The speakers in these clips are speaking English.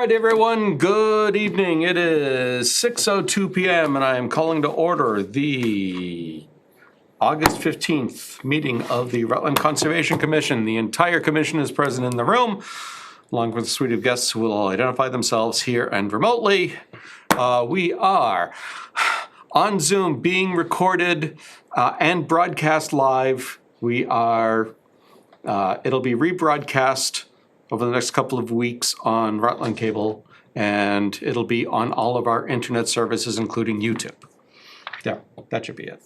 right, everyone, good evening. It is 6:02 p.m. and I am calling to order the August 15th meeting of the Rutland Conservation Commission. The entire commission is present in the room, along with a suite of guests who will identify themselves here and remotely. We are on Zoom, being recorded and broadcast live. We are, it'll be rebroadcast over the next couple of weeks on Rutland Cable, and it'll be on all of our internet services, including YouTube. Yeah, that should be it.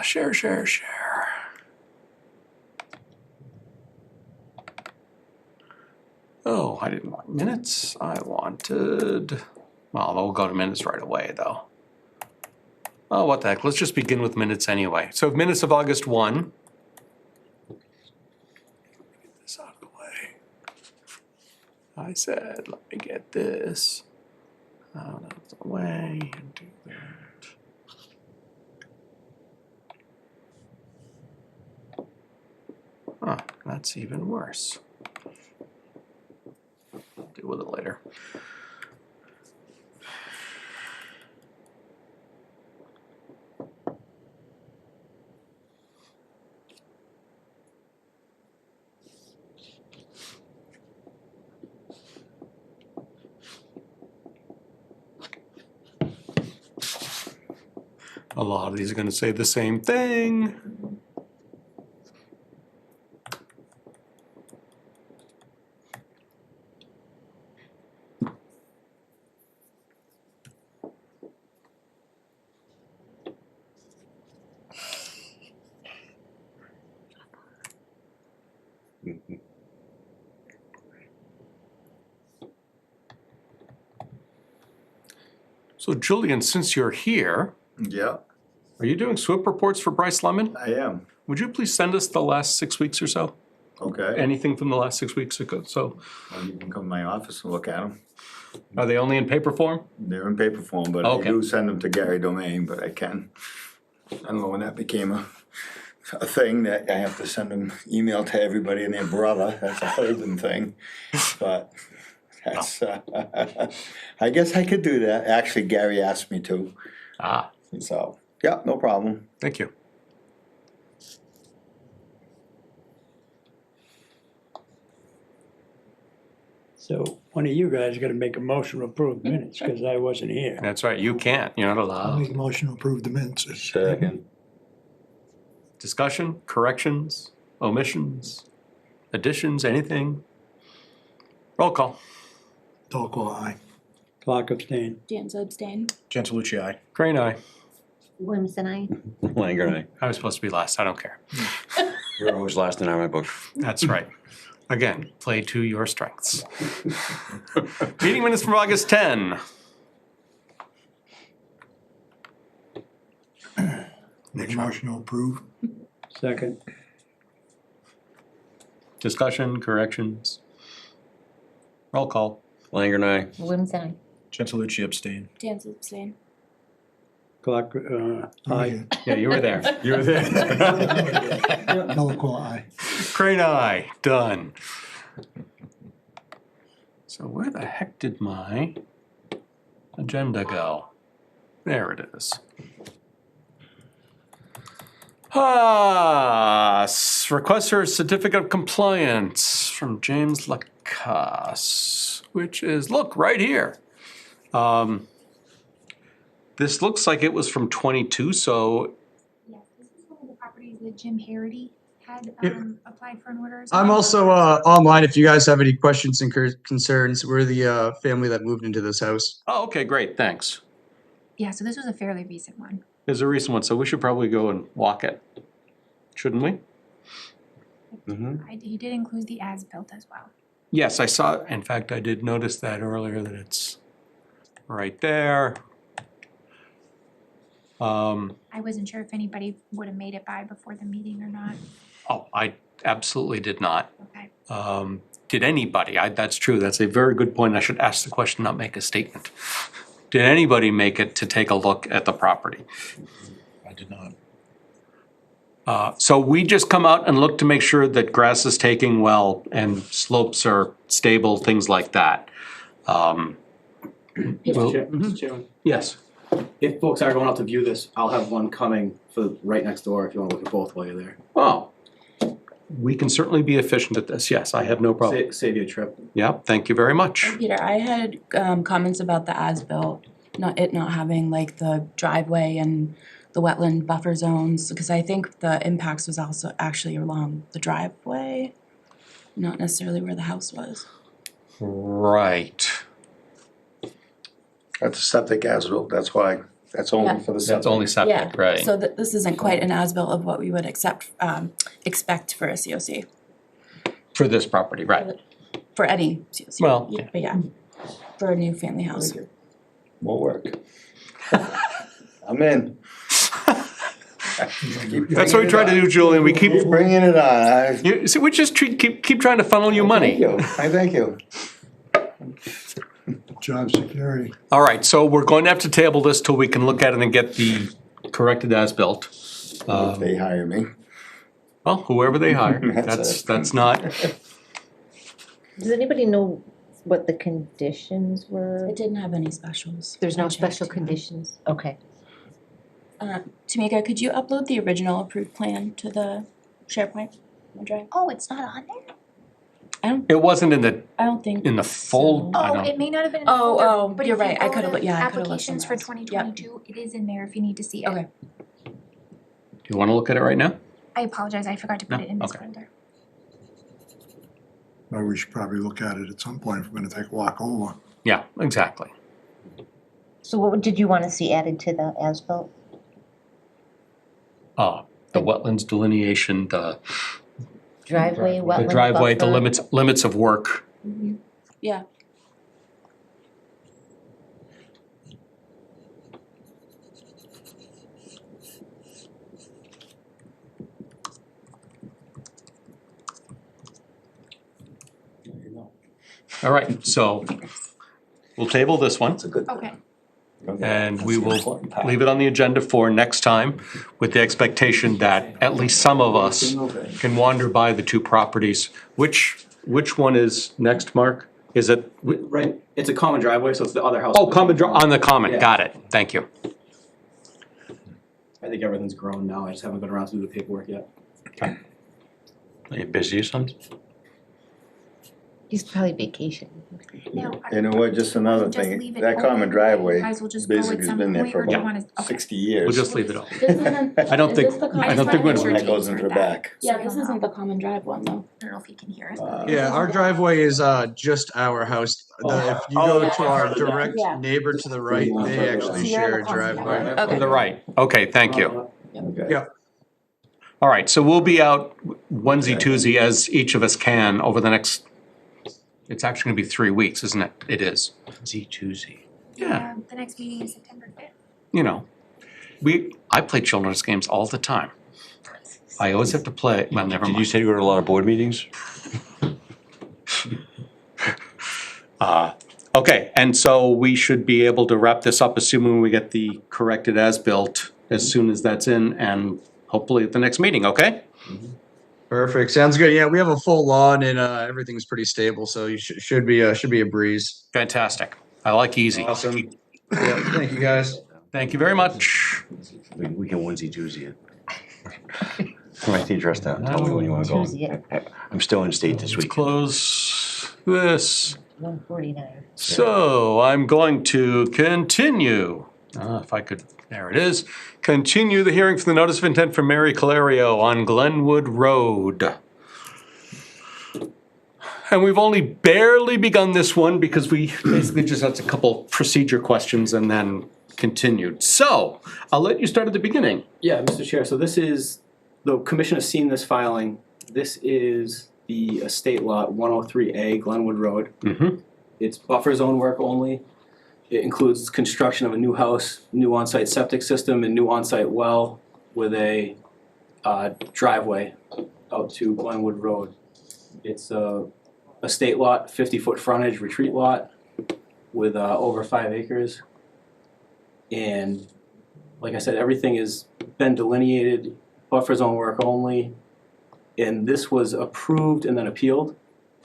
Share. Oh, I didn't want minutes. I wanted, well, we'll go to minutes right away, though. Oh, what the heck, let's just begin with minutes anyway. So minutes of August 1. This out of the way. I said, let me get this out of the way and do that. Huh, that's even worse. I'll deal with it later. A lot of these are going to say the same thing. So Julian, since you're here, Yeah, are you doing SWIP reports for Brice Lemon? I am. Would you please send us the last 6 weeks or so? Okay. Anything from the last 6 weeks ago? So Well, you can come to my office and look at them. are they only in paper form? They're in paper form, but I Okay. do send them to Gary Domain, but I can. I don't know when that became a thing that I have to send them email to everybody and their brother. That's a Holden thing. But that's, I guess I could do that. Actually, Gary asked me to. Ah, So, yeah, no problem. thank you. So one of you guys gotta make a motion to approve minutes, because I wasn't here. That's right, you can't, you're not I'll allowed. make a motion to approve the minutes. Second. Discussion, corrections, omissions, additions, anything? Roll call. Dalco, aye. Clock abstain. Danzo abstain. Gentilucci, aye. Crane, aye. Williamson, I. Langer and I was supposed to be last, I don't care. You're always last in my book. That's right. Again, play to your strengths. Meeting minutes from August 10. Make a motion to approve. Second. Discussion, corrections. Roll call. Langer and I. Williamson, I. Gentilucci, abstain. Danzo abstain. Clock, aye. Yeah, you were there. You were there. Dalco, aye. Crane, aye. Done. So where the heck did my agenda go? There it is. Request for a certificate of compliance from James Lacasse, which is, look, right here. This looks like it was from 22, so Yes, this is one of the properties that Jim Harity had applied for an order. as I'm well. also online if you guys have any questions and concerns. We're the family that moved into this house. oh, okay, great, thanks. Yeah, so this was a fairly recent one. There's a recent one, so we should probably go and walk it, shouldn't we? He did include the as-built as well. Yes, I saw, in fact, I did notice that earlier, that it's right there. I wasn't sure if anybody would have made it by before the meeting or not. Oh, I absolutely did not. Okay. Did anybody? That's true, that's a very good point. I should ask the question, not make a statement. Did anybody make it to take a look at the property? I did not. So we just come out and look to make sure that grass is taking well and slopes are stable, things like that. Well- Mr. Chairman, Yes. if folks are going out to view this, I'll have one coming for right next door if you want to look at both while you're there. Oh, we can certainly be efficient at this. Yes, I have no problem. Save you a trip. Yeah, thank you very much. Peter, I had comments about the as-built, not having like the driveway and the wetland buffer zones, because I think the impacts was also actually along the driveway, not necessarily where the house was. Right. That's a septic as-built, that's why, that's only Yeah. for the That's septic. only septic, right? So this isn't quite an as-built of what we would expect for a COC, For this property, right. for any COC. Well, Yeah, but yeah, for a new family house. More work. I'm in. That's what we try to do, Julian. We keep, Keep bringing it on. you, see, we just keep trying to funnel you money. Thank you. Job security. All right, so we're going to have to table this till we can look at it and get the corrected as-built. If they hire me. Well, whoever they hire, That's that's not, Does anybody know what the conditions were? It didn't have any specials. There's no I checked. special conditions? Okay. Tamika, could you upload the original approved plan to the SharePoint drive? Oh, it's not on there? it wasn't in the I don't think. fold, I Oh, don't. it may not have been in the Oh, folder, oh, but you're if you right. I go could've to looked- yeah, I could've looked applications for somewhere else. 2022, it is in there if you need to see it. Okay. Do you wanna look at it right now? I apologize, I forgot to put No? it in this Okay. folder. Well, we should probably look at it at some point if we're gonna take a walk over. Yeah, exactly. So what did you wanna see added to the as-built? The wetlands delineation, the Driveway, wetland buffer? driveway, the limits of work. Yeah. All right, so we'll table this one. It's a good thing. Okay. And we That's the will important part. leave it on the agenda for next time with the expectation that at least some of us can wander by the two properties. Which one is next, Mark? Is it, Right, it's a common driveway, so it's the other house. oh, on the common, Yeah. got it, thank you. I think everything's grown now, I just haven't gone around to do the paperwork yet. Are you busy or something? He's probably vacationing. Now, You know what, just another just thing, leave it that common open. driveway You guys will just go basically at has some been there point, for or do you about wanna, okay. 60 years. We'll just leave it open. This isn't. I don't is think- this the I common I don't just think wanna we're- make sure That goes James into heard the that. back. Yeah, this isn't the common drive one though. I don't know if he can hear us. Yeah, our driveway is just our house. If you Oh, go yeah. to our direct Yeah. neighbor to the right, they actually So you're share the a common driveway. driveway. To the right, okay, thank you. Okay. Yeah. All right, so we'll be out onesie twosie as each of us can over the next, it's actually gonna be 3 weeks, isn't it? It is. Z2Z. Yeah. The next meeting is September 5th. You know, I play children's games all the time. I always have to play, well, never Did you mind. say you go to a lot of board meetings? Okay, and so we should be able to wrap this up, assuming we get the corrected as-built as soon as that's in, and hopefully at the next meeting, okay? Perfect. Sounds good. Yeah, we have a full lawn and everything's pretty stable, so you should be a breeze. Fantastic. I like easy. Awesome. Yeah, thank you guys. Thank you very much. We can onesie twosie it. Write the address down, tell me when you wanna go. Tuesday at I'm still in state this Let's week. close this. 1:49. So I'm going to continue, if I could, there it is. Continue the hearing for the notice of intent for Mary Calario on Glenwood Road. And we've only barely begun this one because we basically just had a couple procedure questions and then continued. So I'll let you start at the beginning. Yeah, Mr. Chair, so this is, the commission has seen this filing. This is the estate lot 103A Glenwood Road. Mm-hmm. It's buffer zone work only. It includes construction of a new house, new on-site septic system, and new on-site well with a driveway out to Glenwood Road. It's a estate lot, 50-foot frontage retreat lot with over 5 acres. And like I said, everything has been delineated buffer zone work only. And this was approved and then appealed.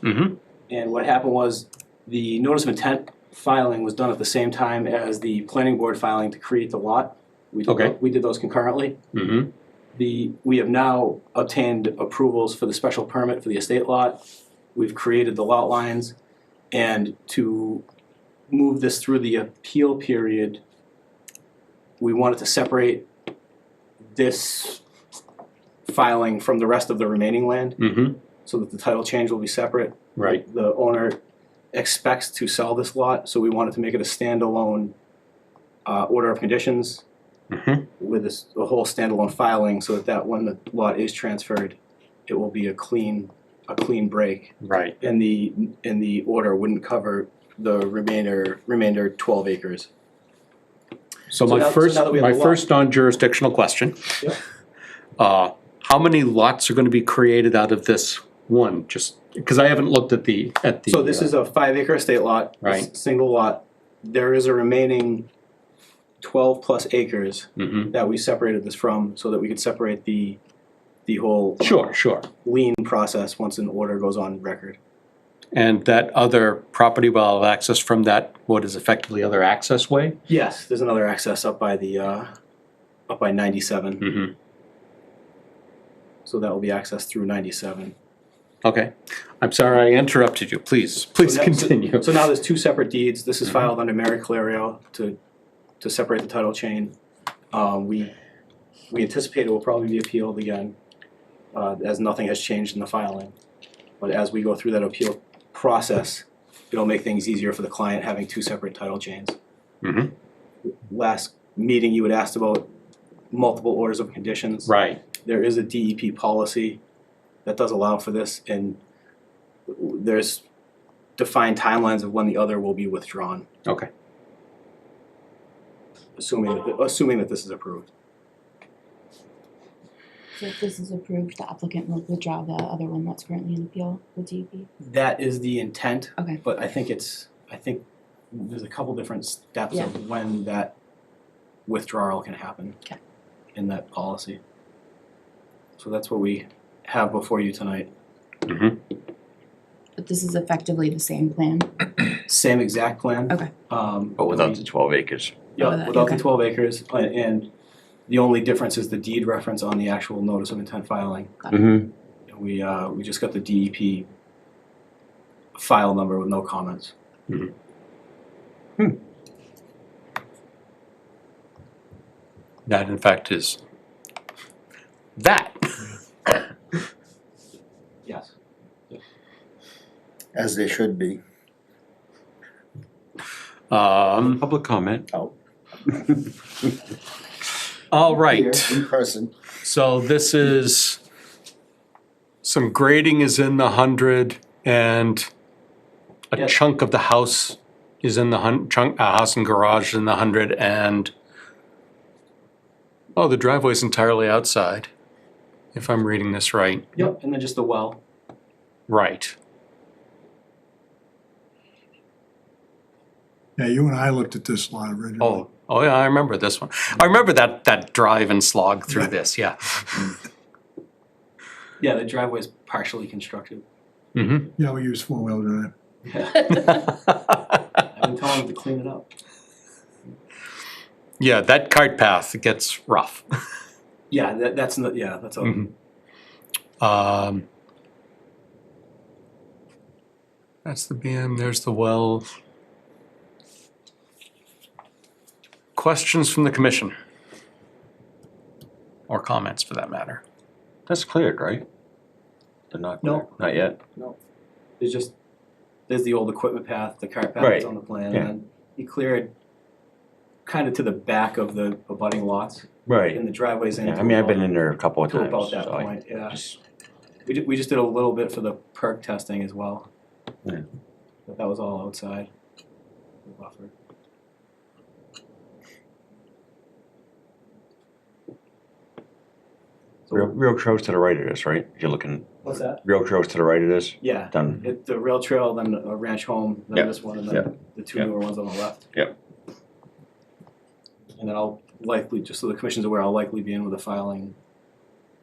Mm-hmm. And what happened was the notice of intent filing was done at the same time as the planning board filing to create the lot. Okay. We did those concurrently. Mm-hmm. We have now obtained approvals for the special permit for the estate lot. We've created the lot lines. And to move this through the appeal period, we wanted to separate this filing from the rest of the remaining land Mm-hmm. so that the title change will be separate. Right. The owner expects to sell this lot, so we wanted to make it a standalone order of conditions Mm-hmm. with a whole standalone filing, so that when the lot is transferred, it will be a clean break. Right. And the order wouldn't cover the remainder 12 acres. So So my now that first, we have my the lot- first non-jurisdictional question. Yep. How many lots are gonna be created out of this one? Just, because I haven't looked at the. So this is a 5-acre estate lot, Right. single lot. There is a remaining 12 plus acres Mm-hmm. that we separated this from, so that we could separate the whole Sure. lien process once an order goes on record. And that other property will have access from that, what is effectively other access way? Yes, there's another access up by 97, Mm-hmm. so that will be accessed through 97. Okay. I'm sorry I interrupted you. Please continue. So now there's 2 separate deeds. This is filed under Mary Clario to separate the title chain. We anticipate it will probably be appealed again, as nothing has changed in the filing. But as we go through that appeal process, it'll make things easier for the client having 2 separate title chains. Mm-hmm. Last meeting, you had asked about multiple orders of conditions. Right. There is a DEP policy that does allow for this, and there's defined timelines of when the other will be withdrawn, Okay. assuming that this is approved. So if this is approved, the applicant will withdraw the other one that's currently in appeal with DEP? That is the intent. Okay. But I think there's a couple different steps Yeah. of when that withdrawal can happen. Okay. In that policy. So that's what we have before you tonight. Mm-hmm. But this is effectively the same plan? Same exact plan. Okay. But without the 12 acres. Yeah, without the okay. 12 acres, and the only difference is the deed reference on the actual notice of intent filing. Mm-hmm. We just got the DEP file number with no comments. That in fact is that. Yes. As they should be. Public comment. All right. Here, in person. So this is, some grading is in the 100 and a Yes. chunk of the house is in the house and garage in the 100 and, oh, the driveway's entirely outside, if I'm reading this right. Yep, and then just the well. Right. Yeah, you and I looked at this lot originally. Oh yeah, I remember this one. I remember that drive and slog through this, yeah. Yeah, the driveway is partially constructed. Mm-hmm. Yeah, we use 4-wheel drive. I've been telling them to clean it up. Yeah, that cart path gets rough. Yeah, that's all. Mhm. That's the BM, there's the well. Questions from the commission? Or comments for that matter? That's cleared, right? They're not No. cleared? Not yet? There's the old equipment path, the cart path Right, that's on the plan, yeah. and then you clear it kind of to the back of the abutting lots, Right. and the driveway's in. Yeah, to I mean, I've been about- in there a couple of To times. about that so I point, yeah. just- We just did a little bit for the perk testing as well. Yeah. But that was all outside the buffer. So- Real trail's to the right of this, right? You're looking, What's that? real trail's to the right of this? Yeah, Done. the rail trail, then a ranch home, Yeah, then this one, and yeah, then the 2 yeah. newer ones on the left. Yeah. And then I'll likely, just so the commission's aware, I'll likely be in with a filing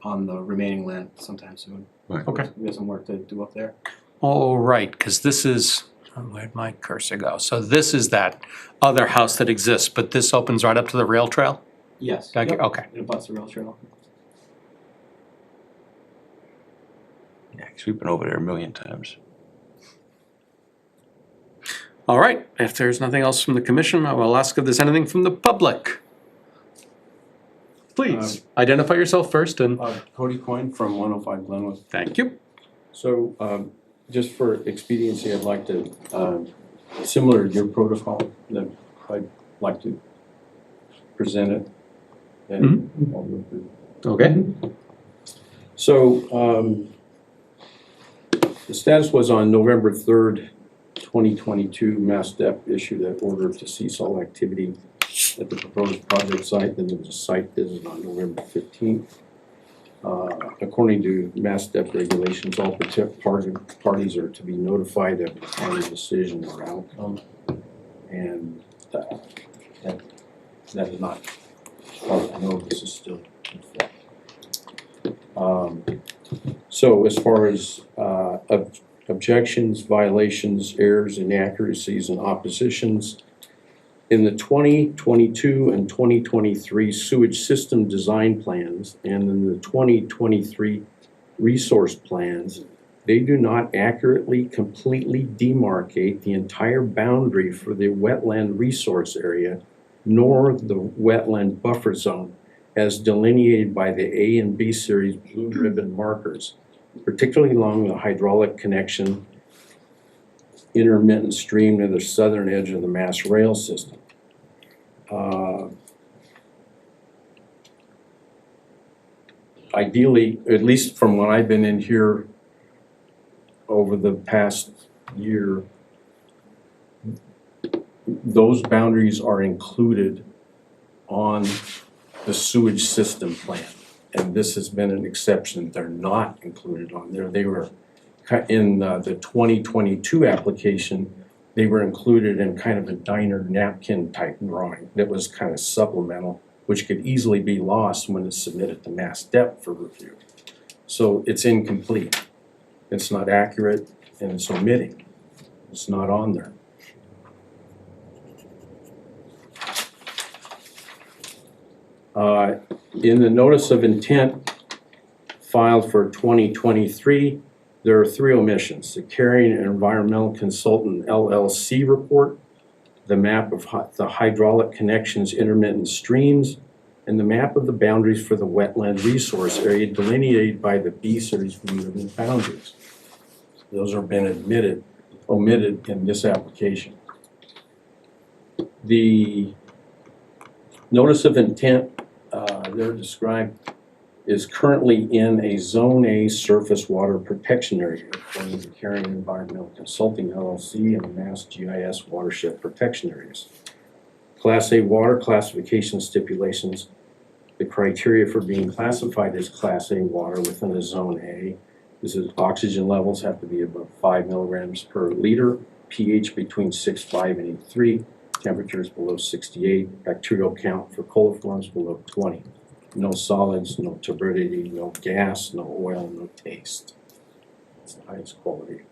on the remaining land sometime soon. Right. Okay. We have some work to do up there. All right, because this is, where'd my cursor go? So this is that other house that exists, but this opens right up to the rail trail? Yes. Got you? Yep. Okay. It abuts the rail trail. Yeah, 'cause we've been over there a million times. All right, if there's nothing else from the commission, I will ask if there's anything from the public. Please, identify yourself first and Cody Coyne from 105 Glenwood. thank you. So, just for expediency, I'd like to, similar to your protocol, that I'd like to present it. And I'll go through. Okay. So, the status was on November 3rd, 2022, Mass DEP issued an order to cease all activity at the proposed project site. Then there was a site visit on November 15th. According to Mass DEP regulations, all parties are to be notified of the final decision or outcome. And that is not, as far as I know, this is still in effect. So as far as objections, violations, errors, inaccuracies, and oppositions, in the 2022 and 2023 sewage system design plans and in the 2023 resource plans, they do not accurately, completely demarcate the entire boundary for the wetland resource area, nor the wetland buffer zone as delineated by the A and B series blue ribbon markers, particularly along the hydraulic connection intermittent stream near the southern edge of the Mass rail system. Ideally, at least from when I've been in here over the past year, those boundaries are included on the sewage system plan. And this has been an exception. They're not included on there. They were in the 2022 application, they were included in kind of a diner napkin type drawing that was kind of supplemental, which could easily be lost when it's submitted to Mass DEP for review. So it's incomplete. It's not accurate and it's omitting. It's not on there. In the notice of intent filed for 2023, there are 3 omissions: the Carrying and Environmental Consultant LLC report, the map of the hydraulic connections intermittent streams, and the map of the boundaries for the wetland resource area delineated by the B series blue ribbon boundaries. Those have been omitted in this application. The notice of intent they're described is currently in a Zone A surface water protection area according to Carrying Environmental Consulting LLC and the Mass GIS watershed protection areas. Class A water classification stipulations, the criteria for being classified as Class A water within a Zone A is that oxygen levels have to be above 5 milligrams per liter, pH between 6.5 and 8.3, temperatures below 68, bacterial count for coliforms below 20. No solids, no turbidity, no gas, no oil, no taste. It's the highest quality.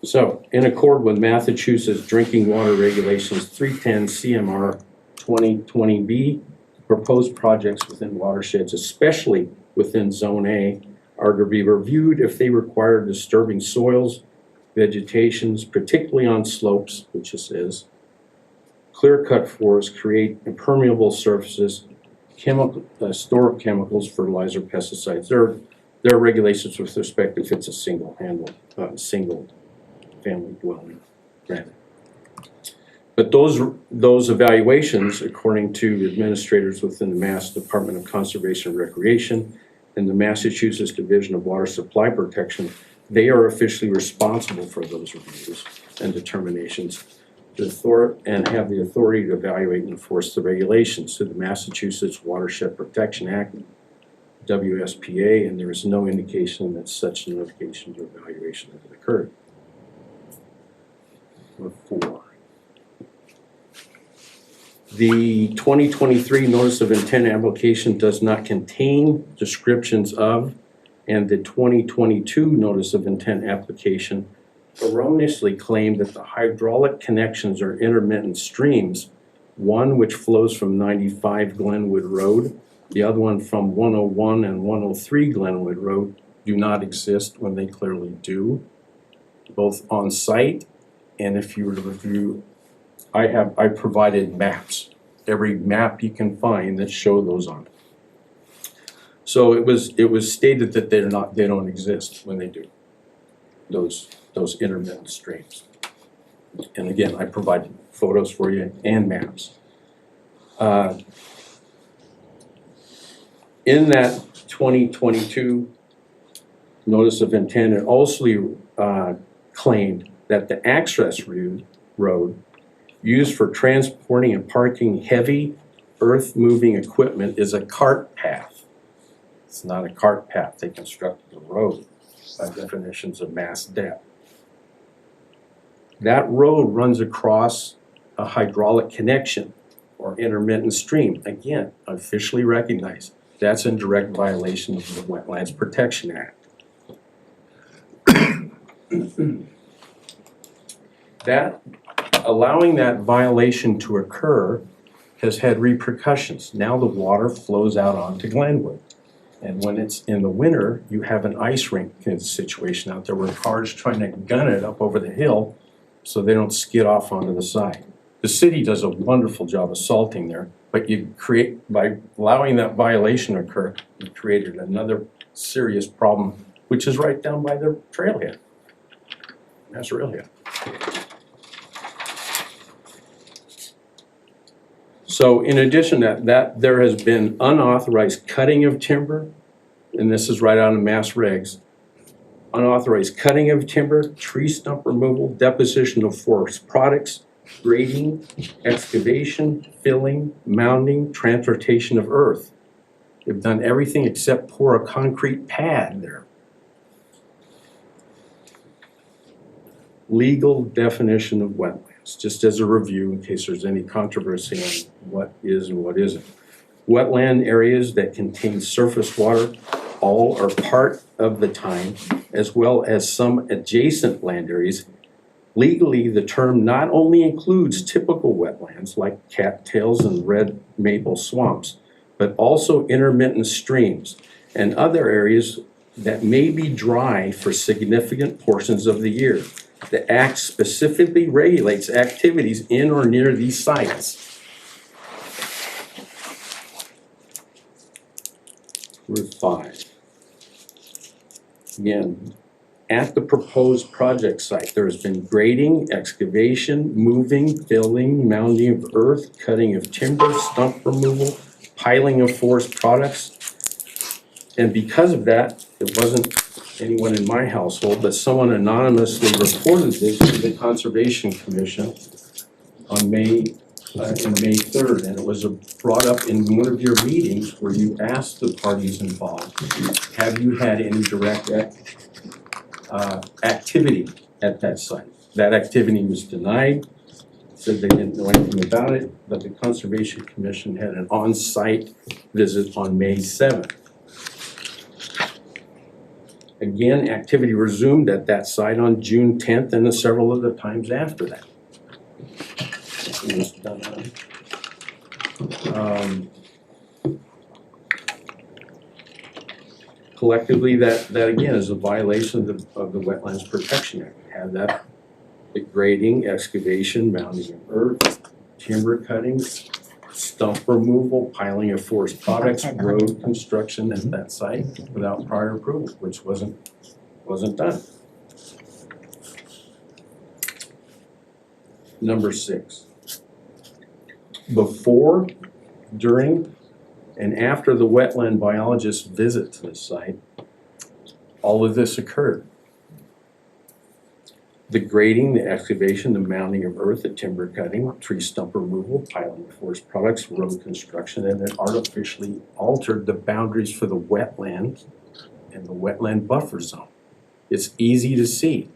So, in accord with Massachusetts Drinking Water Regulations 310 CMR 2020B, proposed projects within watersheds, especially within Zone A, are to be reviewed if they require disturbing soils, vegetations, particularly on slopes, which this is, clear-cut forests, create impermeable surfaces, store chemicals, fertilizer, pesticides. There are regulations with respect if it's a single family dwelling, granted. But those evaluations, according to administrators within the Mass Department of Conservation and Recreation and the Massachusetts Division of Water Supply Protection, they are officially responsible for those reviews and determinations and have the authority to evaluate and enforce the regulations through the Massachusetts Watershed Protection Act, WSPA, and there is no indication that such notifications or evaluation has occurred. Number 4. The 2023 notice of intent application does not contain descriptions of, and the 2022 notice of intent application erroneously claimed that the hydraulic connections are intermittent streams, one which flows from 95 Glenwood Road, the other one from 101 and 103 Glenwood Road, do not exist when they clearly do, both on site. And if you were to review, I provided maps, every map you can find that show those on it. So it was stated that they don't exist when they do, those intermittent streams. And again, I provided photos for you and maps. In that 2022 notice of intent, it also claimed that the access road used for transporting and parking heavy earth-moving equipment is a cart path. It's not a cart path. They constructed the road by definitions of mass depth. That road runs across a hydraulic connection or intermittent stream. Again, officially recognized. That's in direct violation of the Wetlands Protection Act. That, allowing that violation to occur has had repercussions. Now the water flows out onto Glenwood. And when it's in the winter, you have an ice rink kind of situation out there where cars trying to gun it up over the hill so they don't skid off onto the side. The city does a wonderful job of salting there, but you create, by allowing that violation to occur, you created another serious problem, which is right down by the trailhead. That's railhead. So in addition to that, there has been unauthorized cutting of timber, and this is right out of Mass Regs. Unauthorized cutting of timber, tree stump removal, deposition of forest products, grading, excavation, filling, mounding, transportation of earth. They've done everything except pour a concrete pad there. Legal definition of wetlands, just as a review in case there's any controversy on what is and what isn't. Wetland areas that contain surface water, all or part of the time, as well as some adjacent land areas. Legally, the term not only includes typical wetlands like cattails and red maple swamps, but also intermittent streams and other areas that may be dry for significant portions of the year. The Act specifically regulates activities in or near these sites. Number 5. Again, at the proposed project site, there has been grading, excavation, moving, filling, mounding of earth, cutting of timber, stump removal, piling of forest products. And because of that, it wasn't anyone in my household, but someone anonymously reported this to the Conservation Commission on May 3rd, and it was brought up in one of your meetings where you asked the parties involved, have you had any direct activity at that site? That activity was denied, said they didn't know anything about it, but the Conservation Commission had an on-site visit on May 7th. Again, activity resumed at that site on June 10th and several other times after that. Collectively, that again is a violation of the Wetlands Protection Act. Have that degrading, excavation, mounding of earth, timber cuttings, stump removal, piling of forest products, road construction at that site without prior approval, which wasn't done. Number 6. Before, during, and after the wetland biologist's visit to the site, all of this occurred. The grading, the excavation, the mounding of earth, the timber cutting, tree stump removal, piling of forest products, road construction, and it artificially altered the boundaries for the wetland and the wetland buffer zone. It's easy to see.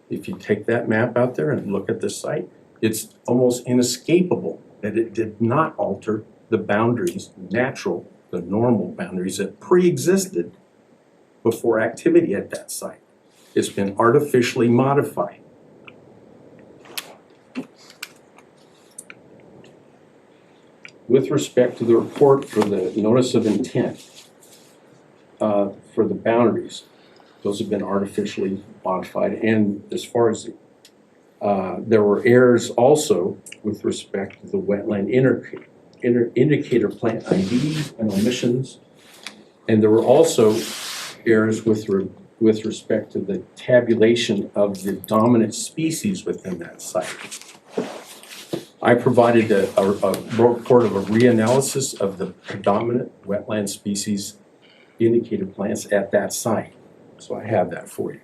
If you take that map out there and look at the site, it's almost inescapable that it did not alter the boundaries, the normal boundaries that pre-existed before activity at that site. It's been artificially modified. With respect to the report for the notice of intent, for the boundaries, those have been artificially modified. And as far as there were errors also with respect to the wetland indicator plant IDs and omissions. And there were also errors with respect to the tabulation of the dominant species within that site. I provided a report of a reanalysis of the predominant wetland species indicator plants at that site. So I have that for you.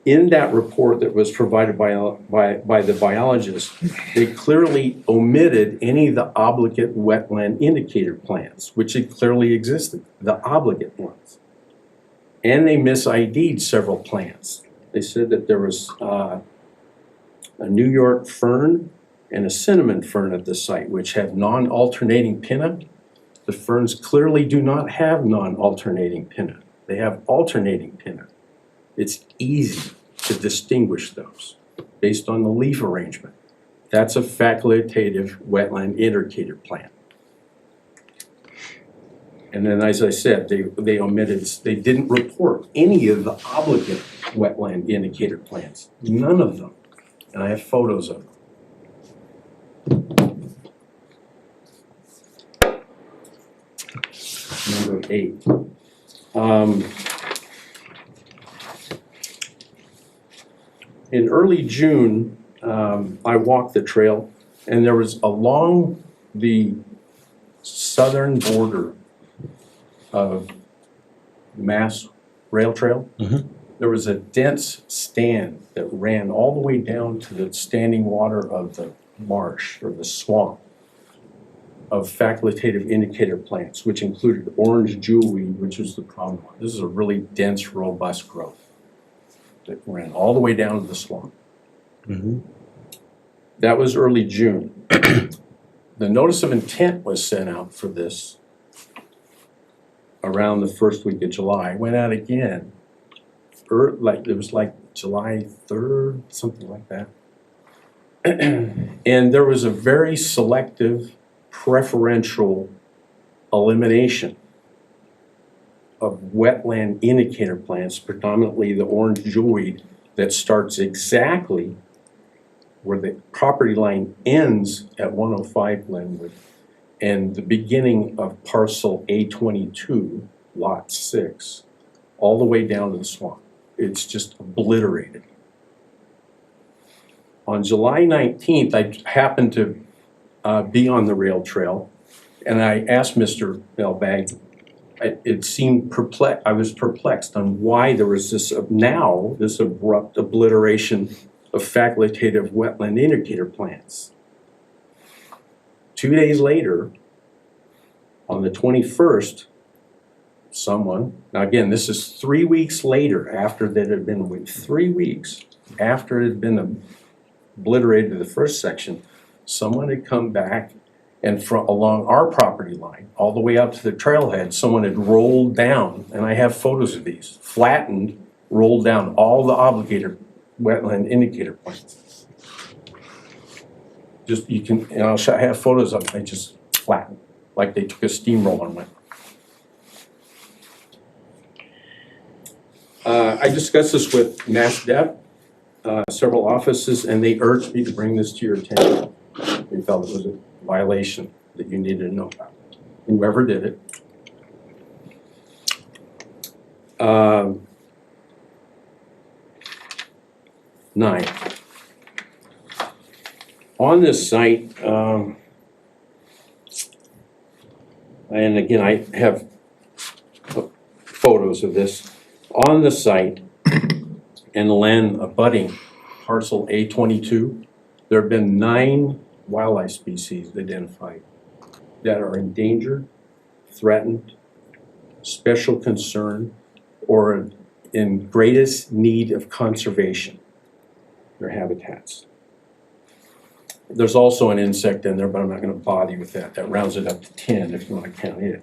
In that report that was provided by the biologist, they clearly omitted any of the obligate wetland indicator plants, which had clearly existed, the obligate ones. And they mis-ID'd several plants. They said that there was a New York fern and a cinnamon fern at the site, which have non-alternating pinna. The ferns clearly do not have non-alternating pinna. They have alternating pinna. It's easy to distinguish those based on the leaf arrangement. That's a facultative wetland indicator plant. And then, as I said, they omitted, they didn't report any of the obligate wetland indicator plants, none of them. And I have photos of them. Number 8. In early June, I walked the trail, and there was along the southern border of Mass Rail Trail, there was a dense stand that ran all the way down to the standing water of the marsh or the swamp of facultative indicator plants, which included orange jewelweed, which was the problem one. This is a really dense, robust growth that ran all the way down to the swamp. That was early June. The notice of intent was sent out for this around the first week of July. Went out again, it was like July 3rd, something like that. And there was a very selective, preferential elimination of wetland indicator plants, predominantly the orange jewelweed, that starts exactly where the property line ends at 105 Glenwood and the beginning of parcel A22, lot 6, all the way down to the swamp. It's just obliterated. On July 19th, I happened to be on the rail trail, and I asked Mr. Belbag, it seemed perplexed, I was perplexed on why there was this abrupt obliteration of facultative wetland indicator plants. 2 days later, on the 21st, now again, this is 3 weeks later after that had been, 3 weeks after it had been obliterated the first section, someone had come back and along our property line, all the way up to the trailhead, someone had rolled down, and I have photos of these, flattened, rolled down all the obligator wetland indicator plants. Just, you can, and I have photos of them, they just flattened, like they took a steamroller and went. I discussed this with MassDEP, several offices, and they urged me to bring this to your attention. They felt it was a violation that you needed to know about. Whoever did it. 9. On this site, and again, I have photos of this. On the site and the land abutting parcel A22, there have been 9 wildlife species identified that are endangered, threatened, special concern, or in greatest need of conservation, their habitats. There's also an insect in there, but I'm not gonna bother you with that. That rounds it up to 10 if you wanna count it.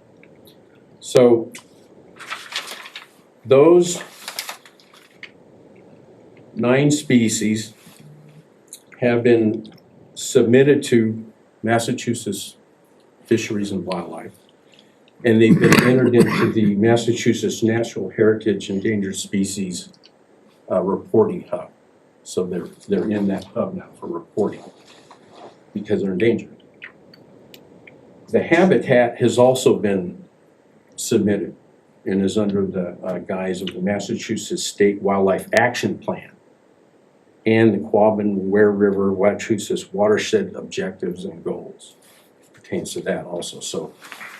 So those 9 species have been submitted to Massachusetts Fisheries and Wildlife. And they've been entered into the Massachusetts Natural Heritage Endangered Species reporting hub. So they're in that hub now for reporting because they're endangered. The habitat has also been submitted and is under the guise of the Massachusetts State Wildlife Action Plan and the Quabbin Ware River Wachusett Watershed Objectives and Goals. Pertains to that also. So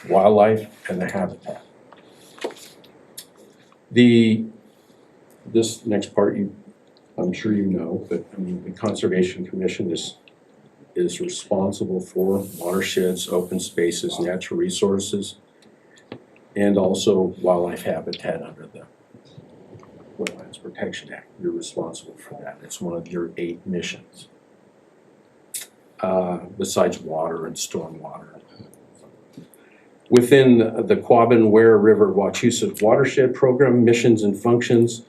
wildlife and the habitat. This next part I'm sure you know, but I mean the Conservation Commission is responsible for watersheds, open spaces, natural resources, and also wildlife habitat under the Wetlands Protection Act. You're responsible for that. It's one of your 8 missions. Besides water and stormwater. Within the Quabbin Ware River Wachusett Watershed Program missions and functions,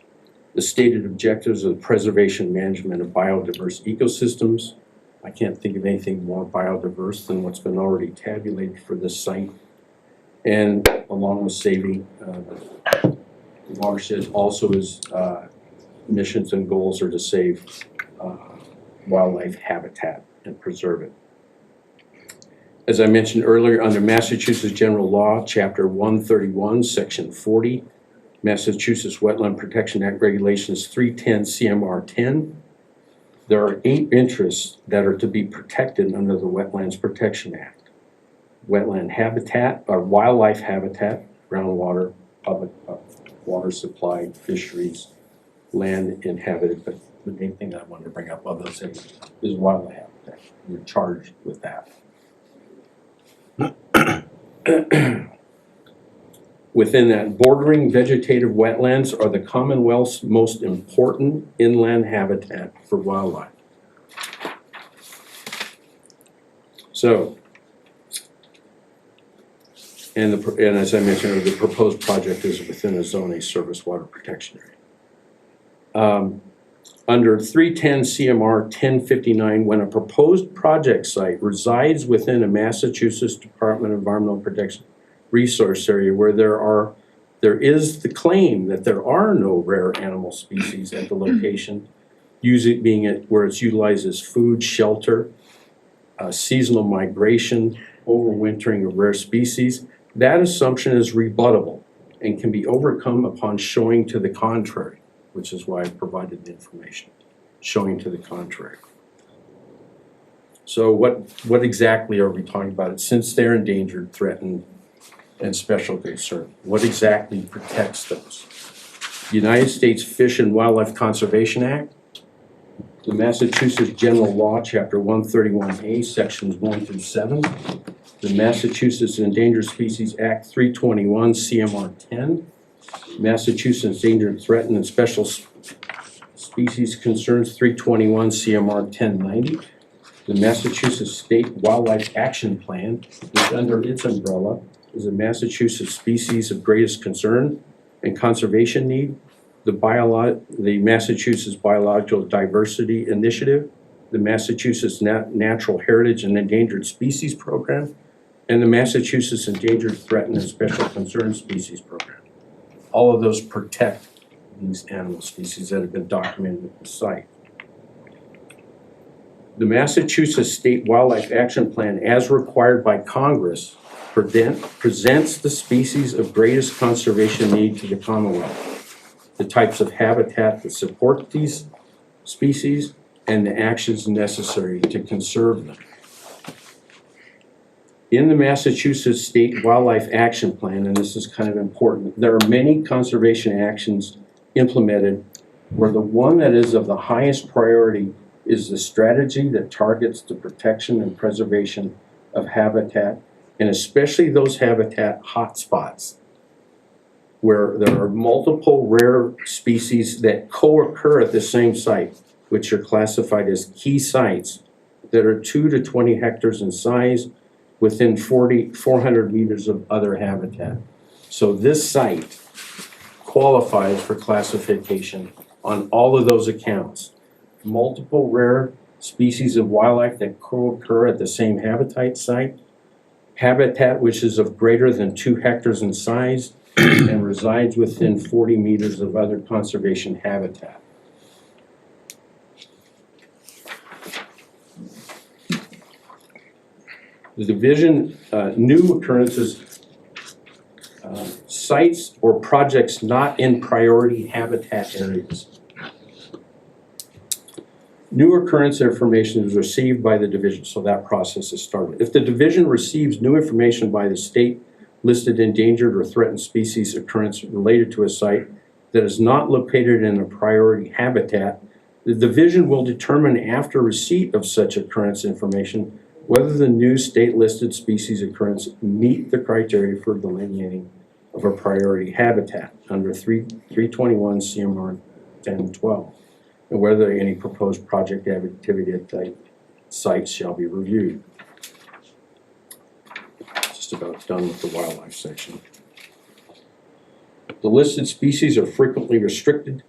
the stated objectives of the preservation management of biodiverse ecosystems. I can't think of anything more biodiverse than what's been already tabulated for this site. And along with saving the watershed, also is missions and goals are to save wildlife habitat and preserve it. As I mentioned earlier, under Massachusetts General Law, Chapter 131, Section 40, Massachusetts Wetland Protection Act Regulations 310 CMR 10, there are 8 interests that are to be protected under the Wetlands Protection Act. Wetland habitat, or wildlife habitat, groundwater, public water supply, fisheries, land inhabited, but the main thing that I wanted to bring up of those things is wildlife habitat. You're charged with that. Within that, bordering vegetative wetlands are the Commonwealth's most important inland habitat for wildlife. So, and as I mentioned, the proposed project is within a Zone A Service Water Protection Area. Under 310 CMR 1059, when a proposed project site resides within a Massachusetts Department of Environmental Protection resource area where there is the claim that there are no rare animal species at the location, being it where it's utilized as food, shelter, seasonal migration, overwintering of rare species, that assumption is rebuttable and can be overcome upon showing to the contrary, which is why I provided the information, showing to the contrary. So what exactly are we talking about? Since they're endangered, threatened, and special concern, what exactly protects those? The United States Fish and Wildlife Conservation Act, the Massachusetts General Law, Chapter 131A, Sections 1 through 7, the Massachusetts Endangered Species Act 321, CMR 10, Massachusetts Endangered, Threatened, and Special Species Concerns 321, CMR 1090, the Massachusetts State Wildlife Action Plan, which under its umbrella is the Massachusetts Species of Greatest Concern and Conservation Need, the Massachusetts Biological Diversity Initiative, the Massachusetts Natural Heritage and Endangered Species Program, and the Massachusetts Endangered, Threatened, and Special Concern Species Program. All of those protect these animal species that have been documented at the site. The Massachusetts State Wildlife Action Plan, as required by Congress, presents the species of greatest conservation need to the Commonwealth, the types of habitat that support these species, and the actions necessary to conserve them. In the Massachusetts State Wildlife Action Plan, and this is kind of important, there are many conservation actions implemented where the one that is of the highest priority is the strategy that targets the protection and preservation of habitat, and especially those habitat hotspots where there are multiple rare species that co-occur at the same site, which are classified as key sites that are 2 to 20 hectares in size within 400 meters of other habitat. So this site qualifies for classification on all of those accounts. Multiple rare species of wildlife that co-occur at the same habitat site, habitat which is of greater than 2 hectares in size and resides within 40 meters of other conservation habitat. The division, new occurrences, sites or projects not in priority habitat areas. New occurrence information is received by the division, so that process is started. If the division receives new information by the state listed endangered or threatened species occurrence related to a site that is not located in a priority habitat, the division will determine after receipt of such occurrence information whether the new state listed species occurrence meet the criteria for delineating of a priority habitat under 321 CMR 1012. And whether any proposed project activity at the site shall be reviewed. Just about done with the wildlife section. The listed species are frequently restricted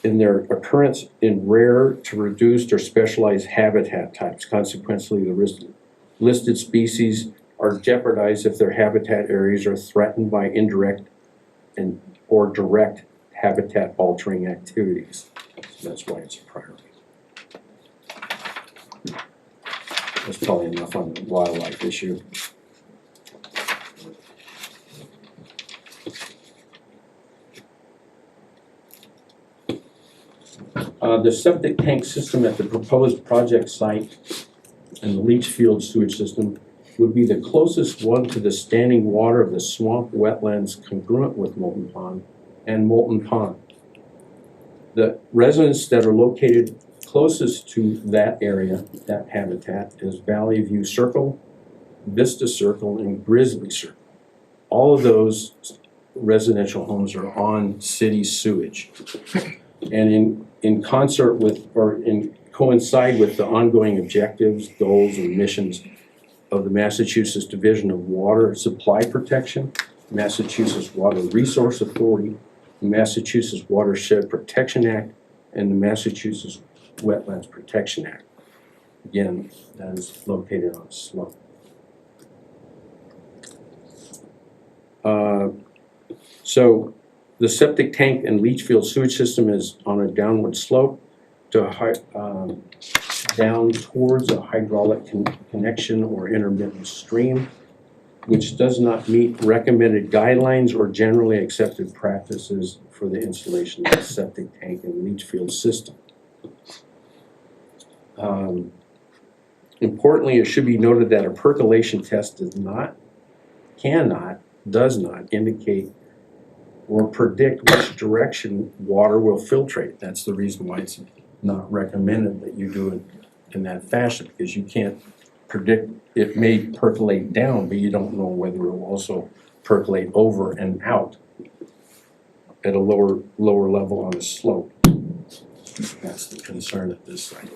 in their occurrence in rare to reduced or specialized habitat types. Consequently, the listed species are jeopardized if their habitat areas are threatened by indirect or direct habitat altering activities. So that's why it's a priority. That's probably enough on the wildlife issue. The septic tank system at the proposed project site and the leach field sewage system would be the closest one to the standing water of the swamp wetlands congruent with Molten Pond and Molten Pond. The residents that are located closest to that area, that habitat, is Valley View Circle, Vista Circle, and Grizzly Circle. All of those residential homes are on city sewage. And in concert with, or in coincide with the ongoing objectives, goals, and missions of the Massachusetts Division of Water Supply Protection, Massachusetts Water Resource Authority, the Massachusetts Watershed Protection Act, and the Massachusetts Wetlands Protection Act. Again, that is located on a slope. So the septic tank and leach field sewage system is on a downward slope to down towards a hydraulic connection or intermittent stream, which does not meet recommended guidelines or generally accepted practices for the installation of the septic tank and leach field system. Importantly, it should be noted that a percolation test does not indicate or predict which direction water will filtrate. That's the reason why it's not recommended that you do it in that fashion, because you can't predict. It may percolate down, but you don't know whether it will also percolate over and out at a lower level on the slope. That's the concern at this site.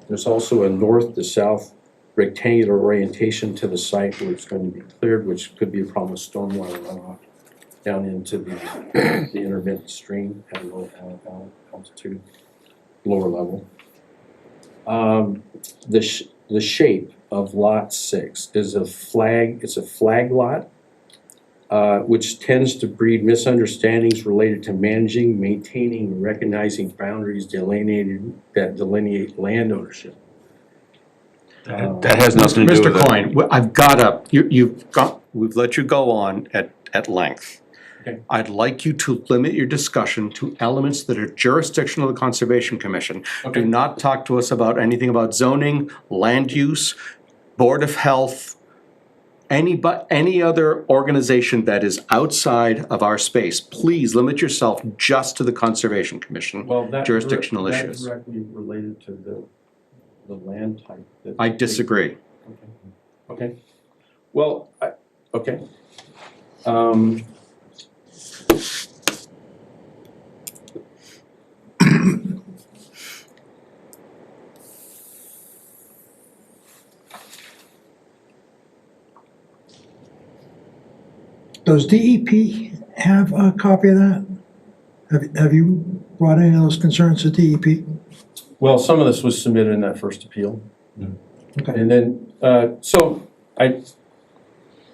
There's also a north to south rectangular orientation to the site where it's going to be cleared, which could be a problem with stormwater runoff down into the intermittent stream at a low altitude, lower level. The shape of lot 6 is a flag. It's a flag lot, which tends to breed misunderstandings related to managing, maintaining, and recognizing boundaries that delineate land ownership. That has nothing to do with Mr. it. Coyne, we've let you go on at length. Okay. I'd like you to limit your discussion to elements that are jurisdictional of the Conservation Commission. Okay. Do not talk to us about anything about zoning, land use, Board of Health, any other organization that is outside of our space. Please limit yourself just to the Conservation Commission jurisdictional That's issues. directly related to the land type. I disagree. Okay. Well, okay. Does DEP have a copy of that? Have you brought any of those concerns to DEP? Well, some of this was submitted in that first appeal. Okay. And then,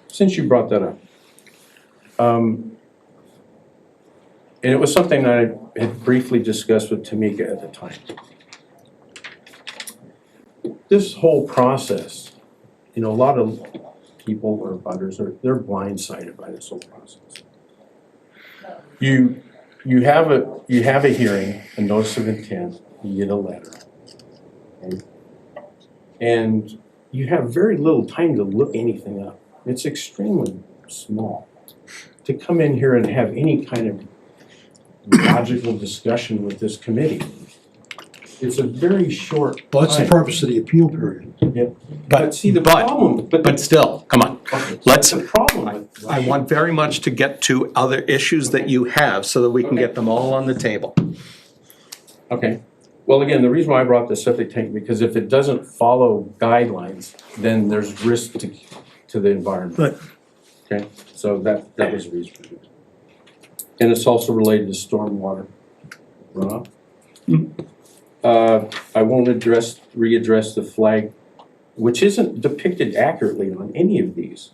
since you brought that up, and it was something that I had briefly discussed with Tamika at the time. This whole process, a lot of people or butters they're blindsided by this whole process. You have a hearing, a notice of intent, you get a letter. Okay? And you have very little time to look anything up. It's extremely small. To come in here and have any kind of logical discussion with this committee, it's a very short Well, that's the time. purpose of the appeal period. Yep. But see, the problem, But still, come on. okay, Let's, the problem with. I want very much to get to other issues that you have so that we can get them all on the table. Okay, well, again, the reason why I brought the septic tank, because if it doesn't follow guidelines, then there's risk to the environment. But Okay, so that was the reason. And it's also related to stormwater runoff. I won't readdress the flag, which isn't depicted accurately on any of these.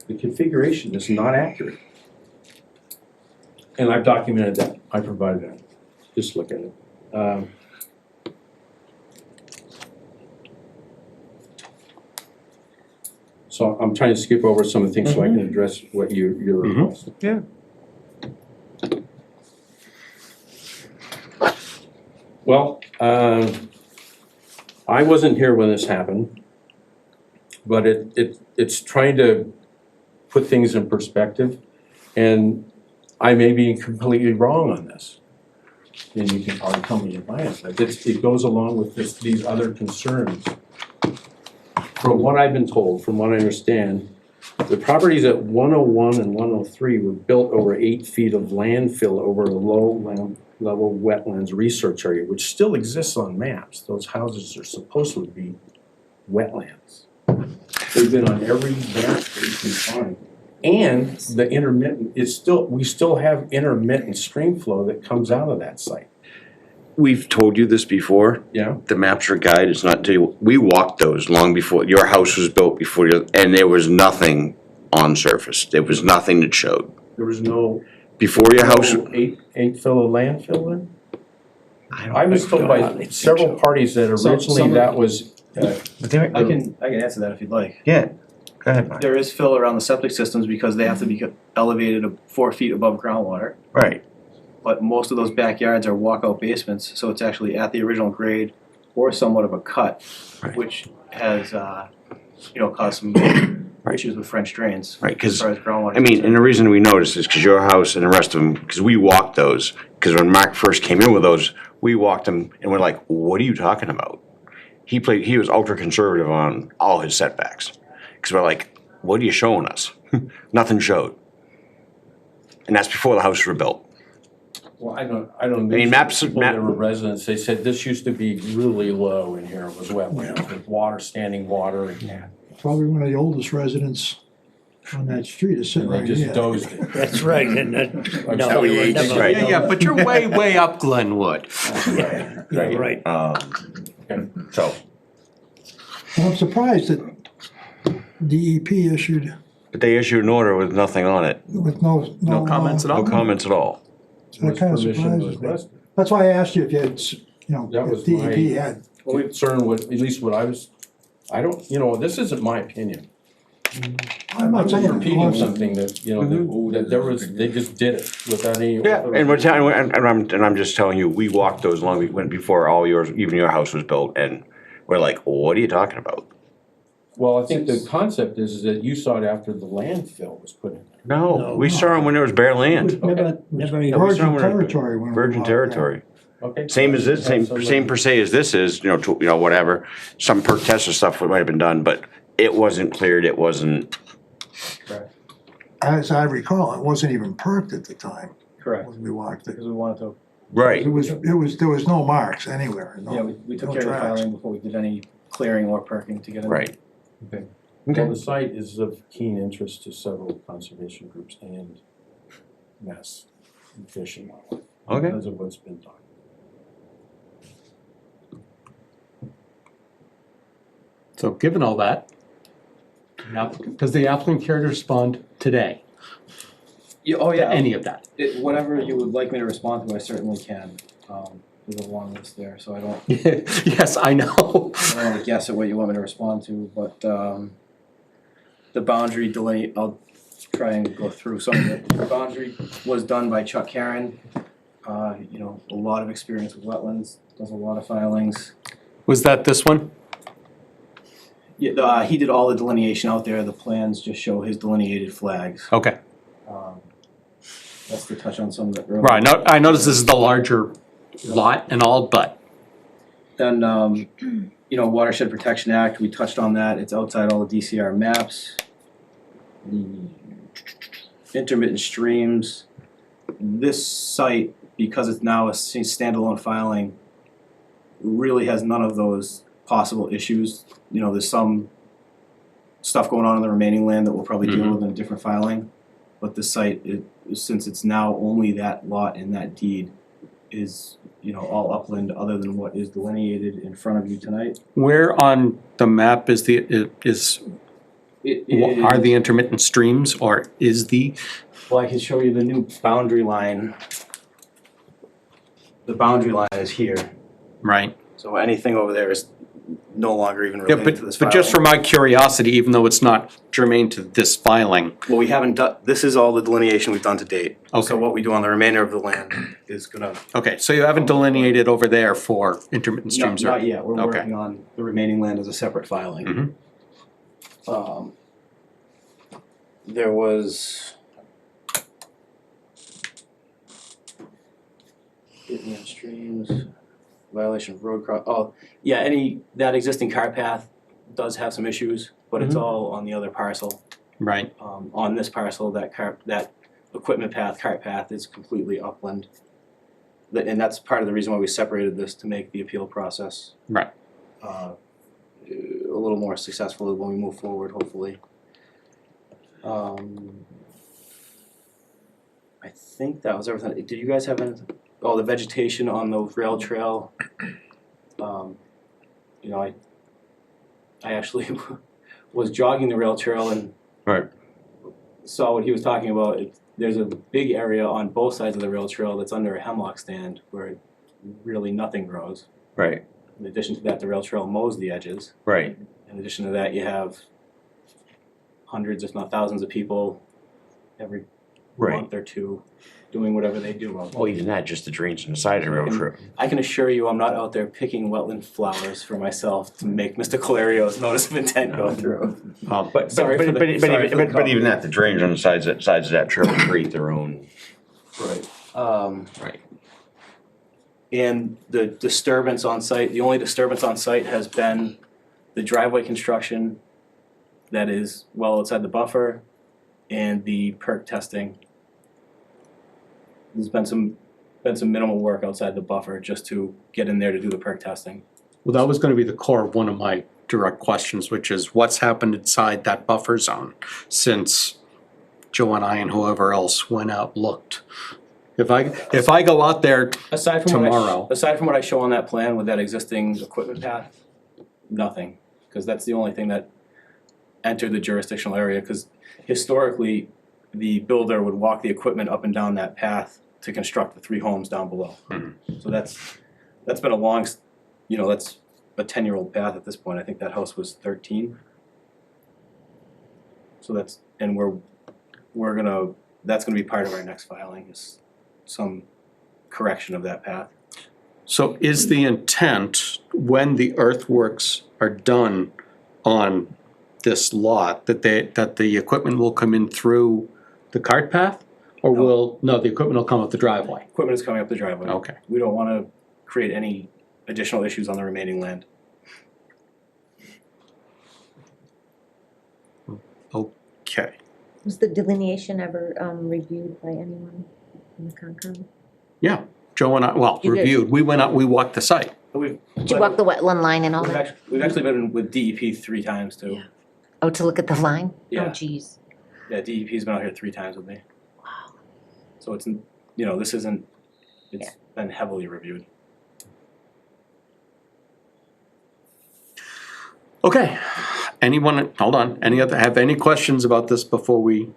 The configuration is not accurate. And I've documented that, I provided that, just look at it. So I'm trying to skip over some of the things so I can address what you're requesting. Yeah. Well, I wasn't here when this happened, but it's trying to put things in perspective, and I may be completely wrong on this. And you can probably tell me if I am, but it goes along with these other concerns. From what I've been told, from what I understand, the properties at 101 and 103 were built over 8 feet of landfill over a low-level wetlands research area, which still exists on maps. Those houses are supposed to be wetlands. They've been on every map that you can find. And the intermittent, we still have intermittent stream flow that comes out of that site. We've told you this before. Yeah. The maps are guide, it's not, we walked those long before, your house was built before, and there was nothing on surface. There was nothing that showed. There was no. Before your house, Eight fill of landfill in? I was told by several parties that originally that was, I can answer that if you'd like. yeah, go ahead, Mike. There is fill around the septic systems because they have to be elevated 4 feet above groundwater. Right. But most of those backyards are walkout basements, so it's actually at the original grade or somewhat of a cut, Right. which has, caused some issues with French drains. Right, 'cause, as far as groundwater I mean, concerned. and the reason we noticed is because your house and the rest of them, because we walked those, because when Mark first came in with those, we walked them and we're like, what are you talking about? He was ultra conservative on all his setbacks. Because we're like, what are you showing us? Nothing showed. And that's before the houses were built. well, I don't. I mean, maps- People that were residents, they said this used to be really low in here, it was wetlands, with water, standing water and that. probably one of the oldest residents on that street is sitting And they right just here. dozed it. That's right, and that, I'm no, sorry, it was it's- never. Yeah, but you're way up Glenwood. Yeah, right. So, Well, I'm surprised that DEP issued but they issued an order with nothing on it, with no comments at no all? comments at all. So that kind of Permission was surprises me. requested. That's why I asked you if you had, That was if DEP my- had. Concern with, at least what I don't, this isn't my opinion. I'm not saying. Repeating something that, that there was, they just did it without any. Yeah, and we're telling, and I'm just telling you, we walked those long, we went before all yours, even your house was built, and we're like, what are you talking about? Well, I think the concept is that you saw it after the landfill was put in there. No, we saw them when there was bare land. Never even. we saw Virgin when- territory. when we Virgin walked there. territory. Okay. Same as this, same per se as this is, whatever. Some perk test or stuff might have been done, but it wasn't cleared, it wasn't, As I recall, it wasn't even perked at the time Correct, when we walked it. because we wanted to Right. There was no marks anywhere, Yeah, we took no care of the tracks. filing before we did any clearing or perking to get in. Right. Well, the site is of keen interest to several conservation groups and Mass Fish and Wildlife. Okay. Because of what's been done. So given all that, now, does the applicant care to respond today Yeah, oh, to yeah. any of that? Whatever you would like me to respond to, I certainly can. There's a long list there, so I don't Yes, I know. want to guess at what you want me to respond to, but the boundary delay, I'll try and go through some of it. The boundary was done by Chuck Karen. You know, a lot of experience with wetlands, does a lot of filings. Was that this one? Yeah, he did all the delineation out there. The plans just show his delineated flags. Okay. That's to touch on some of the earlier. Right, I noticed this is the larger lot and all, but, Then, you know, Watershed Protection Act, we touched on that. It's outside all the DCR maps. The intermittent streams. This site, because it's now a standalone filing, really has none of those possible issues. You know, there's some stuff going on in the remaining land that we'll probably deal with in a different filing. But the site, since it's now only that lot and that deed, is, you know, all upland other than what is delineated in front of you tonight. where on the map is are the intermittent streams, or is the? Well, I can show you the new boundary line. The boundary line is here, Right. so anything over there is no longer even Yeah, related to this but just for filing. my curiosity, even though it's not germane to this filing, Well, we haven't done, this is all the delineation we've done to date. Okay. So what we do on the remainder of the land is gonna, okay, so you haven't delineated over there for intermittent not, streams? or- not yet, we're Okay. working on the remaining land as a separate filing. There was. Getting in streams, violation of road yeah, that existing cart path does have some issues, but it's all on the other parcel. Right, On this parcel, that equipment path, cart path is completely upland. And that's part of the reason why we separated this, to make the appeal process right. a little more successful when we move forward, hopefully. I think that was everything. Did you guys have anything? Oh, the vegetation on the rail trail. You know, I actually was jogging the rail trail and Right. saw what he was talking about. There's a big area on both sides of the rail trail that's under a hemlock stand where really nothing grows. Right. In addition to that, the rail trail mows the edges. Right. In addition to that, you have hundreds, if not thousands, of people every Right. month or two doing whatever they do out there. Well, even that, just the drains on the side of the road trip. I can assure you, I'm not out there picking wetland flowers for myself to make Mr. Colario's notice of intent go through. But Sorry for the- sorry for the even comment. that, the drains on the sides of that trail create their own. Right. Right. And the disturbance on site, the only disturbance on site has been the driveway construction that is well outside the buffer and the perk testing. There's been some minimal work outside the buffer just to get in there to do the perk testing. Well, that was gonna be the core of one of my direct questions, which is what's happened inside that buffer zone since Joe and I and whoever else went out, looked. If I go out there Aside from tomorrow. aside from what I show on that plan with that existing equipment path, nothing, because that's the only thing that entered the jurisdictional area, because historically, the builder would walk the equipment up and down that path to construct the 3 homes down below. So that's been a long, you know, that's a 10-year-old path at this point. I think that house was 13. So that's gonna be part of our next filing, is some correction of that path. So is the intent, when the earthworks are done on this lot, that the equipment will come in through the cart path? Or the equipment will come up the driveway? Equipment is coming up the driveway. Okay. We don't wanna create any additional issues on the remaining land. Okay. Was the delineation ever reviewed by anyone in the Concom? Yeah, Joe and I, well, You did. reviewed, we went out, we walked the site. We've, Did you walk the wetland line and all we've that? actually been with DEP 3 times too. Oh, to look at the line? Yeah. Oh, geez. Yeah, DEP's been out here 3 times with me. Wow. So it's, this isn't, it's been heavily reviewed. Okay, anyone, hold on, have any questions about this before we?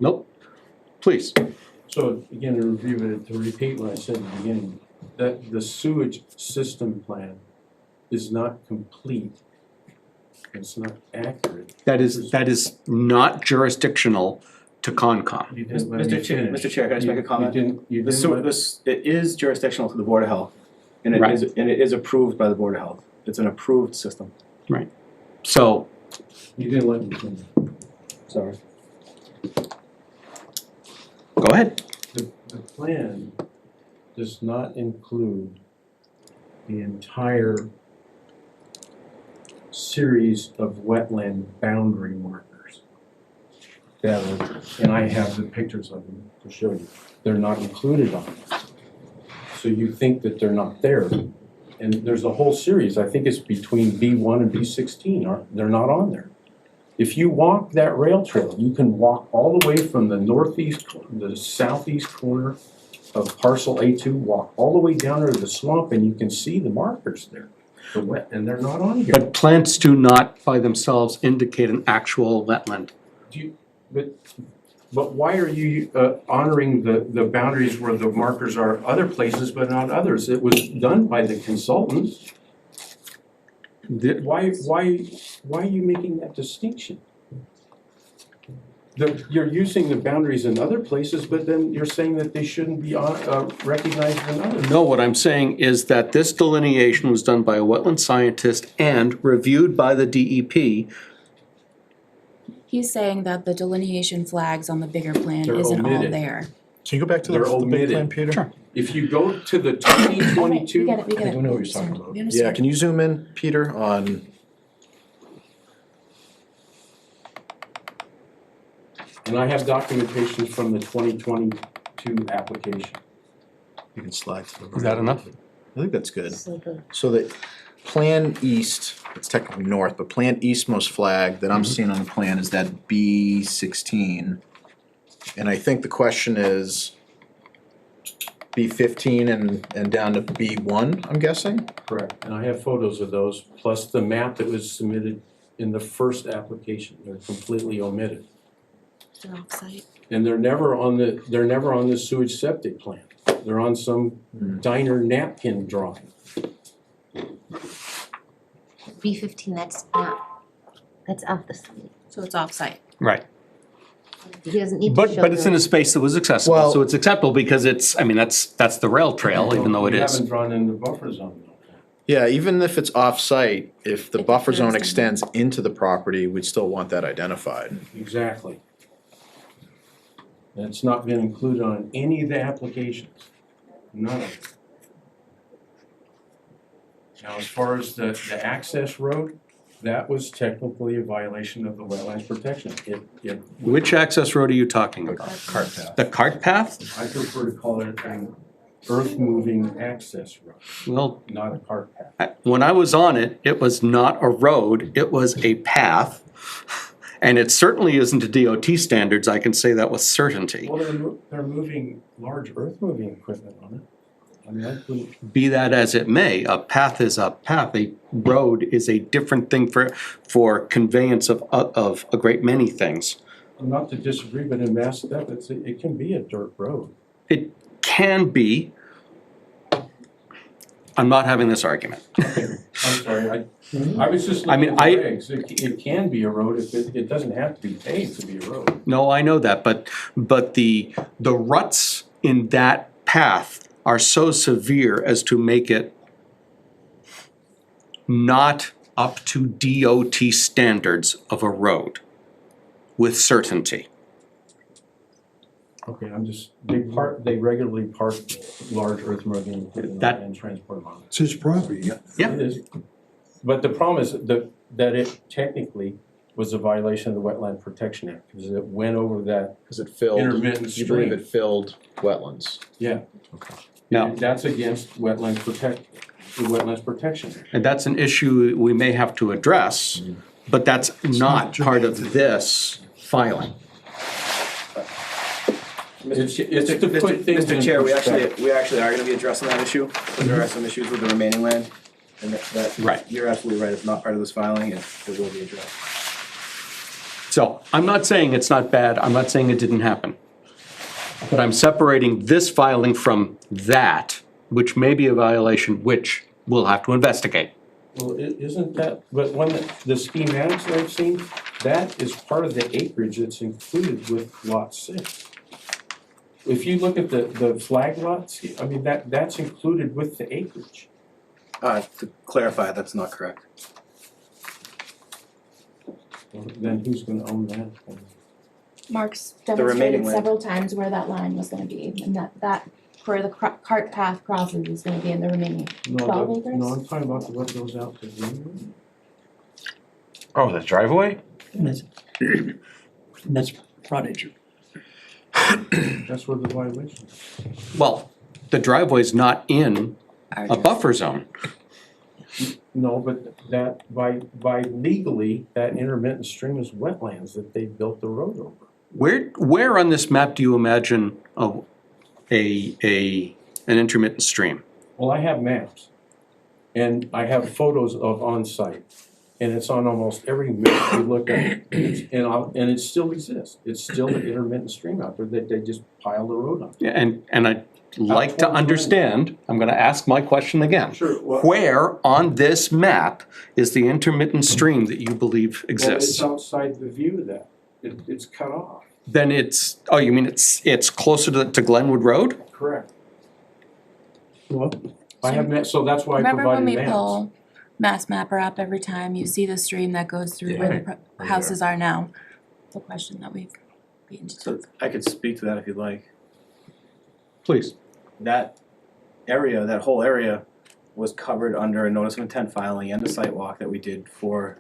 Nope, please. So again, to repeat what I said at the beginning, that the sewage system plan is not complete. It's not accurate. That is not jurisdictional to Concom. You didn't let me finish. Mr. Chair, can I just make a comment? You The didn't sewer, let- it is jurisdictional to the Board of Health, and it Right. is approved by the Board of Health. It's an approved system. Right. So, You didn't let me finish. Sorry. go ahead. The plan does not include the entire series of wetland boundary markers. And I have the pictures of them to show you. They're not included on it. So you think that they're not there. And there's a whole series, I think it's between B1 and B16, they're not on there. If you walk that rail trail, you can walk all the way from the the southeast corner of parcel A2, walk all the way down to the swamp, and you can see the markers there. And they're not on here. But plants do not by themselves indicate an actual wetland. But why are you honoring the boundaries where the markers are other places but not others? It was done by the consultants. Why are you making that distinction? You're using the boundaries in other places, but then you're saying that they shouldn't be recognized in others. No, what I'm saying is that this delineation was done by a wetland scientist and reviewed by the DEP. He's saying that the delineation flags on the bigger plan They're isn't all omitted. there. Can you go back to They're the big omitted. plan, Peter? Sure. If you go to the 2022. We get it, we I get think it. we know what you're talking about. We Yeah, understand. can you zoom in, Peter, on, And I have documentation from the 2022 application. you can slide to the right. Is that enough? I think that's good. It's like a- So the Plan East, it's technically north, but Plan Eastmost flag that I'm seeing on the plan is that B16. And I think the question is B15 and down to B1, I'm guessing? Correct. And I have photos of those, plus the map that was submitted in the first application. They're completely omitted. They're off-site. And they're never on the sewage septic plan. They're on some diner napkin drawing. B15, that's off the site. So it's off-site. Right. He doesn't need to show But it's in a the- space that was accessible, Well- so it's acceptable because that's the rail trail, even though it We is. haven't drawn in the buffer zone though. Yeah, even if it's off-site, if the It buffer zone depends. extends into the property, we'd still want that identified. Exactly. That's not been included on any of the applications, none of them. Now, as far as the access road, that was technically a violation of the Wetlands Protection. Which access road are you talking about? Cart path. The cart path? I prefer to call it an earth-moving access road, Well, not a cart path. when I was on it, it was not a road, it was a path. And it certainly isn't to DOT standards, I can say that with certainty. Well, they're moving large earth-moving equipment on it. I mean, I couldn't. Be that as it may, a path is a path, a road is a different thing for conveyance of a great many things. Not to disagree, but in Mass Step, it can be a dirt road. It can be. I'm not having this argument. I'm sorry, I was just I mean, looking at the regs. It can be a road if it doesn't have to be paved to be a road. No, I know that, but the ruts in that path are so severe as to make it not up to DOT standards of a road with certainty. Okay, they regularly park large earth moving equipment That- and transport them on it. It's his property, yeah. Yeah. It is. But the problem is that it technically was a violation of the Wetland Protection Act, because it went over that, Because it filled, Intermittent you believe stream. it filled wetlands. yeah. No. That's against the Wetlands Protection Act. And that's an issue we may have to address, but that's not part of this filing. It's to put things in Mr. Chair, we perspective. actually are gonna be addressing that issue, because there are some issues with the remaining land. And that, Right. you're absolutely right, it's not part of this filing, and it will be addressed. So I'm not saying it's not bad, I'm not saying it didn't happen. But I'm separating this filing from that, which may be a violation, which we'll have to investigate. Well, isn't that, but when the schematics that I've seen, that is part of the acreage that's included with lot 6. If you look at the flag lots, I mean, that's included with the acreage. To clarify, that's not correct. Then who's gonna own that? Mark's remaining demonstrated land. several times where that line was gonna be, and that where the cart path crosses is gonna be in the remaining 12 acres. No, I'm talking about what goes out to Glenwood. Oh, the driveway? And that's frontage. That's where the violation is. Well, the driveway's not in a buffer zone. No, but that, by legally, that intermittent stream is wetlands that they built the road over. Where on this map do you imagine an intermittent stream? Well, I have maps, and I have photos of on-site, and it's on almost every map you look at. And it still exists. It's still an intermittent stream out there that they just pile the road on. Yeah, and I'd like to understand, I'm gonna ask my question again. Sure, well- Where on this map is the intermittent stream that you believe Well, it's exists? outside the view of that. It's cut off. Then it's, oh, you mean it's closer to Glenwood Road? Correct. Well, I have maps, so that's why I Remember when provided we maps. pull Mass Mapper up every time, you see the stream that goes through where the houses are now? The question that we've beaten to So death. I could speak to that if you'd like. Please. That area, that whole area was covered under a notice of intent filing and a site walk that we did for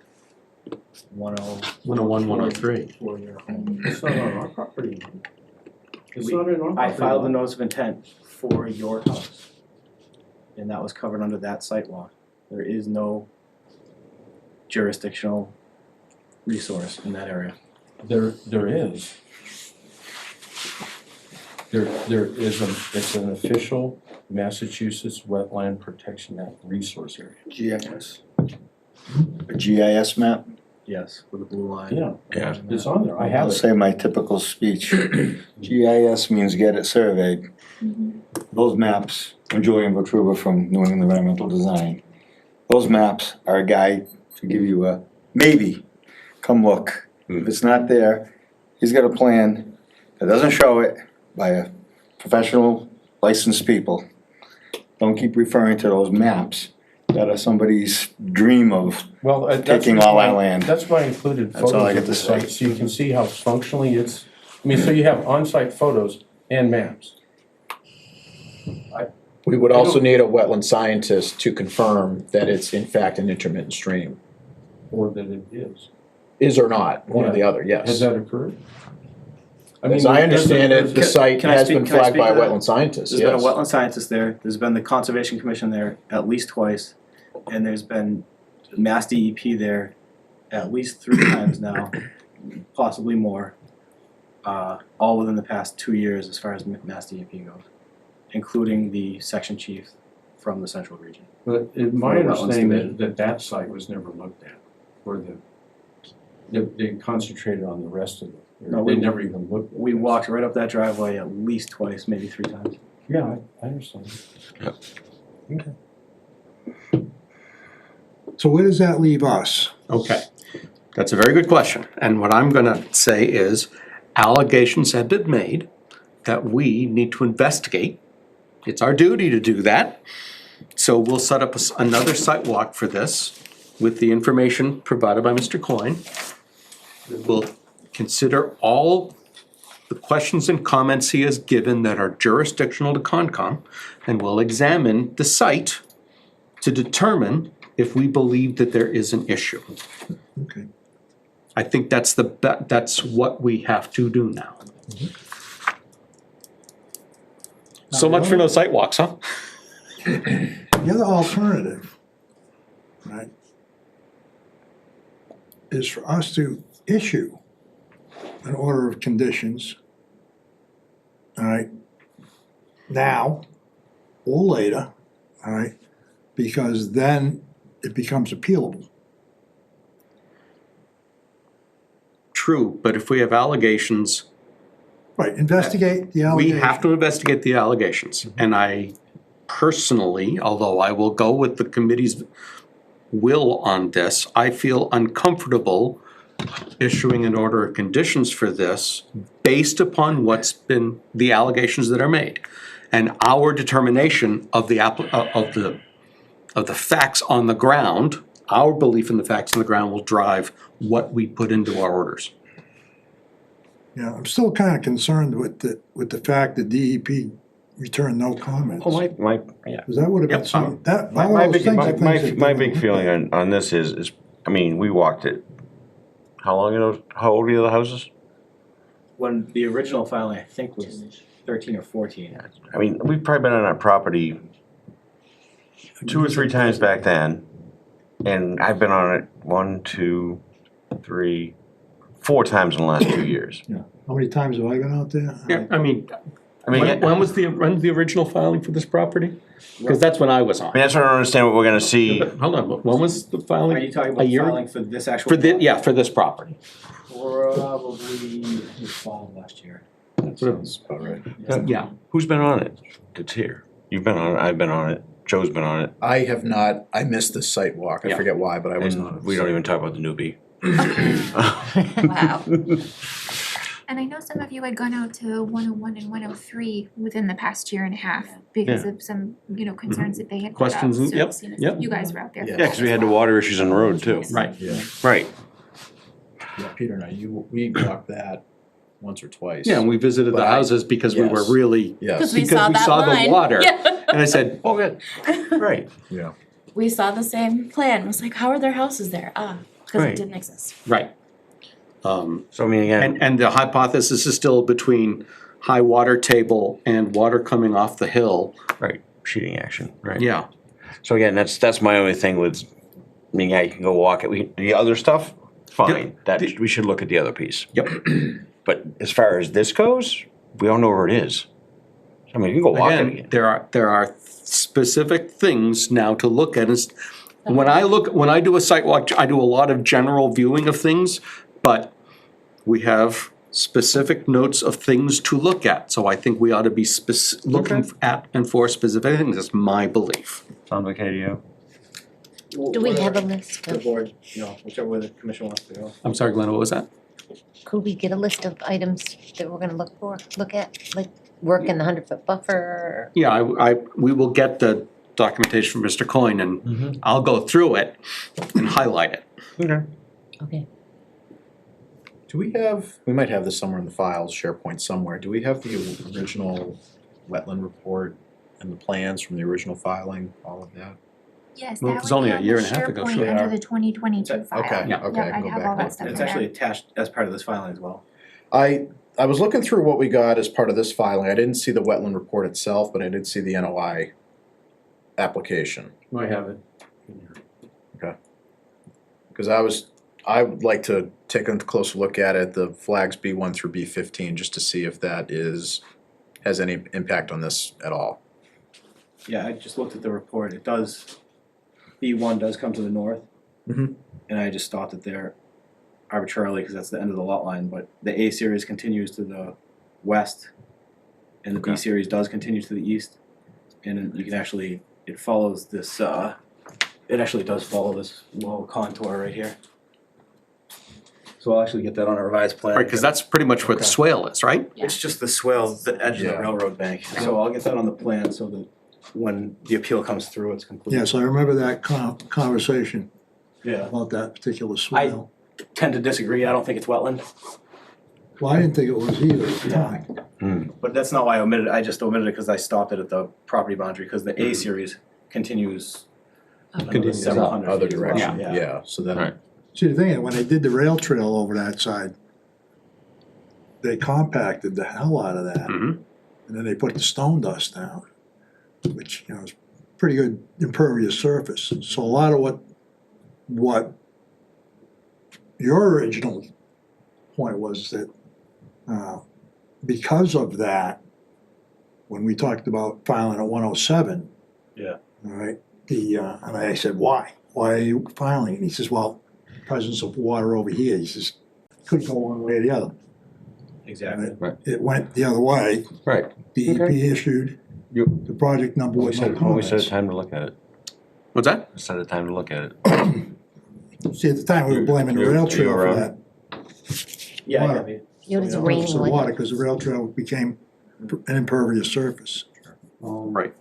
101, 103. four-year home. It's not on our property. It's not in our property. I filed a line. notice of intent for your house. And that was covered under that site walk. There is no jurisdictional resource in that area. There is. There is it's an official Massachusetts Wetland Protection Act resource area. GIS. A GIS map? Yes, with a blue line. Yeah, it's on there. I have I'll it. say my typical speech. GIS means get it surveyed. Those maps, I'm Julian Vitruva from New England Environmental Design. Those maps are a guide to give you a maybe, come look. If it's not there, he's got a plan that doesn't show it by a professional licensed people. Don't keep referring to those maps that are somebody's dream of Well, taking all our land. That's why I included That's all I photos get of to the say. site, so you can see how functionally it's, I mean, so you have on-site photos and maps. We would also need a wetland scientist to confirm that it's in fact an intermittent stream. Or that it is. Is or not, one or the other, Has yes. that occurred? As I understand it, the site can I has speak- been can I flagged speak by a to that? wetland scientist, There's been a yes. wetland scientist there, there's been the Conservation Commission there at least twice, and there's been Mass DEP there at least 3 times now, possibly more. All within the past 2 years as far as Mass DEP goes, including the section chief from the central region. But it's my For the wetlands understanding division. that site was never looked at, or they concentrated on the rest of it. No, They we- never even looked. at We this. walked right up that driveway at least twice, maybe 3 times. Yeah, I understand. So where does that leave us? Okay, that's a very good question. And what I'm gonna say is allegations have been made that we need to investigate. It's our duty to do that. So we'll set up another site walk for this with the information provided by Mr. Coyne. We'll consider all the questions and comments he has given that are jurisdictional to Concom, and we'll examine the site to determine if we believe that there is an issue. Okay. I think that's that's what we have to do now. So much for no sidewalks, huh? The other alternative, right, is for us to issue an order of conditions, all right, now or later, all right, because then it becomes appealable. True, but if we have allegations, Right, investigate the we allegation. have to investigate the allegations. And I personally, although I will go with the committee's will on this, I feel uncomfortable issuing an order of conditions for this based upon what's been, the allegations that are made. And our determination of the of the facts on the ground, our belief in the facts on the ground will drive what we put into our orders. Yeah, I'm still kind of concerned with the fact that DEP returned no comments. Well, yeah. Because that would have been Yep, some, that, My, all my those big, things my, are things my, that my they big look feeling at. on this is, I mean, we walked it. How long ago, how old are the other houses? When the original filing, I think, was 13 or 14. I mean, we've probably been on that property 2 or 3 times back then. And I've been on it 1, 2, 3, 4 times in the last 2 years. How many times have I been out there? Yeah, I mean, I mean, when was the original filing for this property? Because that's when I was on. I mean, that's what I don't understand what we're gonna see. Hold on, when was the filing? Are you talking A about year? filing for this actual? For the, yeah, for this property. Probably the fall of last year. That sounds about right. Yeah. Who's been on it? It's here. You've been on it, I've been on it, Joe's been on it. I have not, I missed the site walk, I Yeah. forget why, but I was not. And we don't even talk about the newbie. Wow. And I know some of you had gone out to 101 and 103 within the past year and a half because Yeah. of some, concerns that they had brought up. Questions, and- So yep. You guys were out there. for Yeah. Yeah, that cause we as had the well. water issues on the road too. Right. Yeah, Right. yeah, Peter and I, we walked that once or twice. Yeah, and we visited the But I- houses because we were yes. really, Yes, we because saw we that saw the line. water. Yeah. and I said, Oh, good. Right. yeah. We saw the same plan. It was like, how are their houses there? Because Right. it didn't exist. right. So I mean, again, And the hypothesis is still between high water table and water coming off the hill. right, sheeting action, right? Yeah, So again, that's my only thing with, I mean, yeah, you can go walk it, the other stuff, fine, that, we should look at the other piece. yep. But as far as this goes, we don't know where it is. I mean, you can go walk it Again, again. there are specific things now to look at. When I do a site walk, I do a lot of general viewing of things, but we have specific notes of things to look at. So I think we ought to be looking at and for specific things. That's my belief. Sounds okay to you? Do we have a list The of, board, whichever way the commission wants to go. I'm sorry, Glenn, what was that? could we get a list of items that we're gonna look at, like work in the 100-foot buffer? Yeah, we will get the documentation from Mr. Coyne and I'll go through it and highlight it. Okay. Okay. Do we have, we might have this somewhere in the files, SharePoint somewhere, do we have the original wetland report and the plans from the original filing, all of that? Yes, Well, that it was would only be a on year the and a half ago, SharePoint sure. under the 2022 file. Okay, Yeah. okay, I Yep, can I'd go have back all and that look. stuff It's in actually there. attached as part of this filing as well. I was looking through what we got as part of this filing, I didn't see the wetland report itself, but I did see the NOI application. I have it. Cause I would like to take a closer look at it, the flags B1 through B15, just to see if that has any impact on this at all. Yeah, I just looked at the report. It does, B1 does come to the north. Mhm. And I just stopped it there arbitrarily because that's the end of the lot line, but the A series continues to the west. And the B Okay. series does continue to the east. And you can actually, it follows this, it actually does follow this low contour right here. So I'll actually get that on a revised plan. Right, because that's pretty much where the Okay. swale is, right? It's just the swell, the edge of the Yeah. railroad bank. So I'll get that on the plan so that when the appeal comes through, it's complete. Yes, I remember that conversation Yeah. about that particular swale. Tend to disagree. I don't think it's wetland. Well, I didn't think it was either at the time. But that's not why I omitted it. I just omitted it because I stopped it at the property boundary because the A series continues another Continues several up, hundred Other feet as well. direction, yeah, so then. Right. See, the thing is, when they did the rail trail over that side, they compacted the hell out of that. Mhm. and then they put the stone dust down, which, you know, is pretty good impervious surface. So a lot of what your original point was that, because of that, when we talked about filing at 107. Yeah. All right, and I said, why? Why are you filing? And he says, well, presence of water over here. He says, could go one way or the other. Exactly. And it went the other way. Right. DEP issued You, the project number we with no set a comments. time to look at it. What's that? We set a time to look at it. See, at the time, we were blaming the rail You trail for around? that. Yeah, Water. I mean, It was Purpose raining of like water, because the rail trail became an impervious surface. Right.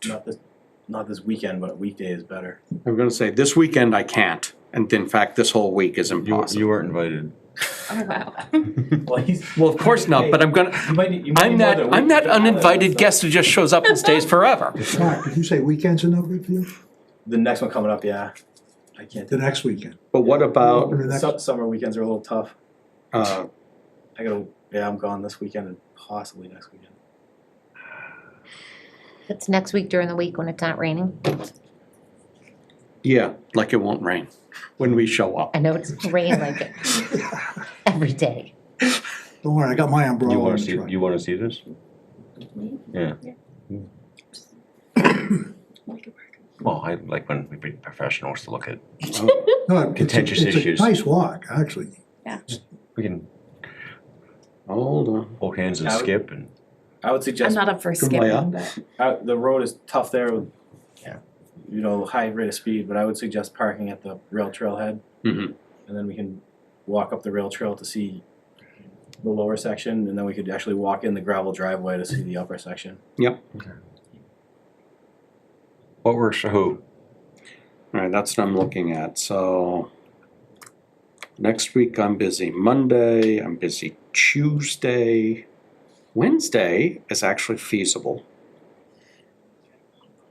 not this weekend, but weekday is better. I'm gonna say, this weekend I can't, and in fact, this whole week is You impossible. weren't invited. Oh, wow. Well, of course not, but I'm gonna, I'm that uninvited guest who just shows up and stays forever. Mark, did you say weekends are no good for you? The next one coming up, yeah. I can't. The next weekend? But what about, The next- Summer weekends are a little tough. uh, I'm gone this weekend and possibly next weekend. It's next week during the week when it's not raining. yeah, like it won't rain when we show up. I know it's rain like it every day. Don't worry, I got my You umbrella wanna in the see, truck. you wanna see this? Yeah. Well, I like when we bring professionals to look at, No, it's Contentious issues. It's a nice walk, actually. we can Hold on. hold hands and I would- skip and. I would I'm suggest, not up for Kumbaya. skipping, but the road is tough there with, Yeah. high rate of speed, but I would suggest parking at the rail trail head. Mhm. And then we can walk up the rail trail to see the lower section, and then we could actually walk in the gravel driveway to see the upper section. Yep. What works for who? All right, that's what I'm looking at, so next week I'm busy Monday, I'm busy Tuesday. Wednesday is actually feasible.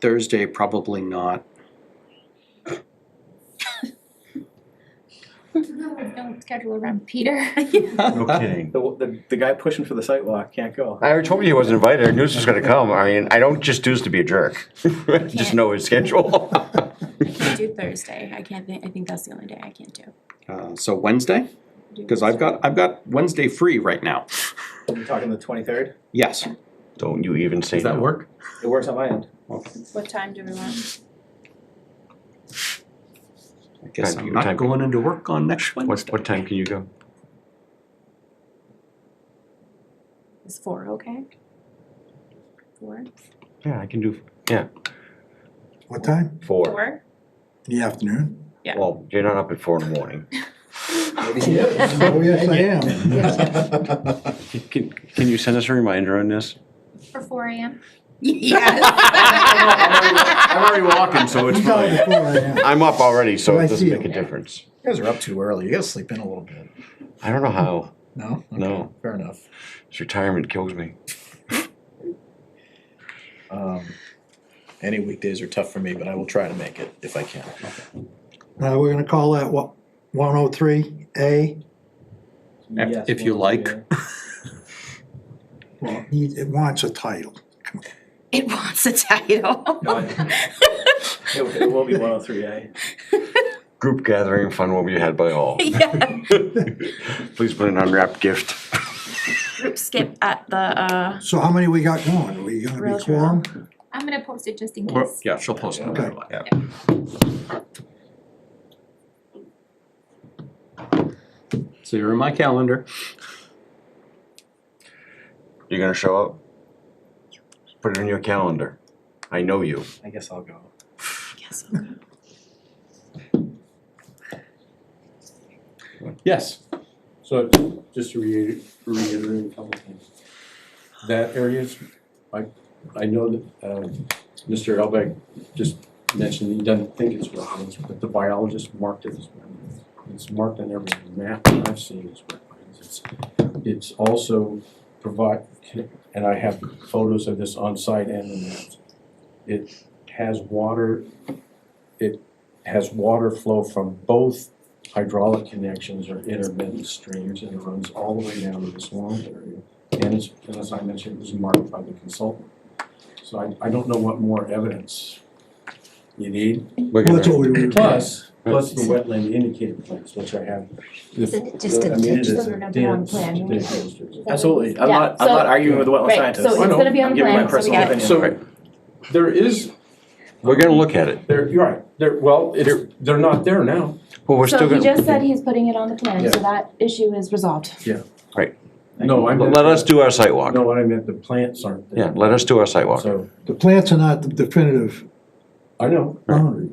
Thursday, probably not. Don't schedule around Peter. No kidding. The guy pushing for the sidewalk can't go. I already told you he wasn't invited, I knew this was gonna come, I mean, I don't just do this to be a jerk. Just know his schedule. I can do Thursday. I think that's the only day I can't do. So Wednesday, because I've got Wednesday free right now. You're talking the 23rd? Yes. Don't you even say Does that no. work? It works on my end. What time do we want? I guess Time- I'm time- not going into work on next Wednesday. What time can you go? Is 4 okay? 4? Yeah, I can do, yeah, What time? 4. 4? In the afternoon? Yeah. Well, you're not up at 4 in the morning. Oh, yes, I am. Can you send us a reminder on this? For 4 AM. Yes. I'm already walking, so it's You got it fine. before I am. I'm up already, so I it doesn't see make a you. difference. You guys are up too early. You gotta sleep in a little bit. I don't know how. No? Okay, No. fair enough. This retirement kills me. Any weekdays are tough for me, but I will try to make it if I can. We're gonna call that what, 103A? Yes, if you like. Well, it wants a title. Come on. It wants a title. No, it will be 103A. Group gathering fun will be had by all. Yeah. Please put an unwrapped gift. Group skip at the, So how many we got going? Are we gonna Rail be trail. quorum? I'm gonna post it just in Well, case. yeah, she'll post it. Okay. So you're in my calendar. You're gonna show up? Put it in your calendar. I know you. I guess I'll go. yes, Yes. So just to reiterate a couple things. That area's, I know that Mr. Elbeck just mentioned he doesn't think it's wetlands, but the biologist marked it as wetlands. It's marked on every map that I've seen as wetlands. It's also and I have photos of this on site and the maps. It has water flow from both hydraulic connections or intermittent streams, and it runs all the way down to this long area. And as I mentioned, it was marked by the consultant. So I don't know what more evidence you need. We're Well, that's what gonna, we were. Plus the wetland indicator plans, which I have. Is it just a I mean, it text is them a or number on dense, plan? dense district. Absolutely, I'm Yeah, not so- arguing with the wetland Right, scientist. so I it's know. gonna be on I'm the giving my plan, so we personal got opinion. So there is, We're gonna look at it. you're right, they're not there now. Well, we're So still he gonna, just said he's putting it on the plan, Yeah. so that issue is resolved. No, I meant. let us do our site walk. No, what I meant, the plants aren't there. Yeah, let us do our site walk. So, The plants are not the definitive I know, boundary.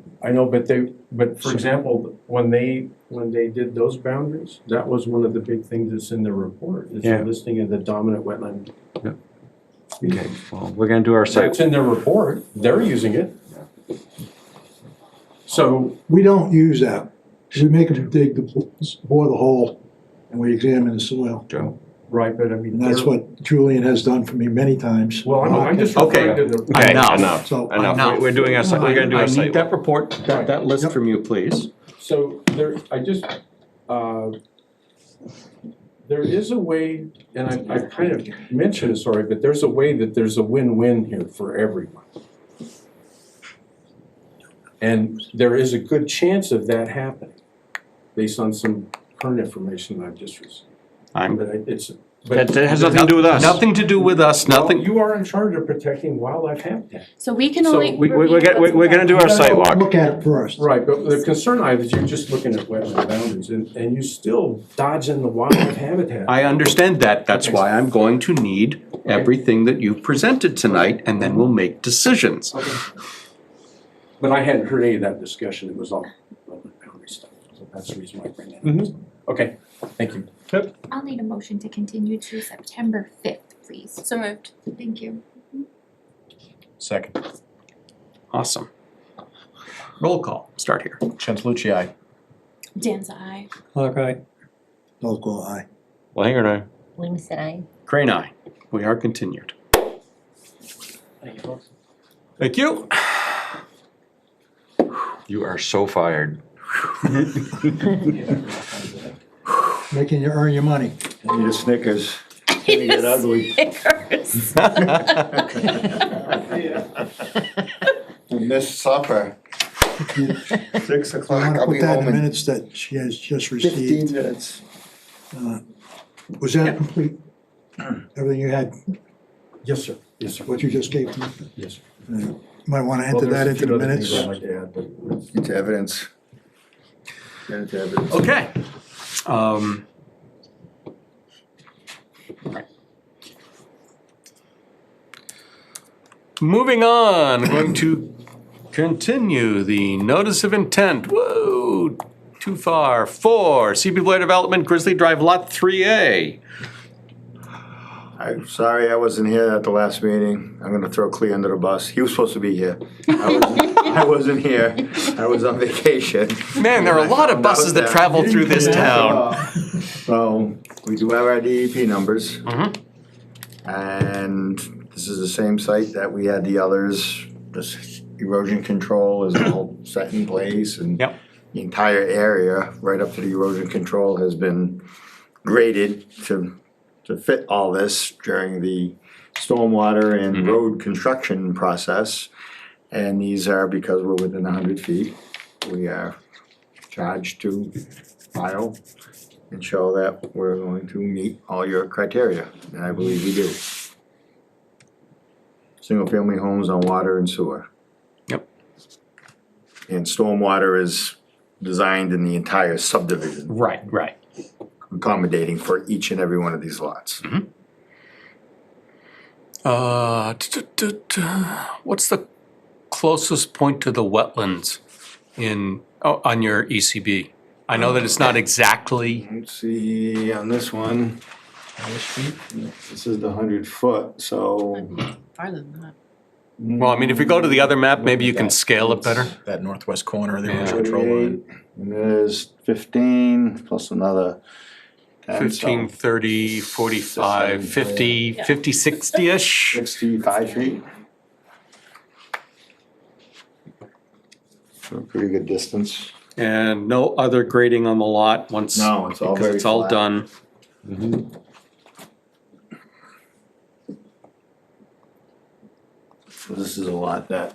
but for example, when they did those boundaries, that was one of the big things that's in the report, is Yeah. the listing of the dominant wetland. Okay, well, we're gonna do our site. It's in their report, they're using it. So, We don't use that. We make them bore the hole, and we examine the soil. Joe. right, but I mean. And that's they're- what Julian has done for me many times. Well, I'm just Okay. referring to the. Okay, Enough. enough, So- enough. We're doing our, we're gonna do I our need site that walk. report, that list from you, please. So there is a way, and I kind of mentioned this already, but there's a way that there's a win-win here for everyone. And there is a good chance of that happening, based on some current information that I've just received. That has nothing to do with us. Nothing to do with us, nothing. You are in charge of protecting wildlife habitat. So we can So only. We're review what's we're gonna do our site walk. Look at it first. Right, but the concern I have is you're just looking at wetland boundaries, and you still dodging the wildlife habitat. I understand that, that's why I'm going to need everything that you've presented tonight, and then we'll make decisions. But I hadn't heard any of that discussion, it was all wetland boundary stuff, so that's the reason why I bring that up. Okay, thank you. I'll need a motion to continue to September 5th, please. So moved. Thank you. Second. Awesome. Roll call, start here. Chancelucci, aye. Dan's eye. Okay. Local eye. Well, hang on. William said aye. Crane, aye. We are continued. Thank you, folks. Thank you. You are so fired. Making you earn your money. I need a Snickers. It's gonna get ugly. I missed supper. 6 I o'clock, wanna I'll put be that in home the in minutes that she has just 15 received. minutes. Was that complete? Everything you had, Yes, sir. Yes, sir. what you just gave me? Yes, sir. Might wanna enter Well, that there's a into the few other things minutes. I'd like to add, but- Into evidence. Get into evidence. Okay. Moving on, going to continue the notice of intent, whoa, too far, for CB Blair Development, Grizzly Drive Lot 3A. I'm sorry I wasn't here at the last meeting. I'm gonna throw Clea under the bus. He was supposed to be here. I wasn't here. I was on vacation. Man, there are a lot of buses that travel through this town. So, we do have our DEP numbers. Mhm. And this is the same site that we had the others. This erosion control is all set in place and Yep. the entire area, right up to the erosion control, has been graded to fit all this during the stormwater and road construction process. And these are, because we're within 100 feet, we are charged to file and show that we're going to meet all your criteria, and I believe we do. Single-family homes on water and sewer. Yep. And stormwater is designed in the entire subdivision, Right, right. accommodating for each and every one of these lots. What's the closest point to the wetlands on your ECB? I know that it's not exactly, Let's see, on this one, this is the 100-foot, so. Farther than that. well, I mean, if we go to the other map, maybe you can scale it better. That northwest corner of the Yeah. erosion control line. And there's 15 plus another 10, 15, so 30, 45, 50, 50, 60-ish. 65 feet. So pretty good distance. And no other grading on the lot once. No, it's all because very it's all flat. done. So this is a lot that,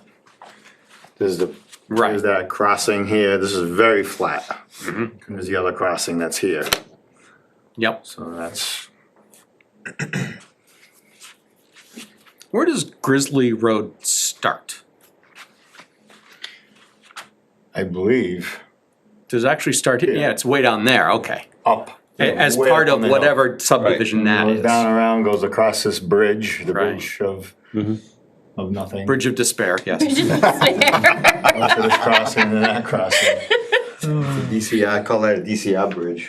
there's Right. there's that crossing here, this is very flat. Mhm. And there's the other crossing that's here, Yep. so that's, Where does Grizzly Road start? I believe, Does it actually start here? Yeah. Yeah, it's way down there, okay. up. As way part up of on the hill. whatever subdivision that Goes is. down around, goes across this bridge, the Right. bridge of nothing. Bridge of Despair, yes. Onto this crossing and that crossing. DCR, I call that a DCR bridge.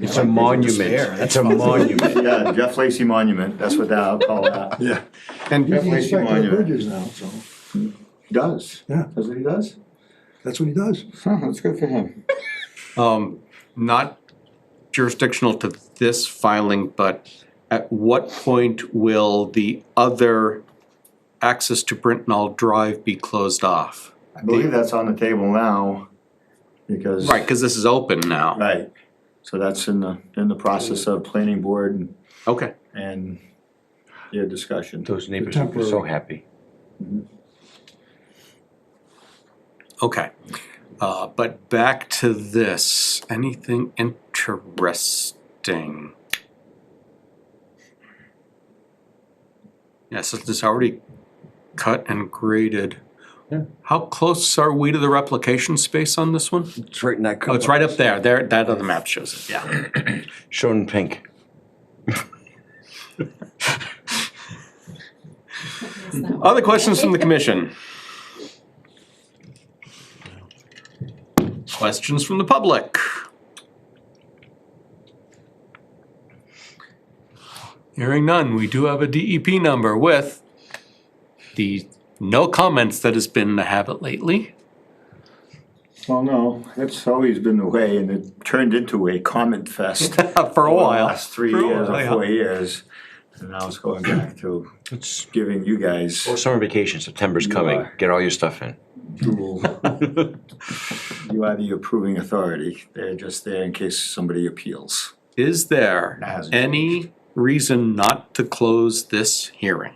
It's a monument. It's a monument. Yeah, Jeff Lacy Monument, that's what that, I'll call that. Yeah. And He's the Lacy inspector of Monument. bridges now, so He does. Yeah. That's what he does? that's what he does. Huh, that's good for him. not jurisdictional to this filing, but at what point will the other access to Brittenell Drive be closed off? I believe that's on the table now, because. Right, because this is open now. Right, so that's in the process of planning board Okay. and your discussion. Those neighbors will be so happy. Okay. But back to this, anything interesting? Yes, it's already cut and graded. Yeah. How close are we to the replication space on this one? It's right in that. Oh, it's right up there, that other map shows it, yeah. Shown in pink. Other questions from the commission? Questions from the public? Hearing none, we do have a DEP number with the no comments that has been the habit lately. Well, no, it's always been the way, and it turned into a comment fest. For a while. The last 3 For a years while, or yeah. 4 years, and now it's going back to It's giving you guys summer vacation. September's coming. Get all your stuff in. rule. You are the approving authority, they're just there in case somebody appeals. Is there That hasn't any reason not to close this hearing?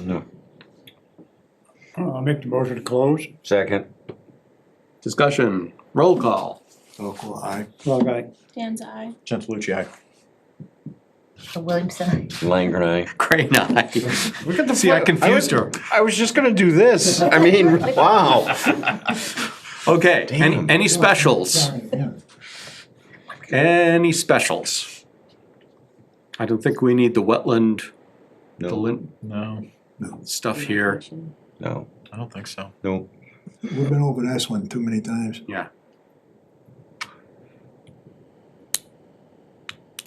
No. I'll make the motion to close. Second. Discussion, roll call. Local eye. Clock eye. Dan's eye. Gentilucci, aye. Williamson. Langer and I. Great night. See, I confused her. I was just gonna do this. I mean, wow. Okay, any specials? Yeah. Any specials? I don't think we need the wetland, the lint No, stuff here. No. I don't think so. No. We've been over this one too many times. Yeah.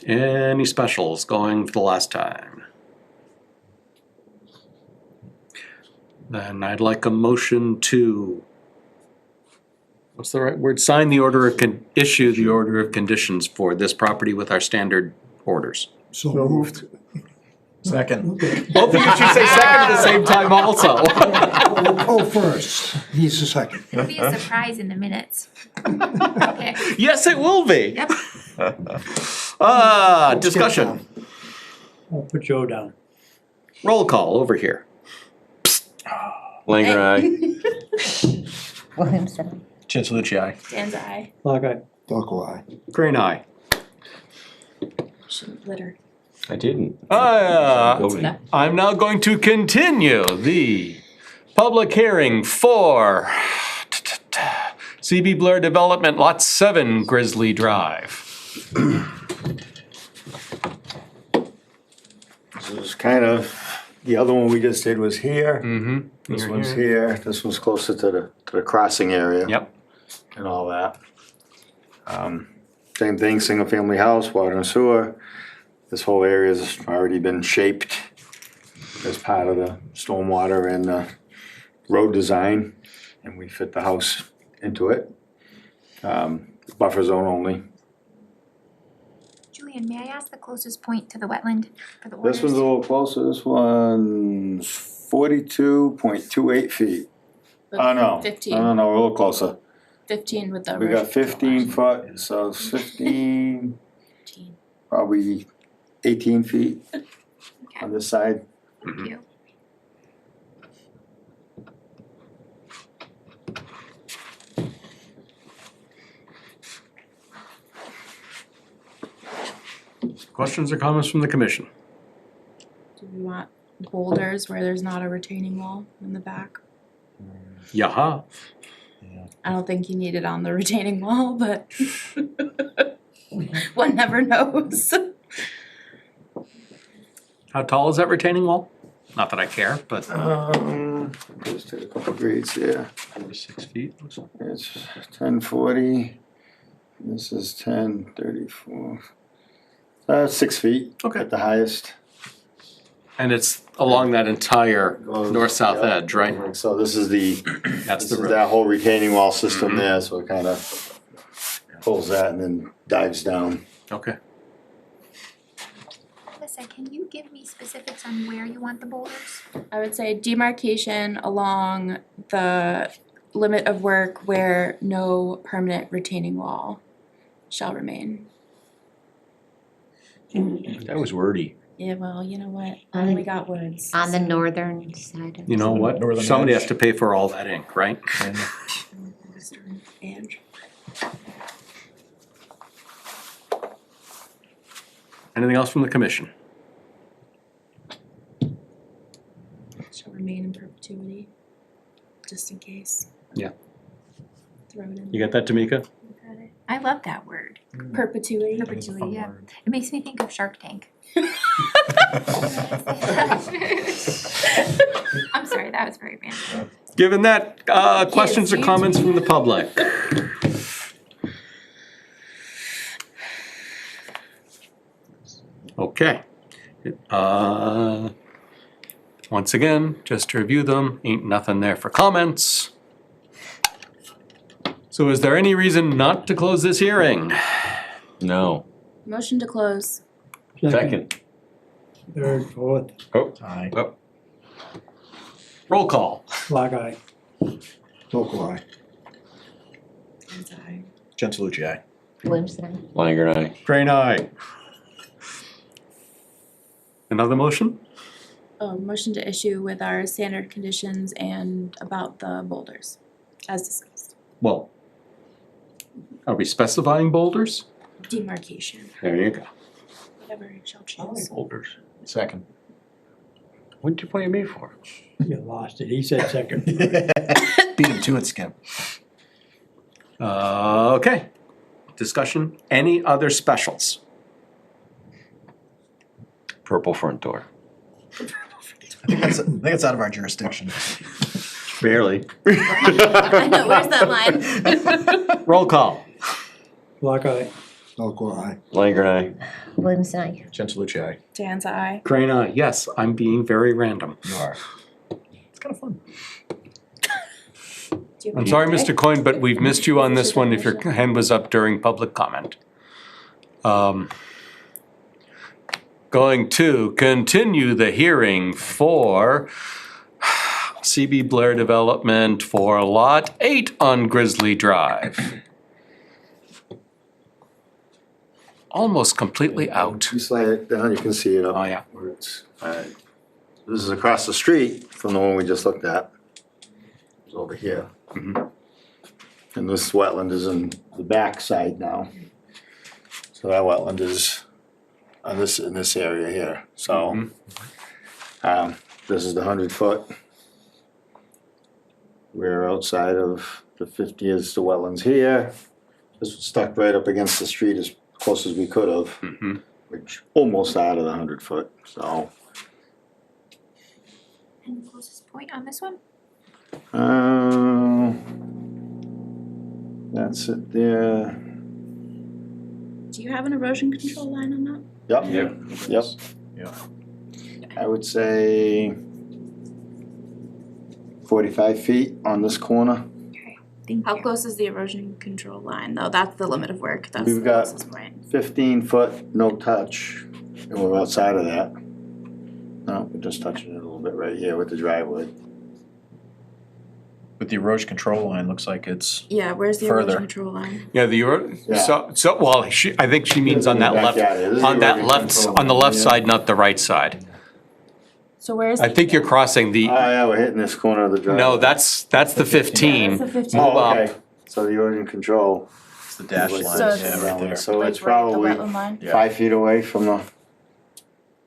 Any specials going for the last time? Then I'd like a motion to, what's the right word? Sign the order of, issue the order of conditions for this property with our standard orders. So moved. Second. Both of you should say second at the same time also. Oh, first. He's the second. It'll be a surprise in the minutes. Okay. Yes, it will be. Yep. Discussion. I'll put Joe down. Roll call over here. Langer and I. Williamson. Gentilucci, aye. Dan's eye. Clock eye. Local eye. Green eye. Litter. I didn't. I'm now going to continue the public hearing for CB Blair Development Lot 7 Grizzly Drive. This is kind of, the other one we just did was here. Mm-hmm. This one's here, this one's closer to the crossing area. Yep. And all that. Same thing, single family house, water and sewer. This whole area's already been shaped as part of the stormwater and the road design, and we fit the house into it. Buffer zone only. Julian, may I ask the closest point to the wetland for the orders? This one's a little closer, this one's 42.28 feet. Oh, no. 15. No, we're a little closer. 15 with the. We got original 15 garage. foot, so it's 15, 15. probably 18 feet. on this side. Thank you. Questions or comments from the commission? Do we want boulders where there's not a retaining wall in the back? Yaha. I don't think you need it on the retaining wall, but one never knows. How tall is that retaining wall? Not that I care, but Just take a couple grades here. 6 feet, looks like. It's 1040. This is 1034. 6 feet. Okay. At the highest. And it's along that entire Goes- north-south yeah. edge, right? So this is the, That's this the is road. that whole retaining wall system there, so it kind of pulls that and then dives down. Okay. Lisa, can you give me specifics on where you want the boulders? I would say demarcation along the limit of work where no permanent retaining wall shall remain. That was wordy. Yeah, well, you know what? I only got woods. On the so- northern side of. You know what? Northern Somebody edge. has to pay for all that ink, right? Western edge. Anything else from the commission? Shall remain in perpetuity, just in case. Yeah. Throw it in. You got that, Tamika? I love that word. Perpetuity. Perpetuity, yeah. It makes me think of Shark Tank. I'm sorry, that was very random. Given that, questions or comments from the public? Okay. Once again, just to review them, ain't nothing there for comments. So is there any reason not to close this hearing? No. Motion to close. Second. Third, fourth, Aye. Roll call. clock eye. Local eye. Gentilucci, aye. Williamson, Langer, aye. Crane, aye. Another motion? Oh, motion to issue with our standard conditions and about the boulders, as discussed. Well, are we specifying boulders? Demarcation, There you go. whatever you shall choose. Boulders. Second. What'd you point at me for? You lost it. He said second. Beat him to it, Skip. Okay. Discussion, any other specials? Purple front door. I think it's out of our jurisdiction. Barely. I know, where's that line? Roll call. Clock eye. Local eye. Langer, aye. Williamson, aye. Gentilucci, aye. Dan's eye. Crane, aye. Yes, I'm being very random. You are. It's kind of fun. Do you have I'm any sorry, day? Mr. Coyne, but we've missed you on this one if your hand was up during public comment. Going to continue the hearing for CB Blair Development for Lot 8 on Grizzly Drive. Almost completely out. You slide it down, you can see it up. Oh, yeah. Where it's, this is across the street from the one we just looked at. It's over here. Mhm. And this wetland is in the back side now. So that wetland is on this, in this area here, so. This is the 100-foot. We're outside of the 50 is the wetlands here. This was stuck right up against the street as close as we could have, Mhm. which almost out of the 100-foot, so. And the closest point on this one? That's it there. Do you have an erosion control line on that? Yep, yep. Yeah. I would say 45 feet on this corner. Thank How you. close is the erosion control line, though? That's the limit of work, that's the We've got- closest point. 15-foot, no touch, and we're outside of that. No, we're just touching it a little bit right here with the driveway. But the erosion control line looks like it's, Yeah, where's the Further. erosion control line? Yeah, well, I think she means on that left, Backyard, this is on that erosion left, control on the line, left yeah. side, not the right side. So where's? I think you're crossing the, Yeah, we're hitting this corner of the driveway. no, that's the 15. Yeah, that's the 15. Move Oh, up. okay, so the erosion control. It's the dash line, So it's- yeah, right there. So Like it's right at the probably wetland line? Yeah. 5 feet away from the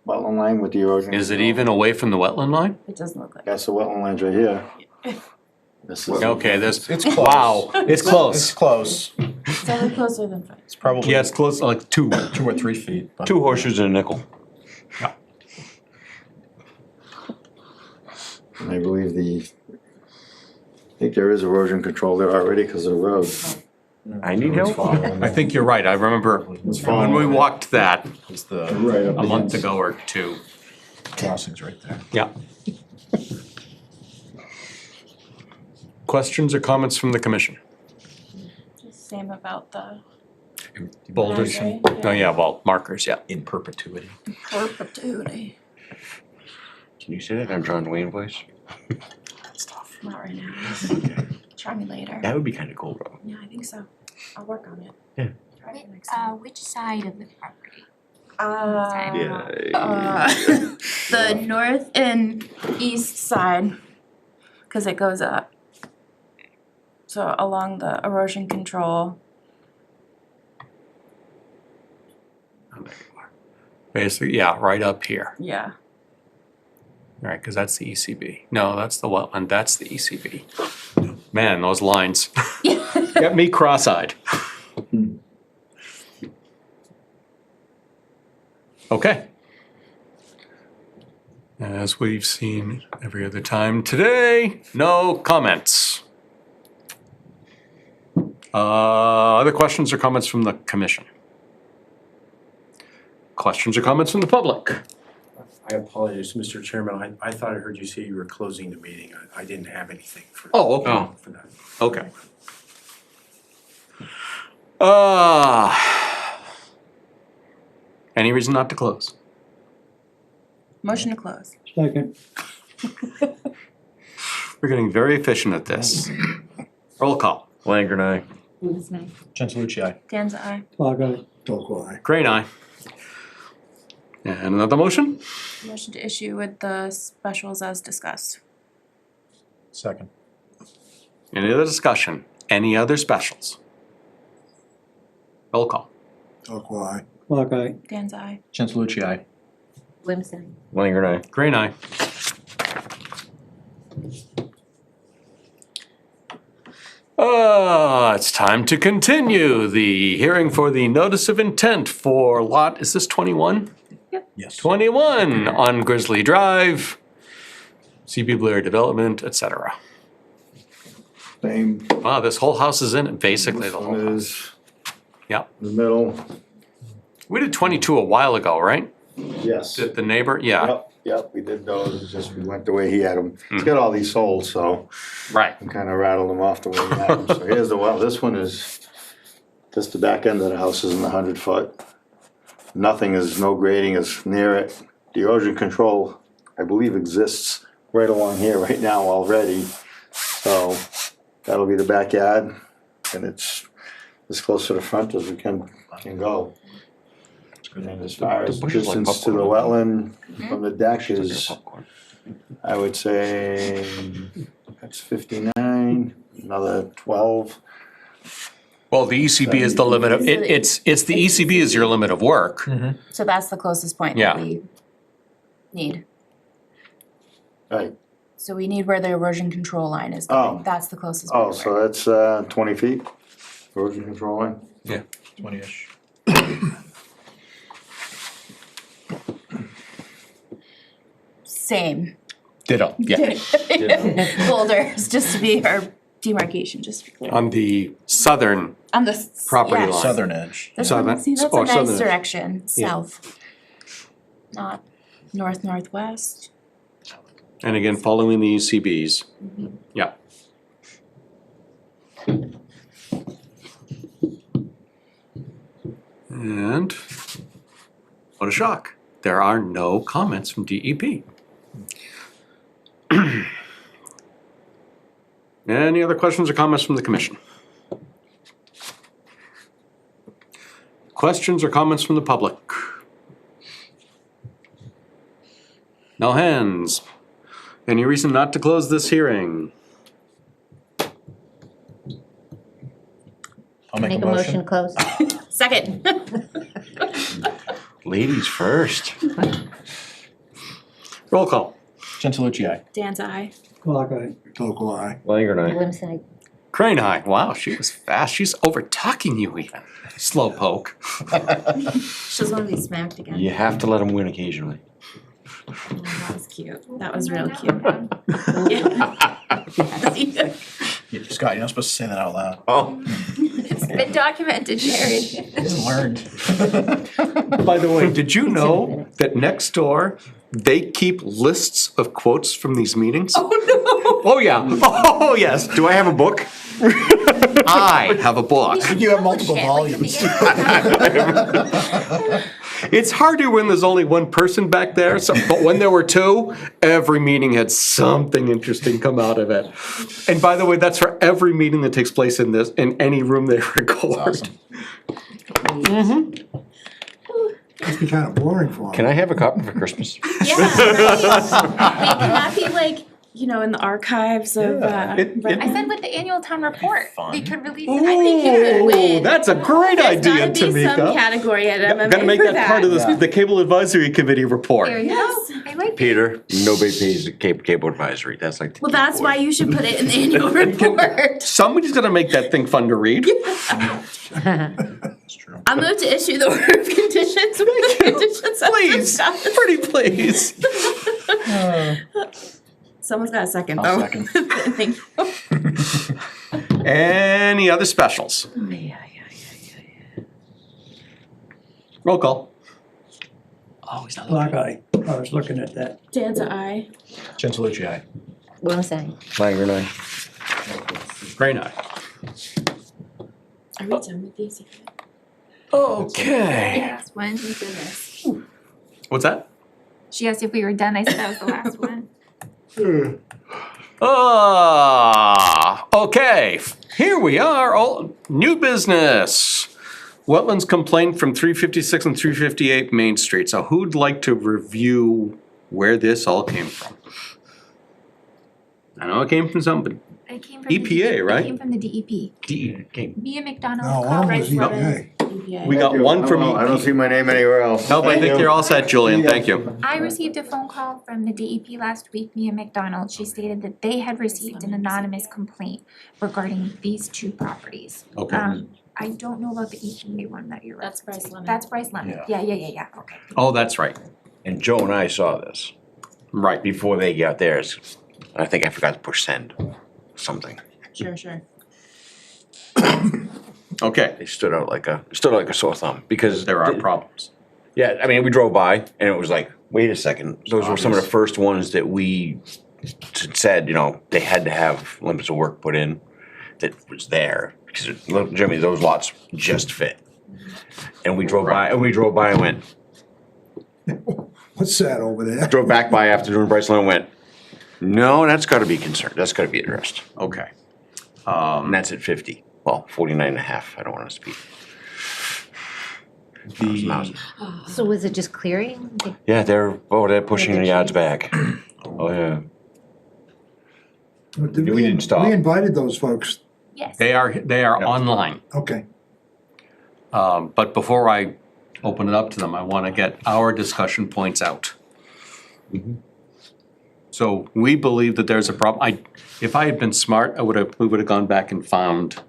wetland line with the erosion. Is it control. even away from the wetland line? It doesn't look like. That's the wetland line's right here. This is. Okay, there's, It's close. wow, it's It's close. close. It's only closer than 5. It's probably Yeah, it's close, like 2 2 or 3 feet. but- Two horseshoes and a nickel. And I believe I think there is erosion control there already because of the road. I need help. I think you're right. I remember when we walked that It's the Right up a month against. ago or 2. crossings right there. Yeah. Questions or comments from the commission? Same about the Boulders? Right. Oh, yeah, well, markers, yeah. In perpetuity. perpetuity. Can you say that in a John Wayne voice? That's tough. Not right now. Try me later. That would be kinda cool, bro. Yeah, I think so. I'll work on it. Yeah. Try it next time. Which side of the property? The north and east side, cause it goes up. So along the erosion control, Basically, yeah, right up here. yeah. Right, because that's the ECB. No, that's the wetland, that's the ECB. Man, those lines get me cross-eyed. Okay. As we've seen every other time today, no comments. Other questions or comments from the commission? Questions or comments from the public? I apologize, Mr. Chairman, I thought I heard you say you were closing the meeting. I didn't have anything for. Oh, okay. For that. Okay. Any reason not to close? Motion to close. Second, We're getting very efficient at this. Roll call. Langren, aye. Gentilucci, aye. Dan's eye. clock eye. Don't lie. Crane, aye. And another motion? Motion to issue with the specials as discussed. Second. Any other discussion? Any other specials? Roll call. Don't lie. Clock eye. Dan's eye. Gentilucci, aye. Williamson. Langren, aye. Crane, aye. It's time to continue the hearing for the notice of intent for lot, is this 21? Yes. 21 on Grizzly Drive, CB Blair Development, etc. Same. Wow, this whole house is in it, basically the This whole one house. is Yeah. in the middle. We did 22 a while ago, right? Yes. The neighbor, yeah, Yep, we did those, it's just we went the way he had them. He's got all these sold, so right. I kinda rattled them off the way he had them. So here's the well, this one is, just the back end of the house is in the 100-foot. Nothing is, no grading is near it. The erosion control, I believe, exists right along here right now already. So that'll be the backyard, and it's as close to the front as we can go. And as far as The bushes like distance to the popcorn. wetland from the deck is, I would say, that's 59, another 12. Well, the ECB is the limit of, it's the ECB is your limit of work. So that's the closest point Yeah. that we need. Right, So we need where the erosion control line is Oh. going. That's the closest. oh, point. so that's 20 feet, erosion control line? 20-ish. Same. Ditto, yeah. Boulders, just to be our demarcation, just to be clear. On the southern On the property yeah. line. Southern edge. This Southern- one, see, that's or a nice southern- direction, Yeah. south. Not north northwest. And again, following the ECBs. Yeah. And what a shock. There are no comments from DEP. Any other questions or comments from the commission? Questions or comments from the public? No hands. Any reason not to close this hearing? I'll make Make a motion close. Second. Ladies first. Roll call. Gentilucci, aye. Dan's eye. Clock eye. Local eye. Langer and I. Williams and I. Crane high. Wow, she was fast. She's over talking you even. Slow poke. She doesn't want to be smacked again. You have to let them win occasionally. That was cute. That was real Write cute. that down. Yeah. Scott, you're not supposed to say that out loud. Oh. It's been documented, Jared. Learned. By the way, did you know that next door, they keep lists of quotes from these meetings? Oh no. Oh, yeah. Oh, yes. Do I have a book? I have a book. You have multiple volumes. It's harder when there's only one person back there, but when there were two, every meeting had something interesting come out of it. And by the way, that's for every meeting that takes place in in any room they record. Awesome. Must be kind of boring for Can them. I have a copy for Christmas? Yeah, right. Wait, can that be like, you know, in the archives of, I said with the annual town report, they could release it. I think you could Ooh, win. that's a great There's idea, gotta be some Tamika. category at MMA Gotta make for that part of Yeah. the Cable Advisory Committee report. There you go. I like it. Peter, nobody pays the cable advisory. That's like. the Well, key that's point. why you should put it in the annual report. Somebody's gonna make that thing fun to read. That's true. I'll move to issue the order of conditions with the conditions as Please, discussed. pretty please. Someone's got a second I'll though. second. Thank you. Any other specials? Roll call. Oh, he's not Clock eye. I was looking at that. Dan's eye. Gentilucci, aye. Williams and I. Langer and I. Crane eye. Are we done with these? Okay. Last one. Thank goodness. What's that? She asked if we were done. I said that was the last one. Okay, here we are, all new business. Wetlands complaint from 356 and 358 Main Street. So who'd like to review where this all came from? I know it came from somebody. It came from EPA, right? It came from the DEP. We Mia McDonald No, one called of them Brice was Letter. EPA. got one from I don't EP. see my name anywhere else. Nope, I think you're all set, Julian, thank you. I received a phone call from the DEP last week, Mia McDonald. She stated that they had received an anonymous complaint regarding these two properties. Okay, I don't know about the EPA one that you're That's referencing. Brice Lemon. That's Brice Lemon. Yeah. Yeah, okay. oh, that's right, And Joe and I saw this right. before they got theirs. I think I forgot to push send, something. Sure. Okay, They stood out like a sore thumb because. there are problems. Yeah, I mean, we drove by and it was like, wait a second, those were some of the first ones that we said, you know, they had to have limits of work put in that was there. Because Jimmy, those lots just fit. And we drove by and went, What's that over there? drove back by after doing Brice Lane and went, no, that's gotta be concerned, that's gotta be addressed. Okay. And that's at 50, well, 49 and a half, I don't wanna speak. The, So was it just clearing? Yeah, they're pushing the yards back. Oh, yeah. Did We didn't stop. We invited those folks. Yes. they are online. Okay. But before I open it up to them, I wanna get our discussion points out. So we believe that there's a problem. If I had been smart, we would have gone back and found.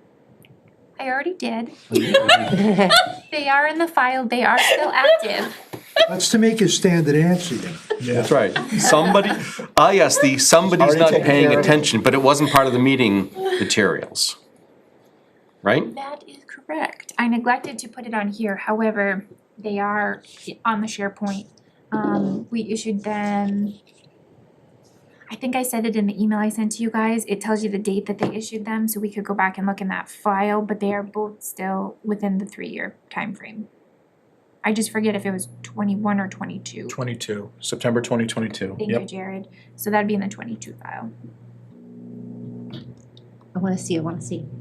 I already did. They are in the file. They are still active. That's Tamika's standard answer then. That's right. Somebody, yes, somebody's Already not taken paying care of. attention, but it wasn't part of the meeting materials. Right? That is correct. I neglected to put it on here. However, they are on the SharePoint. We issued them. I think I said it in the email I sent to you guys. It tells you the date that they issued them, so we could go back and look in that file, but they are both still within the 3-year time frame. I just forget if it was 21 or 22. 22, September 2022. Thank you, Jared. So that'd be in the 22 file. I wanna see.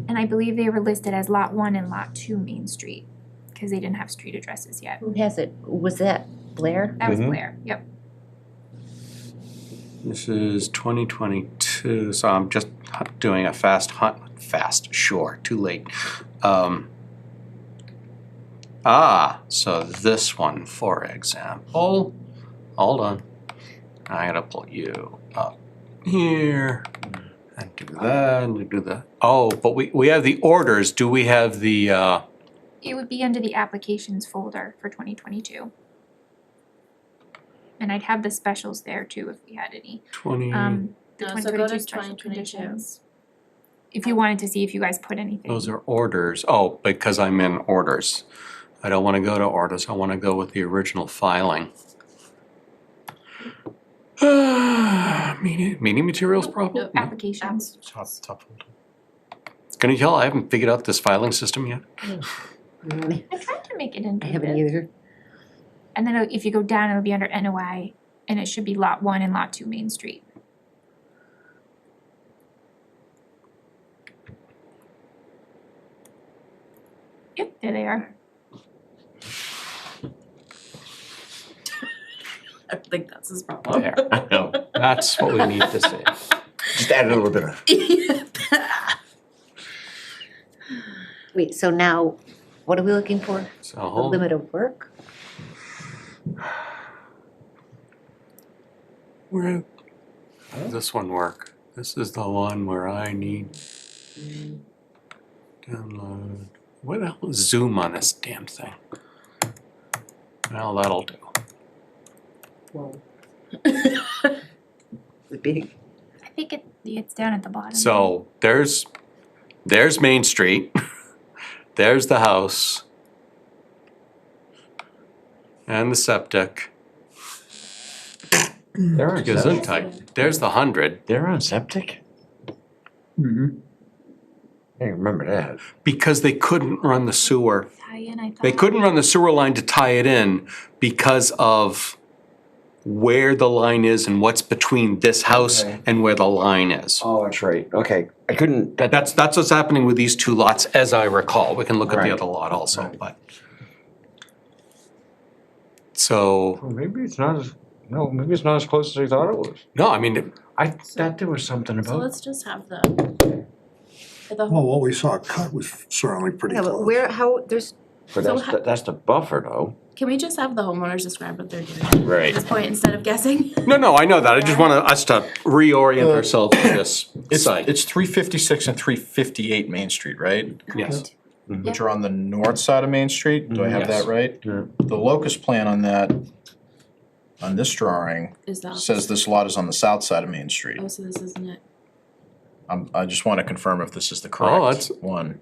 And I believe they were listed as Lot 1 and Lot 2 Main Street, because they didn't have street addresses yet. Who has it? Was that Blair? That was Mhm. Blair, yep. This is 2022, so I'm just doing a fast hunt. Fast, sure, too late. So this one, for example, hold on. I gotta pull you up here and do that and do that. Oh, but we have the orders. Do we have the, It would be under the applications folder for 2022. And I'd have the specials there too if we had any. 20? The No, so go 2022 to special 2022. conditions. If you wanted to see if you guys put anything. Those are orders. Oh, because I'm in orders. I don't want to go to orders. I want to go with the original filing. Meeting materials problem? No. Applications. Can you tell I haven't figured out this filing system yet? I tried to make it intuitive. I haven't either. And then if you go down, it'll be under NOI, and it should be Lot 1 and Lot 2 Main Street. Yep, there they are. I think that's his problem. There, I know. That's what we need to see. Just add a little bit of. Wait, so now, what are we looking for? So The hold, limit of work? where, how does this one work? This is the one where I need download. What the hell is zoom on this damn thing? Well, that'll do. The big, I think it's down at the bottom. So there's Main Street, there's the house, and the septic. They're on septic. Gesundheit. There's the 100. They're on septic? Mm-hmm. I remember that. Because they couldn't run the sewer. Tie in, I thought. They couldn't run the sewer line to tie it in because of where the line is and what's between this house Okay. and where the line is. Oh, that's right. Okay, I couldn't, That's what's happening with these two lots, as I recall. We can look at the Right. other lot also, Right. but. So, well, maybe it's not as, no, maybe it's not as close as I thought it was. no, I mean, I thought there was something So about. let's just have the Well, what we saw cut was certainly pretty yeah, close. but where, how, there's, But So that's the buffer though. can we just have the homeowners describe what they're doing at Right. this point instead of guessing? no, I know that. I just want us to reorient ourselves to this site. It's 356 and 358 Main Street, right? Yes. Which are on the north side of Main Street, do I have Yes. that right? Yeah. The locus plan on that, on this drawing, Is that? says this lot is on the south side of Main Street. Oh, so this isn't it? I just wanna confirm if this is the that's- correct one.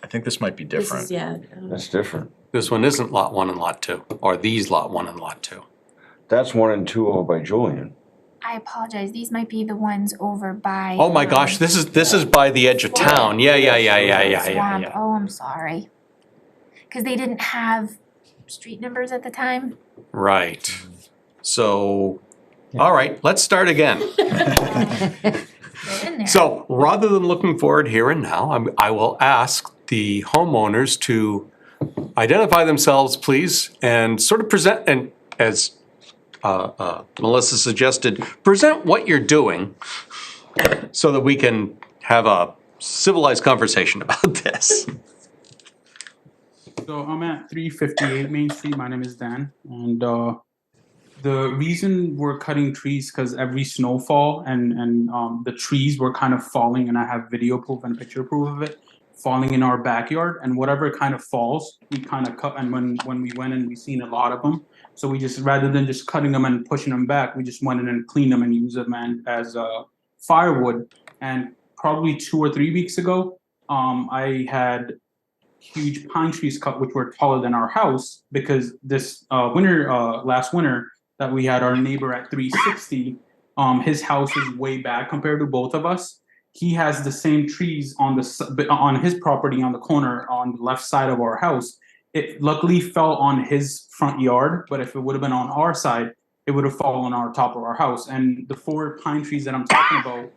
I think this might be This different. is, yeah. That's different. This one isn't lot 1 and lot 2, or these lot 1 and lot 2. That's 1 and 2 over by Julian. I apologize, these might be the ones over by. Oh my gosh, this is by the edge of town. Yeah. Swamp. Oh, I'm sorry. Cause they didn't have street numbers at the time. Right. So, all right, let's start again. They're in there. So rather than looking forward here and now, I will ask the homeowners to identify themselves, please, and sort of present, and as Melissa suggested, present what you're doing so that we can have a civilized conversation about this. So I'm at 358 Main Street. My name is Dan, and the reason we're cutting trees because every snowfall and the trees were kind of falling, and I have video proof and picture proof of it falling in our backyard, and whatever kind of falls, we kind of cut. And when we went in, we seen a lot of them. So we just, rather than just cutting them and pushing them back, we just went in and cleaned them and used them as firewood. And probably 2 or 3 weeks ago, I had huge pine trees cut, which were taller than our house, because this last winter that we had our neighbor at 360, his house is way back compared to both of us. He has the same trees on his property on the corner on the left side of our house. It luckily fell on his front yard, but if it would have been on our side, it would have fallen on top of our house. And the 4 pine trees that I'm talking about,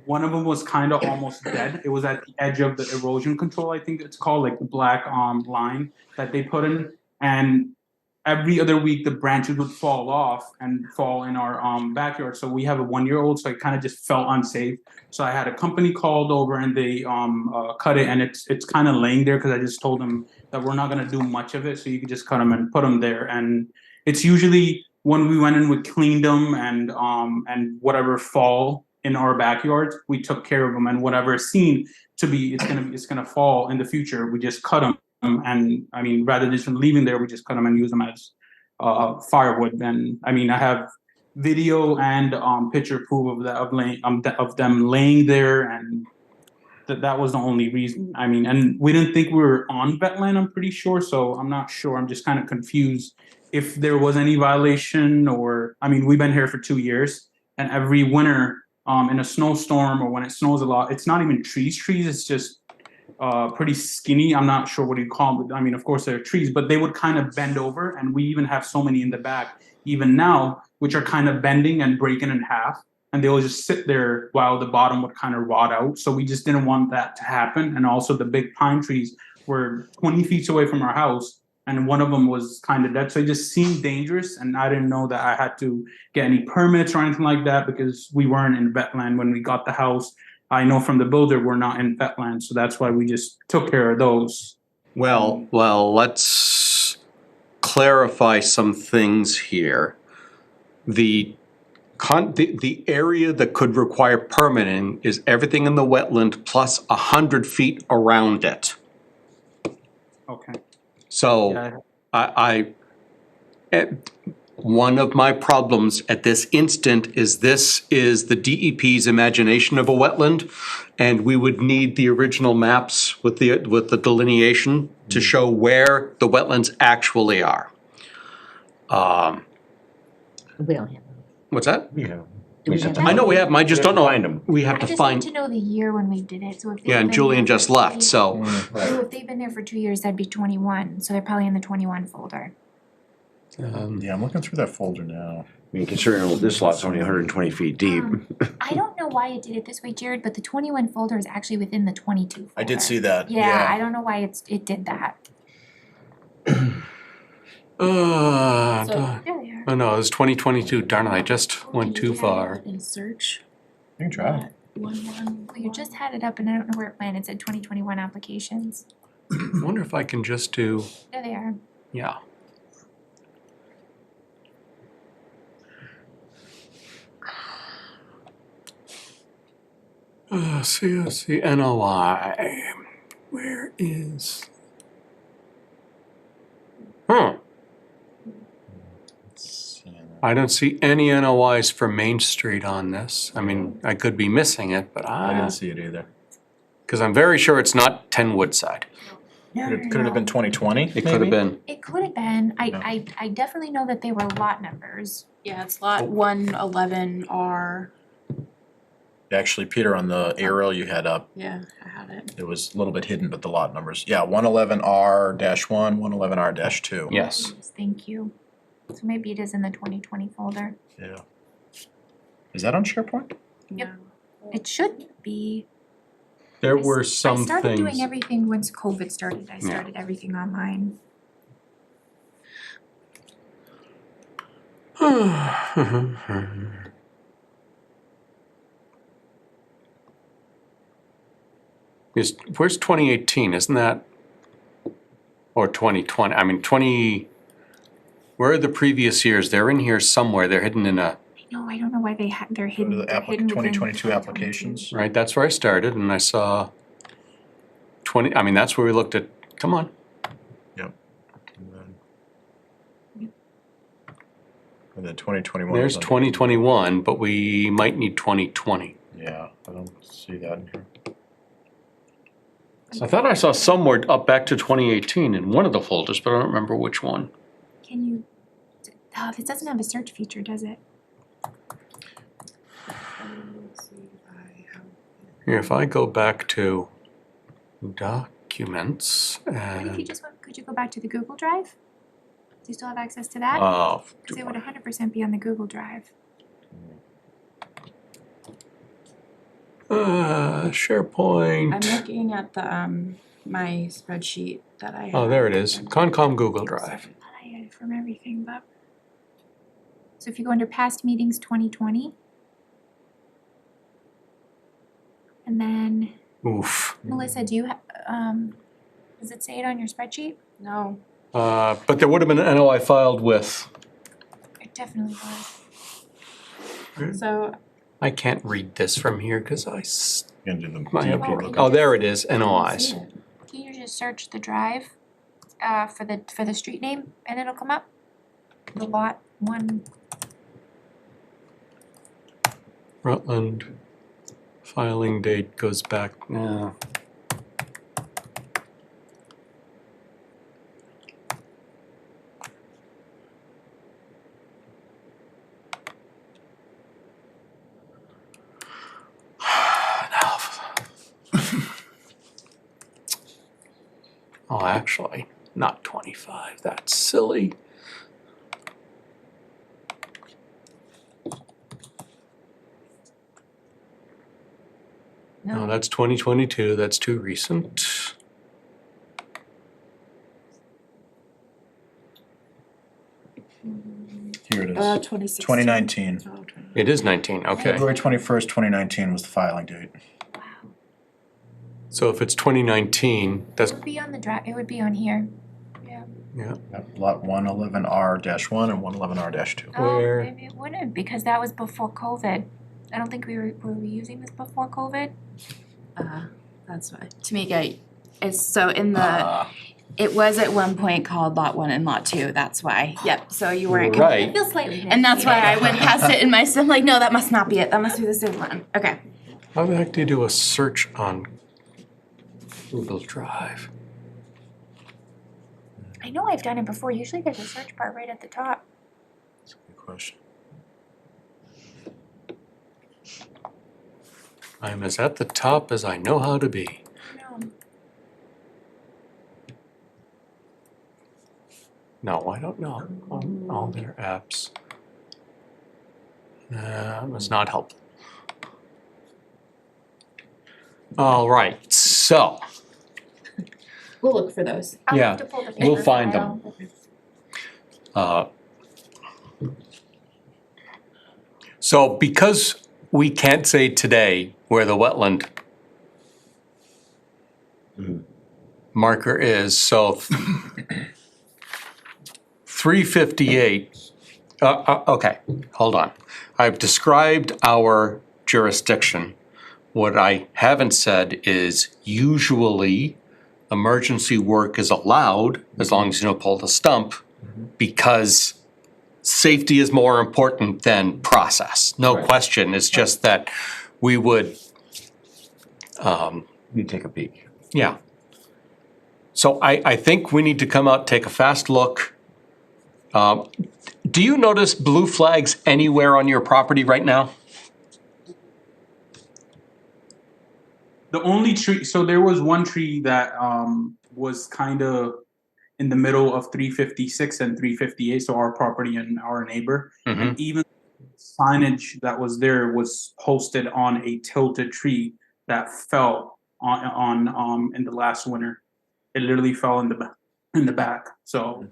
one of them was kind of almost dead. It was at the edge of the erosion control, I think it's called, like the black line that they put in. And every other week the branches would fall off and fall in our backyard. So we have a 1-year-old, so it kind of just felt unsafe. So I had a company called over and they cut it, and it's kind of laying there because I just told them that we're not gonna do much of it, so you could just cut them and put them there. And it's usually when we went in, we cleaned them and whatever fall in our backyard, we took care of them, and whatever is seen to be it's gonna fall in the future, we just cut them. And I mean, rather than just leaving there, we just cut them and use them as firewood. And I mean, I have video and picture proof of that of them laying there, and that was the only reason. I mean, and we didn't think we were on wetland, I'm pretty sure, so I'm not sure. I'm just kind of confused if there was any violation, or I mean, we've been here for 2 years, and every winter in a snowstorm or when it snows a lot, it's not even trees, it's just pretty skinny. I'm not sure what you call them. I mean, of course they're trees, but they would kind of bend over, and we even have so many in the back, even now, which are kind of bending and breaking in half, and they'll just sit there while the bottom would kind of rot out. So we just didn't want that to happen. And also the big pine trees were 20 feet away from our house, and one of them was kind of dead. So it just seemed dangerous, and I didn't know that I had to get any permits or anything like that because we weren't in wetland when we got the house. I know from the builder we're not in wetlands, so that's why we just took care of those. Well, let's clarify some things here. The area that could require permitting is everything in the wetland plus 100 feet around it. Okay. So one of my problems at this instant is this is the DEP's imagination of a wetland, and we would need the original maps with the delineation to show where the wetlands actually are. We don't have. What's that? Yeah. I know we have them, I just don't know. Find them. We have I to just find, need to know the year when we did it, so if they've yeah, and been Julian there just for left, 20 so. So if they've been there for 2 years, that'd be 21, so they're probably in the 21 folder. Yeah, I'm looking through that folder now. I mean, considering this lot's only 120 feet deep. I don't know why it did it this way, Jared, but the 21 folder is actually within the 22 folder. I did see that, Yeah, I don't know why it did that. Oh There they are. no, it was 2022, darn it, I just went too far. In search. You can try. Well, you just had it up and I don't know where it went. It said 2021 applications. Wonder if I can just do, There they are. yeah. COC NOI, where is? I don't see any NOIs for Main Street on this. I mean, I could be missing it, but I didn't see it either. because I'm very sure it's not 10 Woodside. Could it have been 2020? It could have been. It could have been. I definitely know that they were lot numbers. Yeah, it's lot 111R. Actually, Peter, on the aerial you had up, Yeah, I had it. it was a little bit hidden, but the lot numbers. Yeah, 111R-1, 111R-2. Yes. Thank you. So maybe it is in the 2020 folder. Yeah. Is that on SharePoint? Yep. It should be. There were some I started doing things. everything once COVID started. I started everything online. Where's 2018? Isn't that? Or 2020? I mean, where are the previous years? They're in here somewhere. They're hidden in a. No, I don't know why they're hidden. Go to the They're hidden within 2022 applications. Right, that's where I started, and I saw 20, I mean, that's where we looked at, come on. Yep. And then 2021. There's was under- 2021, but we might need 2020. Yeah, I don't see that in here. I thought I saw somewhere up back to 2018 in one of the folders, but I don't remember which one. Can you? Oh, this doesn't have a search feature, does it? Here, if I go back to documents What if you and, just went? Could you go back to the Google Drive? Do you still have access to that? Because it would 100% be on the Google Drive. SharePoint. I'm looking at the my spreadsheet that I have. Oh, there it is, Concom Google Drive. I aside from everything, but. So if you go under past meetings 2020. And then, Oof. Melissa, do you, does it say it on your spreadsheet? No. But there would have been an NOI filed with, It definitely was. So, I can't read this from here because Gonna do the might have- DP. oh, there it is, NOIs. can you just search the drive, for the street name and it'll come up? The lot one, Rutland, filing date goes back, Oh, actually, not 25, that's silly. No, that's 2022, that's too recent. Here it is. 2016. 2019. It is 19, okay. February 21st, 2019 was the filing date. So if it's 2019, that's, it would be on the drive, it would be on here. yeah, Yep, Lot 111R-1 and 111R-2. Oh, Where- maybe it wouldn't, because that was before COVID. I don't think were we using this before COVID? That's why, Tamika, it's so in the, it was at one point called Lot 1 and Lot 2, that's why. Yep, so you weren't. You were right. I feel slightly. And that's why I went past it in my, I'm like, no, that must not be it, that must be the same one. Okay. how the heck do you do a search on Google Drive? I know I've done it before, usually there's a search bar right at the top. That's a good question. I'm as at the top as I know how to be. No. No, I don't know, on all their apps. That was not helpful. All right, so, We'll look for those. I'll Yeah, have to pull the we'll paper find file. So because we can't say today where the wetland marker is, so 358, okay, hold on. I've described our jurisdiction. What I haven't said is usually emergency work is allowed as long as you don't pull the stump, because safety is more important than process, no question. It's just that we would, You take a peek. yeah. So I think we need to come out, take a fast look. Do you notice blue flags anywhere on your property right now? The only tree, so there was one tree that was kind of in the middle of 356 and 358, so our property and our neighbor. And even signage that was there was posted on a tilted tree that fell on in the last winter. It literally fell in the back. So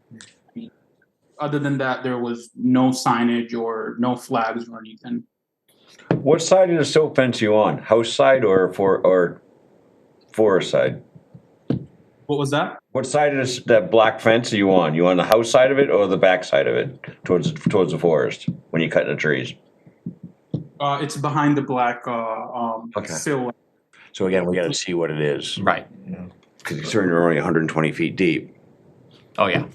other than that, there was no signage or no flags or anything. What side of the silt fence are you on? House side or forest side? What was that? What side of that black fence are you on? You on the house side of it or the back side of it, towards the forest, when you're cutting the trees? It's behind the black sill. So again, we gotta see what it is. Right. Cause considering you're only 120 feet deep. Oh, yeah.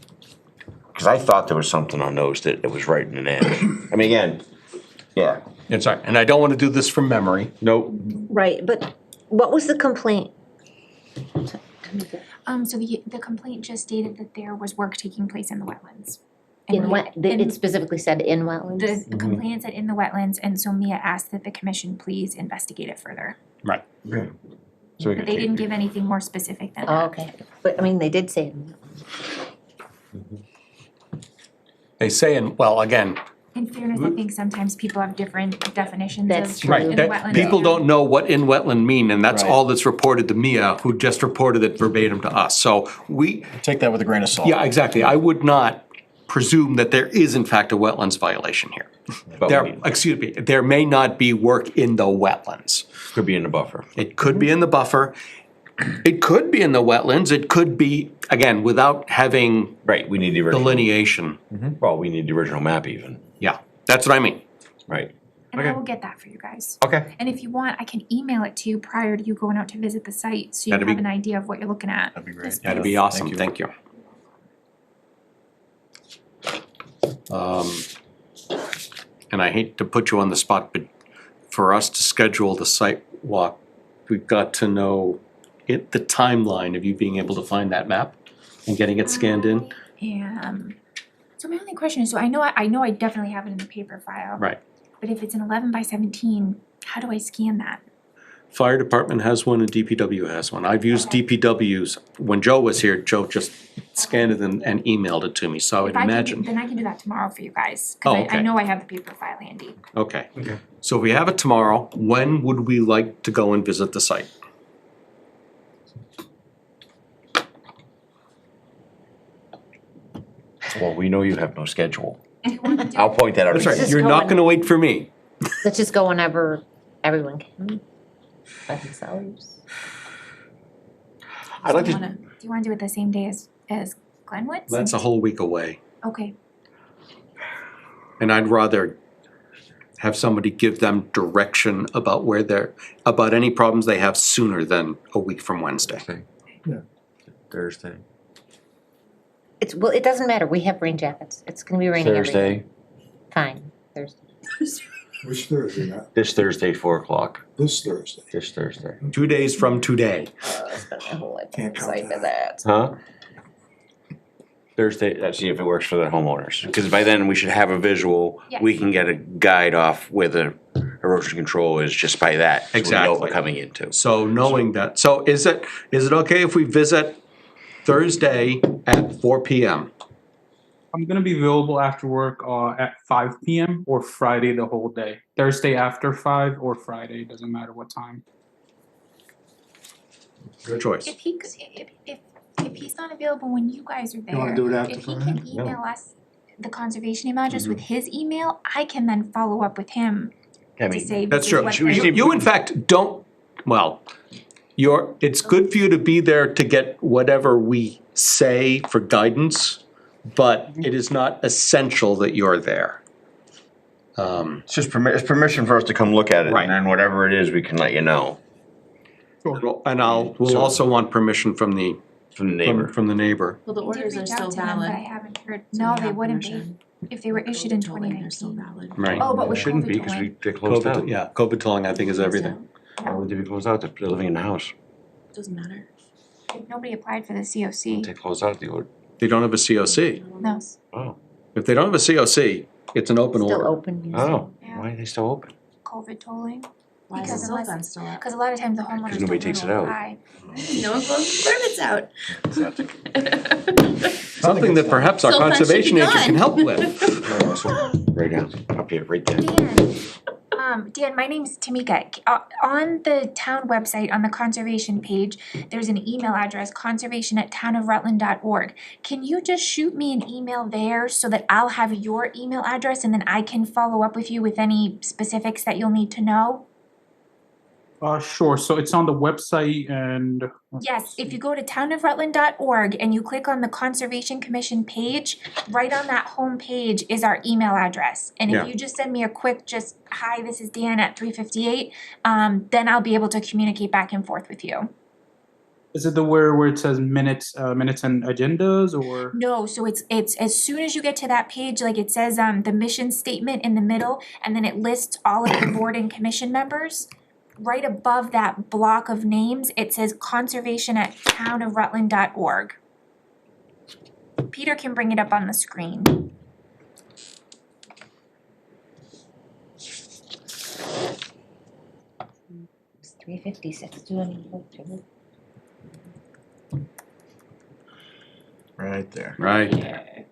Cause I thought there was something on those that it was right in an edge. I mean, again, yeah. It's all right, and I don't want to do this from memory. Nope. Right, but what was the complaint? So the complaint just stated that there was work taking place in the wetlands. It specifically said in wetlands? The complainant said in the wetlands, and so Mia asked that the commission please investigate it further. Right. Okay. So we But can they didn't keep, give anything more specific than Oh, that. okay, but I mean, they did say it. They say, and well, again, In fairness, I think sometimes people have different definitions That's of true. right, in that wetlands. people don't know what in wetland mean, and that's Right. all that's reported to Mia, who just reported it verbatim to us. So we, Take that with a grain of salt. yeah, exactly. I would not presume that there is in fact a wetlands violation here. But There, we- excuse me, there may not be work in the wetlands. Could be in the buffer. It could be in the buffer. It could be in the wetlands. It could be, again, without having Right, we need the original. delineation. Well, we need the original map even, Yeah, that's what I mean. right? And I Okay. will get that for you guys. Okay. And if you want, I can email it to you prior to you going out to visit the site, so you That'd have be- an idea of what you're looking at. That'd be great. This That'd be piece. awesome, thank you. And I hate to put you on the spot, but for us to schedule the site walk, we've got to know the timeline of you being able to find that map and getting it scanned in. So my only question is, so I know I definitely have it in the paper file. Right. But if it's an 11 by 17, how do I scan that? Fire department has one and DPW has one. I've used DPWs. When Joe was here, Joe just scanned it and emailed it to me, so I would If I can do- imagine. Then I can do that tomorrow for you guys, Oh, cause I okay. know I have the paper file handy. Okay. So if we have it tomorrow, when would we like to go and visit the site? Well, we know you have no schedule. Do you wanna do I'll point that out. That's to right, you. Just you're go not and- gonna wait for me. Let's just go whenever everyone can. By themselves. I'd like Do to, you wanna do it the same day as Glenwood? That's a whole week away. Okay, And I'd rather have somebody give them direction about where they're, about any problems they have sooner than a week from Wednesday. Thursday. Well, it doesn't matter, we have rain jackets, it's gonna be raining every day. Thursday, Fine, Thursday. Which Thursday, not this Thursday, 4 o'clock, this Thursday. this Thursday. 2 days from today. I spent my whole life Can't count excited for that. that. Huh? Thursday, let's see if it works for the homeowners, because by then we should have a visual. We Yes. can get a guide off where the erosion control is just by that. So we know what Exactly. we're coming into. So knowing that, so is it okay if we visit Thursday at 4 PM? I'm gonna be available after work at 5 p.m. or Friday the whole day. Thursday after 5 or Friday, doesn't matter what time. Good choice. if he could, if he's not available when you guys are there, wanna do it after if he Friday? can email us the conservation email address with his email, I can then follow up with him I to mean, say That's this is true. what we the- should- You in fact don't, well, it's good for you to be there to get whatever we say for guidance, but it is not essential that you're there. it's just it's permission for us to come look at it, Right. and then whatever it is, we can let you know And we'll also want permission from the, from the neighbor. from the neighbor. Well, the I did orders are reach out still to them, but I valid. haven't heard, so no, we they have wouldn't be, permission. if they were issued in Tolling, they're still 2019. valid. Right. Oh, but It with shouldn't COVID be, because tolling. they closed COVID, down. yeah, COVID tolling I think is everything. Why would they be closed out? They're living in the house. Doesn't matter. Nobody applied for the COC, They closed out the order. They don't have a COC. no. Oh, If they don't have a COC, it's an open Still order. open. usually. oh, Yeah. why are they still open? COVID tolling, Why is Because the silt unless- fence still up? cause a lot of times the homeowners don't nobody takes it out. notify. No one closed the permits out. Something that perhaps our So that should be conservation agent gone. can help with. Right down, up here, right there. Dan, my name's Tamika. On the town website, on the conservation page, there's an email address, conservation@townofrutland.org. Can you just shoot me an email there so that I'll have your email address and then I can follow up with you with any specifics that you'll need to know? Sure, so it's on the website and. Yes, if you go to townofrutland.org and you click on the Conservation Commission page, right on that home page is our email address. And Yeah. if you just send me a quick hi, this is Dan at 3:58, then I'll be able to communicate back and forth with you. Is it the where it says minutes and agendas or? No, so it's as soon as you get to that page, like it says the mission statement in the middle, and then it lists all of the board and commission members. Right above that block of names, it says conservation@townofrutland.org. Peter can bring it up on the screen. It's 3:56, do any vote to Right there. Right.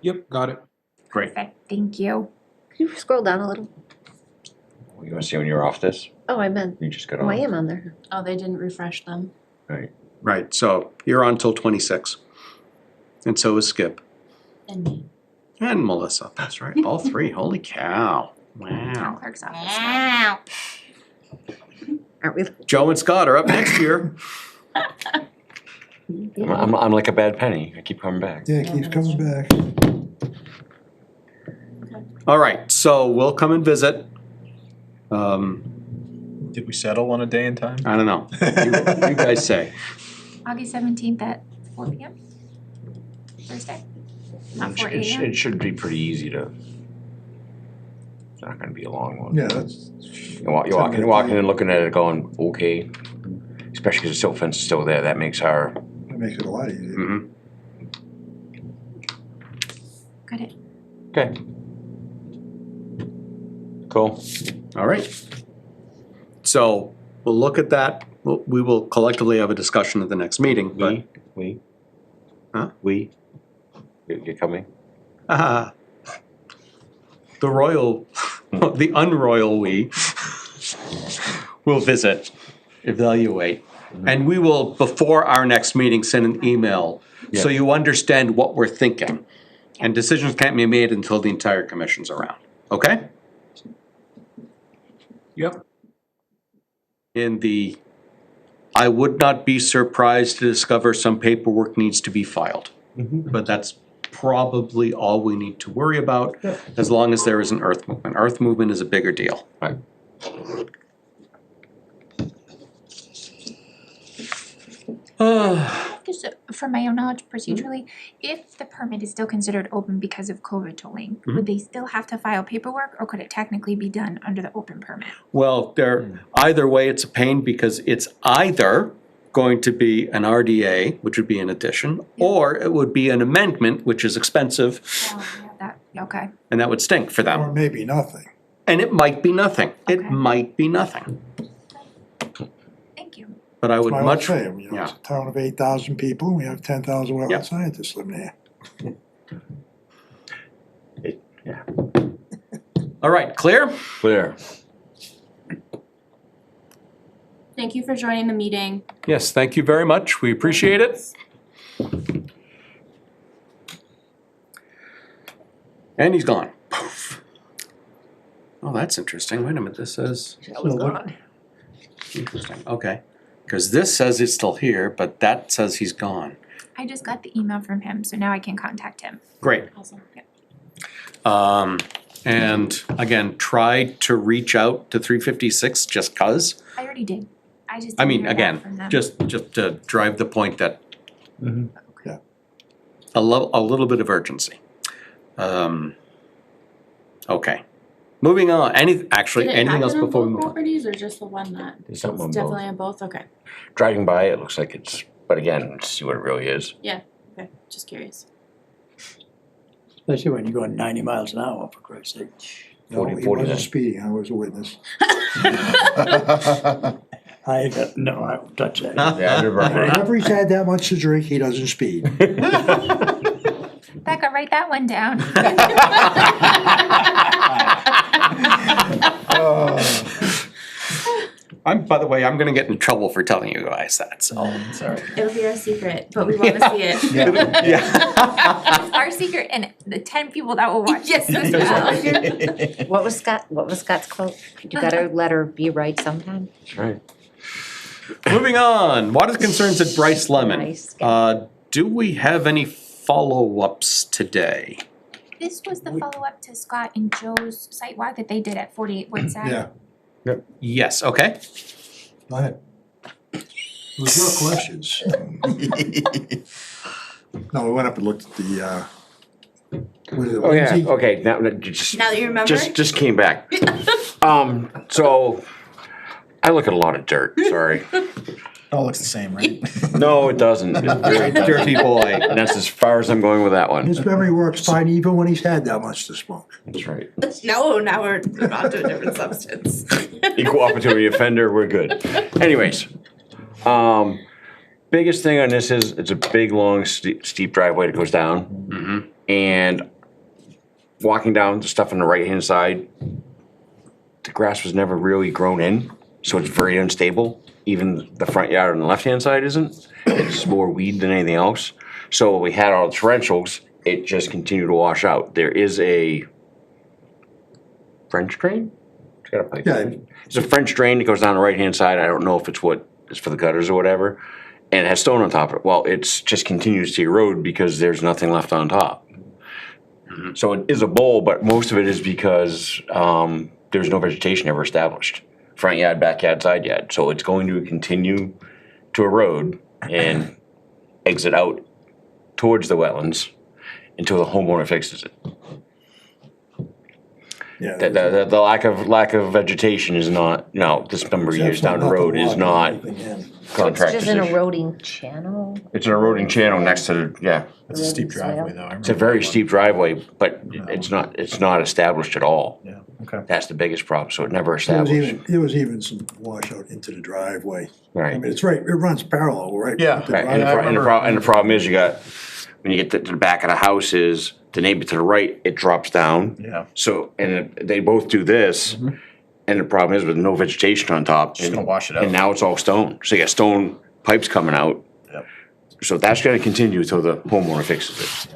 Yep, got it. Great. Perfect, thank you. Can you scroll down a little? You wanna see when you're off this? Oh, I meant, You just got oh, I on. am on there. Oh, they didn't refresh them. Right. Right, so you're on till 26. And so is Skip. And me. And Melissa, that's right, all three, holy cow. Town Wow. clerk's office. Wow. Aren't we? Joe and Scott are up next year. I'm like a bad penny. I keep coming back. Yeah, it keeps coming back. All right, so we'll come and visit. Did we settle on a day and time? I don't know, you guys say. August 17th at 4 p.m. Thursday. Not 4 a.m. It should be pretty easy to. It's not gonna be a long one. Yeah, that's. You're walking in, looking at it, going, okay. Especially because the silt fence is still there. That makes our. That makes it a lot easier. Mhm. Got it. Okay. Cool. All right. So we'll look at that. We will collectively have a discussion at the next meeting, but. We. Huh? We. You're coming? The royal, the unroyal we will visit, evaluate. And we will, before our next meeting, send an email so Yeah. you understand what we're thinking. And decisions can't be made until the entire commission's around, okay? Yep. I would not be surprised to discover some paperwork needs to be filed. But that's probably all we need to worry about, as long as there is an earth movement. Earth movement is a bigger deal. Right. Just for my own knowledge procedurally, if the permit is still considered open because of COVID tolling, would they still have to file paperwork, or could it technically be done under the open permit? Well, either way, it's a pain because it's either going to be an RDA, which would be an addition, or it would be an amendment, which is expensive, Okay. and that would stink for Or them. maybe nothing. And it might be nothing. It Okay. might be nothing. Thank you. But I would That's why I much, say, you know, it's yeah. a town of 8,000 people, and we have 10,000 Yep. wetland scientists living here. All right, clear? Clear. Thank you for joining the meeting. Yes, thank you very much. We appreciate it. And he's gone. Poof. Oh, that's interesting. Wait a minute, this says, interesting, okay. Because this says it's still here, but that says he's gone. I just got the email from him, so now I can contact him. Great. Awesome. Yep. And again, try to reach out to 356 just 'cause. I already did. I just I didn't mean, hear back again, from them. just to drive the point that Yeah. a little bit of urgency. Okay, moving on. Anything else before we move on? Properties or just the one that? There's something on It's both. definitely on both, okay. Driving by, it looks like it's, but again, let's see what it really is. Yeah, okay, just curious. Especially when you're going 90 miles an hour, for Christ's sake. No, 40, he 40 wasn't then. speeding, I was a witness. I won't touch that. Yeah, Whenever he's had that much to drink, he doesn't speed. Becca, write that one down. By the way, I'm gonna get in trouble for telling you guys that, so. Sorry. It'll be our secret, but we wanna see it. Yeah. It's our secret and the 10 people that will watch. Yes, this as well. What was Scott's quote? You gotta let her be right sometime. That's right. Moving on, water concerns at Brice Lemon. Nice. Do we have any follow-ups today? This was the follow-up to Scott and Joe's site walk that they did at 48 Woodside. Yeah, Yes, okay. go ahead. It was your questions. No, we went up and looked at the, what is it, Oh, yeah, Lindsay? okay, now, just. Now that you remember? Just came back. So, I look at a lot of dirt, sorry. All looks the same, right? No, it doesn't. It's very Dirty boy. And that's as far as I'm going with that one. His memory works fine even when he's had that much to smoke. That's right. No, now we're on to a different substance. Equal opportunity offender, we're good. Anyways, biggest thing on this is it's a big, long, steep driveway that goes down. And walking down the stuff on the right-hand side, the grass was never really grown in. So it's very unstable. Even the front yard on the left-hand side isn't. It's more weed than anything else. So when we had all the torrentials, it just continued to wash out. There is a French drain? It's got a pipe. Yeah. It's a French drain that goes down the right-hand side. I don't know if it's what is for the gutters or whatever. And it has stone on top of it. Well, it's just continues to erode because there's nothing left on top. So it is a bowl, but most of it is because there's no vegetation ever established. Front yard, backyard, side yard. So it's going to continue to erode and exit out towards the wetlands until the homeowner fixes it. Yeah. The lack of vegetation is not, no, this number of years down the road is not It's contractor's just an issue. eroding channel. It's an eroding channel next to the, yeah. It's a steep Eroding swale. driveway though. I It's a remember very that steep driveway, but it's not established at all. one. Yeah, okay. That's the biggest problem, so it never There was established. even some washout into the driveway. I Right, mean, it's right, it runs parallel, right? Yeah. with the right, and the, driveway. and the problem is you got, when you get to the back of the house is, the neighbor to the right, it drops down. Yeah. So, they both do this, and the problem is with no vegetation on top. Just and- gonna wash it out. And now it's all stone, so you got stone pipes coming out. Yep. So that's gonna continue until the homeowner fixes it.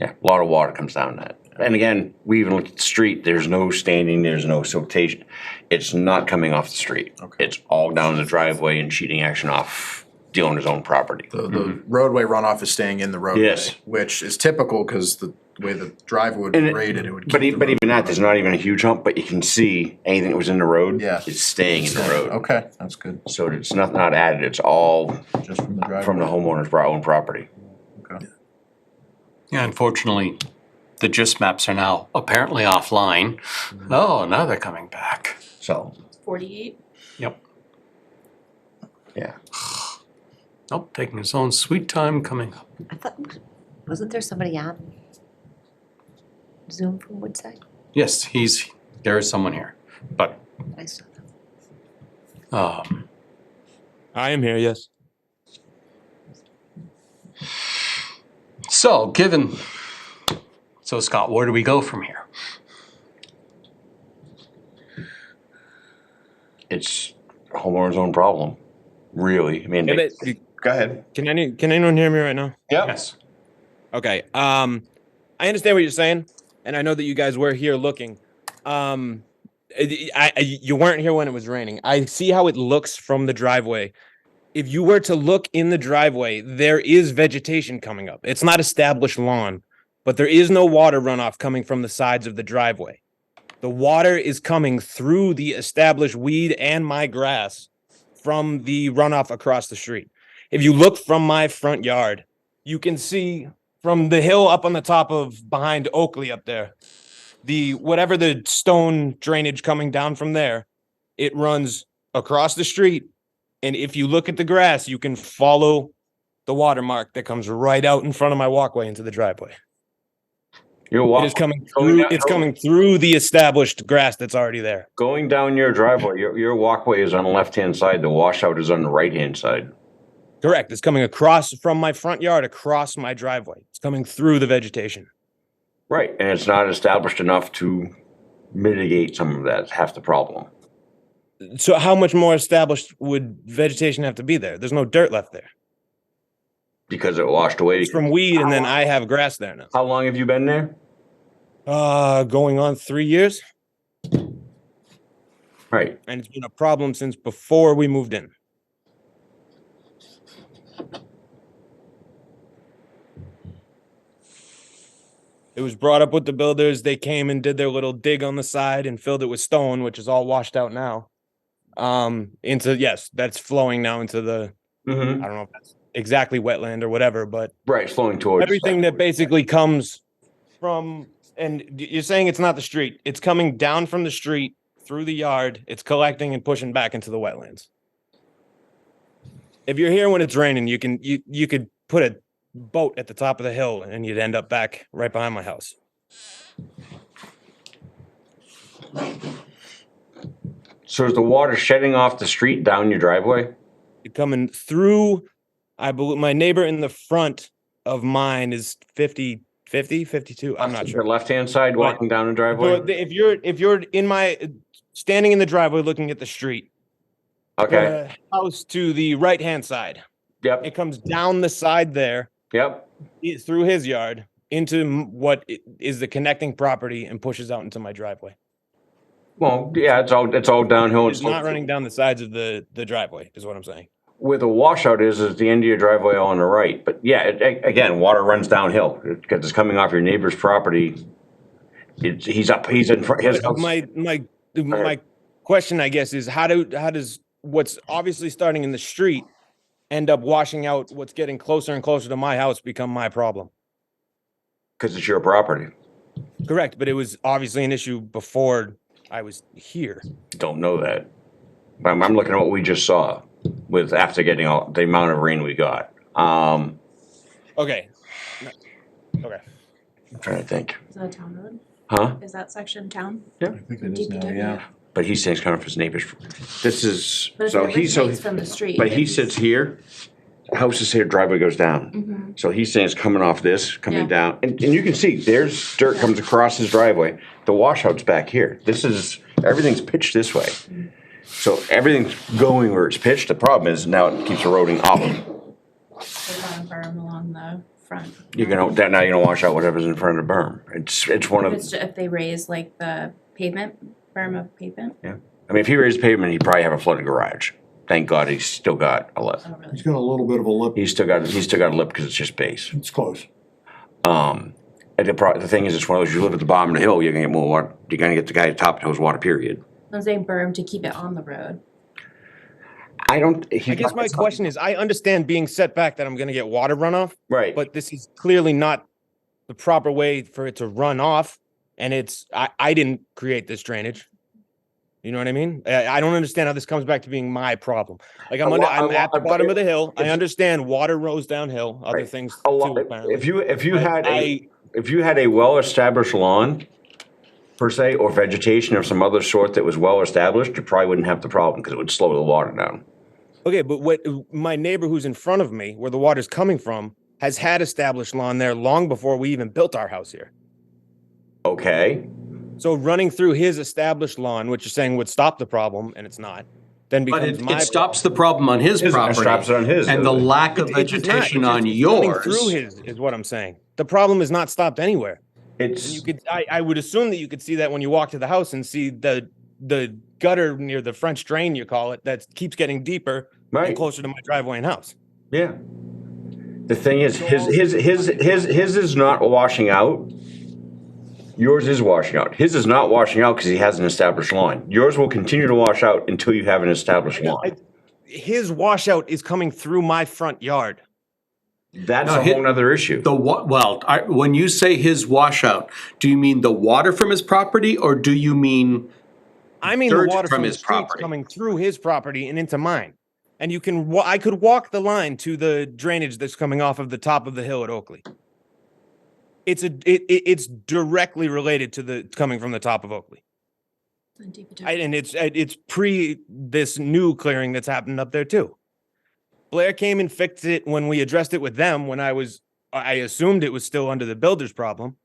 Yeah, a lot of water comes down that. And again, we even looked at the street, there's no standing, there's no siltation. It's not coming off the street. Okay. It's all down the driveway and cheating action off the owner's own property. The roadway runoff is staying in the roadway. Yes. Which is typical, cause the way the driveway would And be it- graded, it would keep But the even road that, there's not even a huge hump, but you can see anything that was in the road. Yeah. Is staying in the road. Okay, that's good, So it's not added, it's all just from the driveway. from the homeowner's own property. Okay. Yeah, unfortunately, the GIS maps are now apparently offline. Oh, now they're coming back. So, 48? Yep. yeah. Nope, taking its own sweet time coming up. I thought, wasn't there somebody on Zoom from Woodside? Yes, there is someone here, but, I saw them. I am here, yes. so Scott, where do we go from here? It's homeowner's own problem, really. I mean, Go ahead. Can anyone hear me right now? Yes. Okay. I understand what you're saying, and I know that you guys were here looking. You weren't here when it was raining. I see how it looks from the driveway. If you were to look in the driveway, there is vegetation coming up. It's not established lawn, but there is no water runoff coming from the sides of the driveway. The water is coming through the established weed and my grass from the runoff across the street. If you look from my front yard, you can see from the hill up on the top of behind Oakley up there, whatever the stone drainage coming down from there, it runs across the street. And if you look at the grass, you can follow the watermark that comes right out in front of my walkway into the driveway. It is coming through. It's coming through the established grass that's already there. Going down your driveway, your walkway is on the left-hand side, the washout is on the right-hand side. Correct. It's coming across from my front yard, across my driveway. It's coming through the vegetation. Right, and it's not established enough to mitigate some of that, half the problem. So how much more established would vegetation have to be there? There's no dirt left there. Because it washed away. It's from weed, and then I have grass there now. How long have you been there? Going on 3 years, Right, and it's been a problem since before we moved in. It was brought up with the builders. They came and did their little dig on the side and filled it with stone, which is all washed out now. Yes, that's flowing now into the, I don't know if that's exactly wetland or whatever, but right, flowing towards. everything that basically comes from, and you're saying it's not the street, it's coming down from the street through the yard, it's collecting and pushing back into the wetlands. If you're here when it's raining, you could put a boat at the top of the hill and you'd end up back right behind my house. So is the water shedding off the street down your driveway? You're coming through, I believe my neighbor in the front of mine is 50 50, 52, I'm not The sure. left-hand side walking down the So driveway? if you're in standing in the driveway looking at the street, Okay, the house to the right-hand side, yep, it comes down the side there, yep. through his yard, into what is the connecting property and pushes out into my driveway. Well, yeah, it's all downhill. It's not running down the sides of the driveway, is what I'm saying. Where the washout is the end of your driveway on the right. But yeah, again, water runs downhill because it's coming off your neighbor's property. He's in front, his But house. my question, I guess, is how does what's obviously starting in the street end up washing out what's getting closer and closer to my house become my problem? Because it's your property. Correct, but it was obviously an issue before I was here. Don't know that. But I'm looking at what we just saw with after getting all the amount of rain we got. Okay. Okay. I'm trying to think. Is that a town road? Huh? Is that section town? I think it is now, yeah. But he's saying it's coming from his neighbor's. This is, But if so it he's, so, originates from the street. but he it's- sits here, house is here, driveway goes down. Mhm. So he's saying it's coming off this, coming Yeah. down, and you can see, there's dirt comes across his driveway, the washout's back here. This is, everything's pitched this way. So everything's going where it's pitched, the problem is now it keeps eroding up. They got a berm along the front. You're gonna, now you're gonna wash out whatever's in front of the berm. It's one of, If they raise like the pavement, berm of pavement. I mean, if he raised pavement, he'd probably have a flooded garage. Thank God he's still got a lip. Oh, really? He's got a little bit of a lip. He's still got a lip because it's just base. It's close. And the thing is, it's one of those, you live at the bottom of the hill, you're gonna get more water, you're gonna get the guy at the top of the hill's water, period. I'm saying berm to keep it on the road. I don't, I guess my question is, I understand being set back that I'm gonna get water runoff, right, but this is clearly not the proper way for it to run off. And I didn't create this drainage. You know what I mean? I don't understand how this comes back to being my problem. Like I'm at the bottom of the hill. I understand water rolls downhill, other things too, apparently. if you had a well-established lawn, per se, or vegetation of some other sort that was well-established, you probably wouldn't have the problem, because it would slow the water down. Okay, but what my neighbor who's in front of me, where the water's coming from, has had established lawn there long before we even built our house here. Okay, So running through his established lawn, which you're saying would stop the problem, and it's not, then But becomes my it stops the problem on his property. stops it on his, And the doesn't it? lack of It does not. vegetation It's on just running yours. through his is what I'm saying. The problem is not stopped anywhere. And it's, you could, I would assume that you could see that when you walk to the house and see the gutter near the French drain, you call it, that keeps getting deeper Right. and closer to my driveway and house. yeah. The thing is, his is not washing out. Yours is washing out. His is not washing out because he has an established lawn. Yours will continue to wash out until you have an established lawn. His washout is coming through my front yard. That's No, a whole nother issue. When you say his washout, do you mean the water from his property, or do you mean I mean, the dirt water from from the his streets property? coming through his property and into mine. And you can, I could walk the line to the drainage that's coming off of the top of the hill at Oakley. It's directly related to the coming from the top of Oakley. And it's pre this new clearing that's happened up there too. Blair came and fixed it when we addressed it with them when I assumed it was still under the builder's problem.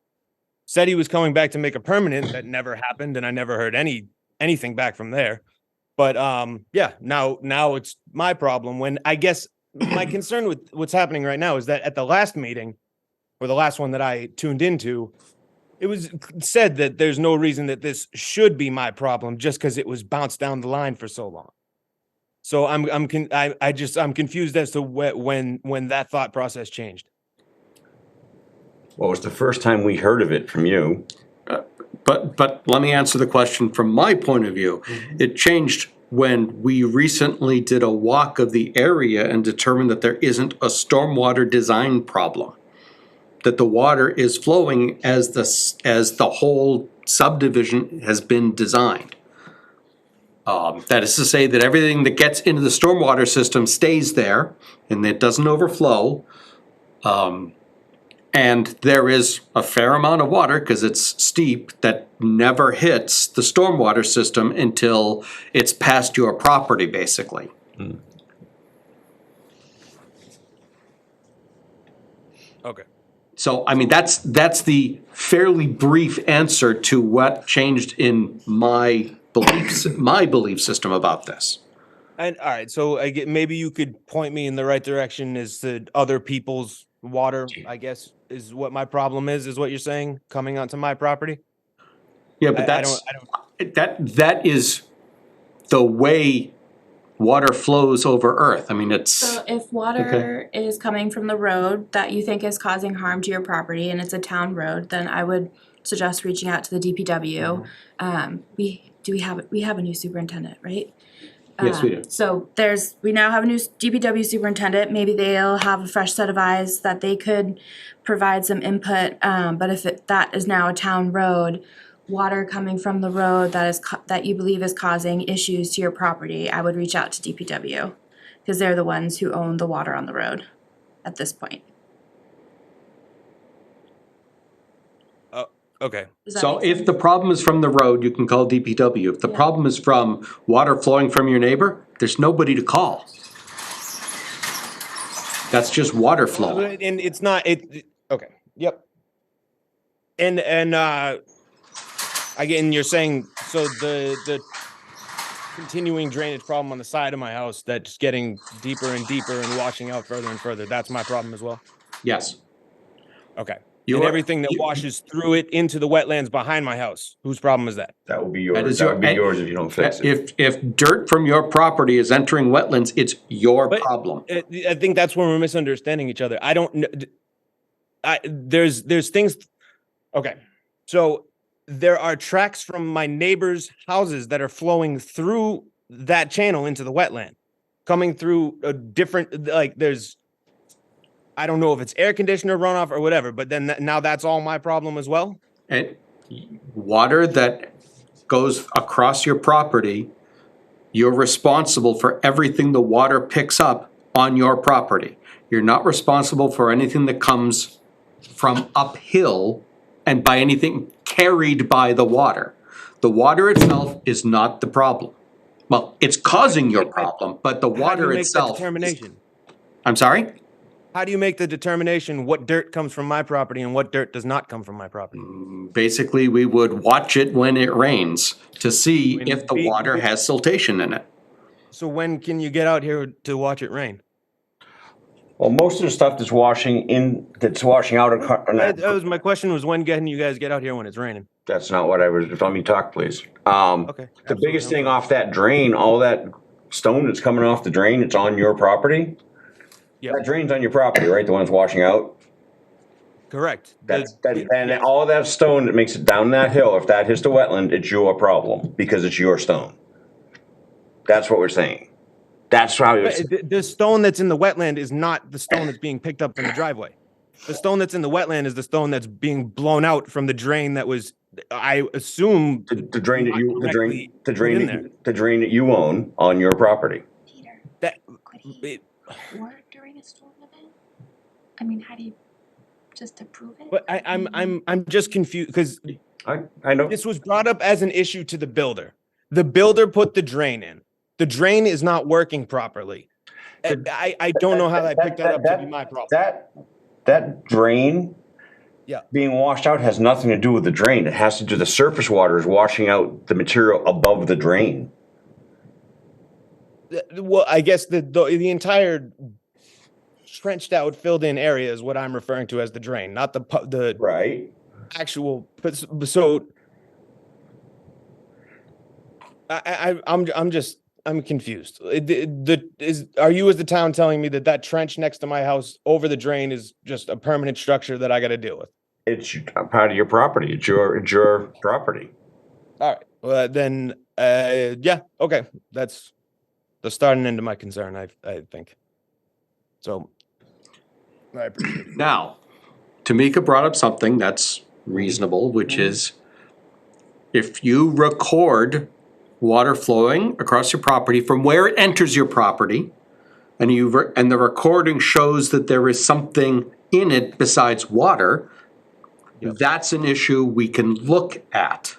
Said he was coming back to make a permanent, that never happened, and I never heard anything back from there. But yeah, now it's my problem when I guess my concern with what's happening right now is that at the last meeting, or the last one that I tuned into, it was said that there's no reason that this should be my problem just because it was bounced down the line for so long. So I'm confused as to when that thought process changed. Well, it's the first time we heard of it from you. But let me answer the question from my point of view. It changed when we recently did a walk of the area and determined that there isn't a stormwater design problem. That the water is flowing as the whole subdivision has been designed. That is to say that everything that gets into the stormwater system stays there and it doesn't overflow. And there is a fair amount of water, because it's steep, that never hits the stormwater system until it's past your property, basically. Okay. So, I mean, that's the fairly brief answer to what changed in my belief system about this. And all right, so I get, maybe you could point me in the right direction as to other people's water, I guess, is what my problem is what you're saying, coming onto my property? Yeah, but I don't, that is the way water flows over Earth. I mean, it's, So if water is coming from the road that you think is causing harm to your property and it's a town road, then I would suggest reaching out to the DPW. We have a new superintendent, right? Yes, we do. So we now have a new DPW superintendent, maybe they'll have a fresh set of eyes that they could provide some input, but if that is now a town road, water coming from the road that you believe is causing issues to your property, I would reach out to DPW, cause they're the ones who own the water on the road at this point. okay. Does that so make if sense? the problem is from the road, you can call DPW. If the Yeah. problem is from water flowing from your neighbor, there's nobody to call. That's just water flowing. And it's not, okay, yep. And, again, you're saying, so the continuing drainage problem on the side of my house that's getting deeper and deeper and washing out further and further, that's my problem as well? Yes. Okay. You And are- everything that washes through it into the wetlands behind my house, whose problem is that? That would be That yours, is that your- would be yours if you don't fix it. If dirt from your property is entering wetlands, it's your But- problem. I think that's where we're misunderstanding each other. I don't know. There's things. Okay. So there are tracks from my neighbors' houses that are flowing through that channel into the wetland, coming through a different, like there's, I don't know if it's air conditioner runoff or whatever, but then now that's all my problem as well? And water that goes across your property, you're responsible for everything the water picks up on your property. You're not responsible for anything that comes from uphill and by anything carried by the water. The water itself is not the problem. Well, it's causing your problem, but the How do you water make that itself. determination? I'm sorry? How do you make the determination what dirt comes from my property and what dirt does not come from my property? Basically, we would watch it when it rains to see When if the we- water has siltation in it. So when can you get out here to watch it rain? Well, most of the stuff that's washing out, My question was, when can you guys get out here when it's raining? that's not what I was, let me talk, please. Okay. The biggest thing off that drain, all that stone that's coming off the drain, it's on your property? Yep. That drain's on your property, right? The one that's washing out? Correct. And all that stone that makes it down that hill, if that hits the wetland, it's your problem, because it's your stone. That's what we're saying. That's how it's. The stone that's in the wetland is not the stone that's being picked up from the driveway. The stone that's in the wetland is the stone that's being blown out from the drain that was, I assume. The drain that you, the put in there. drain that you own on your property. Peter, That, could he work during a storm event? I mean, how do you just approve it? but I'm just confused because I know. this was brought up as an issue to the builder. The builder put the drain in. The drain is not working properly. I don't know how I picked that up to be my problem. That drain. Yeah. Being washed out has nothing to do with the drain. It has to do, the surface water is washing out the material above the drain. Well, I guess the entire trenched out, filled in area is what I'm referring to as the drain, not the Right. actual. So I'm confused. Are you as the town telling me that trench next to my house over the drain is just a permanent structure that I got to deal with? It's part of your property. It's your property. All right. Well, then, yeah, okay. That's the start and end of my concern, I think. So, I appreciate it. Now, Tamika brought up something that's reasonable, which is if you record water flowing across your property from where it enters your property, and the recording shows that there is something in it besides water, that's an issue we can look at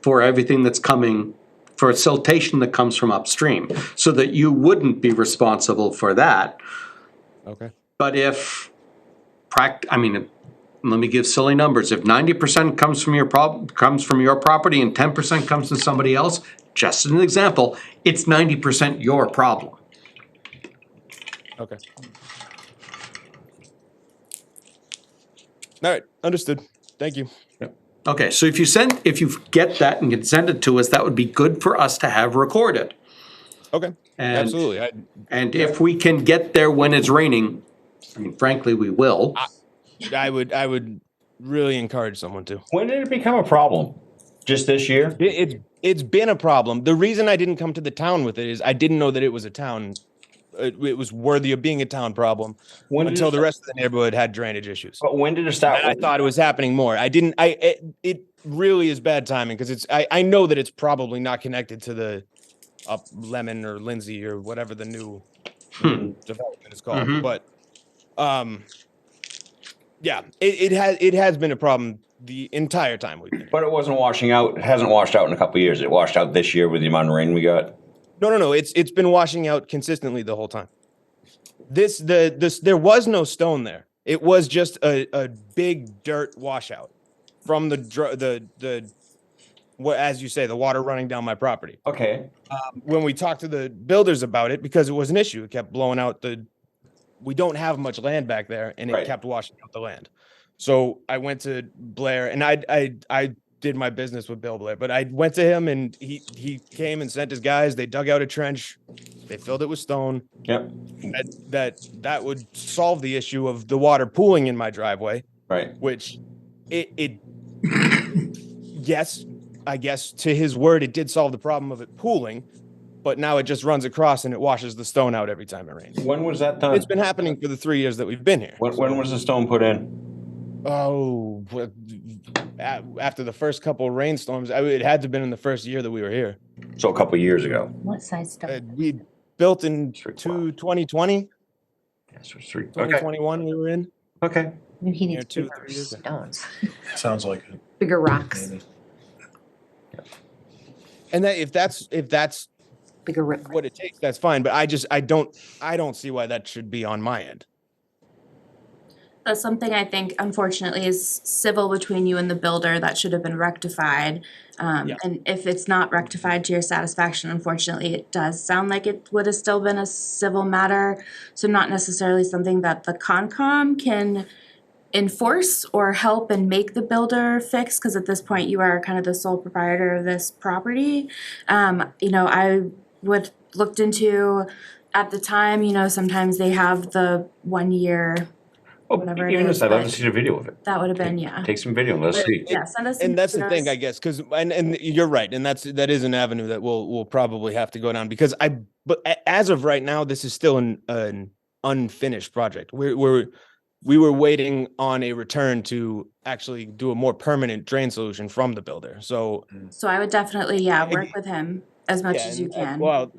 for everything that's coming, for siltation that comes from upstream, so that you wouldn't be responsible for that. Okay. But if let me give silly numbers, if 90% comes from your property and 10% comes from somebody else, just as an example, it's 90% your problem. Okay. All right, understood. Thank you. Okay, so if you get that and can send it to us, that would be good for us to have recorded. Okay, And- absolutely. And if we can get there when it's raining, I mean, frankly, we will. I would really encourage someone to. When did it become a problem? Just this year? It's been a problem. The reason I didn't come to the town with it is I didn't know that it was a town. It was worthy of being a town problem until the rest of the neighborhood had drainage issues. But when did it start? And I thought it was happening more. It really is bad timing because I know that it's probably not connected to the Lemon or Lindsay or whatever the new development is called. Mhm. But yeah, it has been a problem the entire time we've been here. But it wasn't washing out. It hasn't washed out in a couple of years. It washed out this year with the amount of rain we got. No. It's been washing out consistently the whole time. There was no stone there. It was just a big dirt washout from what, as you say, the water running down my property. Okay. When we talked to the builders about it, because it was an issue, it kept blowing out we don't have much land back there, and it Right. kept washing out the land. So I went to Blair, and I did my business with Bill Blair, but I went to him, and he came and sent his guys. They dug out a trench, they filled it with stone. Yep. That would solve the issue of the water pooling in my driveway. Right. Which it yes, I guess to his word, it did solve the problem of it pooling, but now it just runs across and it washes the stone out every time it rains. When was that done? It's been happening for the 3 years that we've been here. When was the stone put in? Oh, after the first couple of rainstorms, it had to have been in the first year that we were here. So a couple of years ago. What size stuff? We built in 2020, Yes, it was 3. Okay. 2021 we were in. Okay. Maybe he needs 2, bigger 3 years ago. stones, Sounds like it. bigger rocks, And that if that's bigger rip. what it takes, that's fine. But I don't see why that should be on my end. That's something I think unfortunately is civil between you and the builder that should have been rectified. Yeah. And if it's not rectified to your satisfaction, unfortunately, it does sound like it would have still been a civil matter. So not necessarily something that the Concom can enforce or help and make the builder fix, because at this point you are kind of the sole proprietor of this property. I would looked into at the time, sometimes they have the 1 year, whatever it Even is, this, I'd love to but see the video of it. that would have been, yeah. Take some video and let's But, see. yeah, send us some And that's the thing, photos. I guess, because and you're right, and that is an avenue that we'll probably have to go down, because but as of right now, this is still an unfinished project. We were waiting on a return to actually do a more permanent drain solution from the builder. So So I would definitely, work with him as much yeah, as you and, can. well,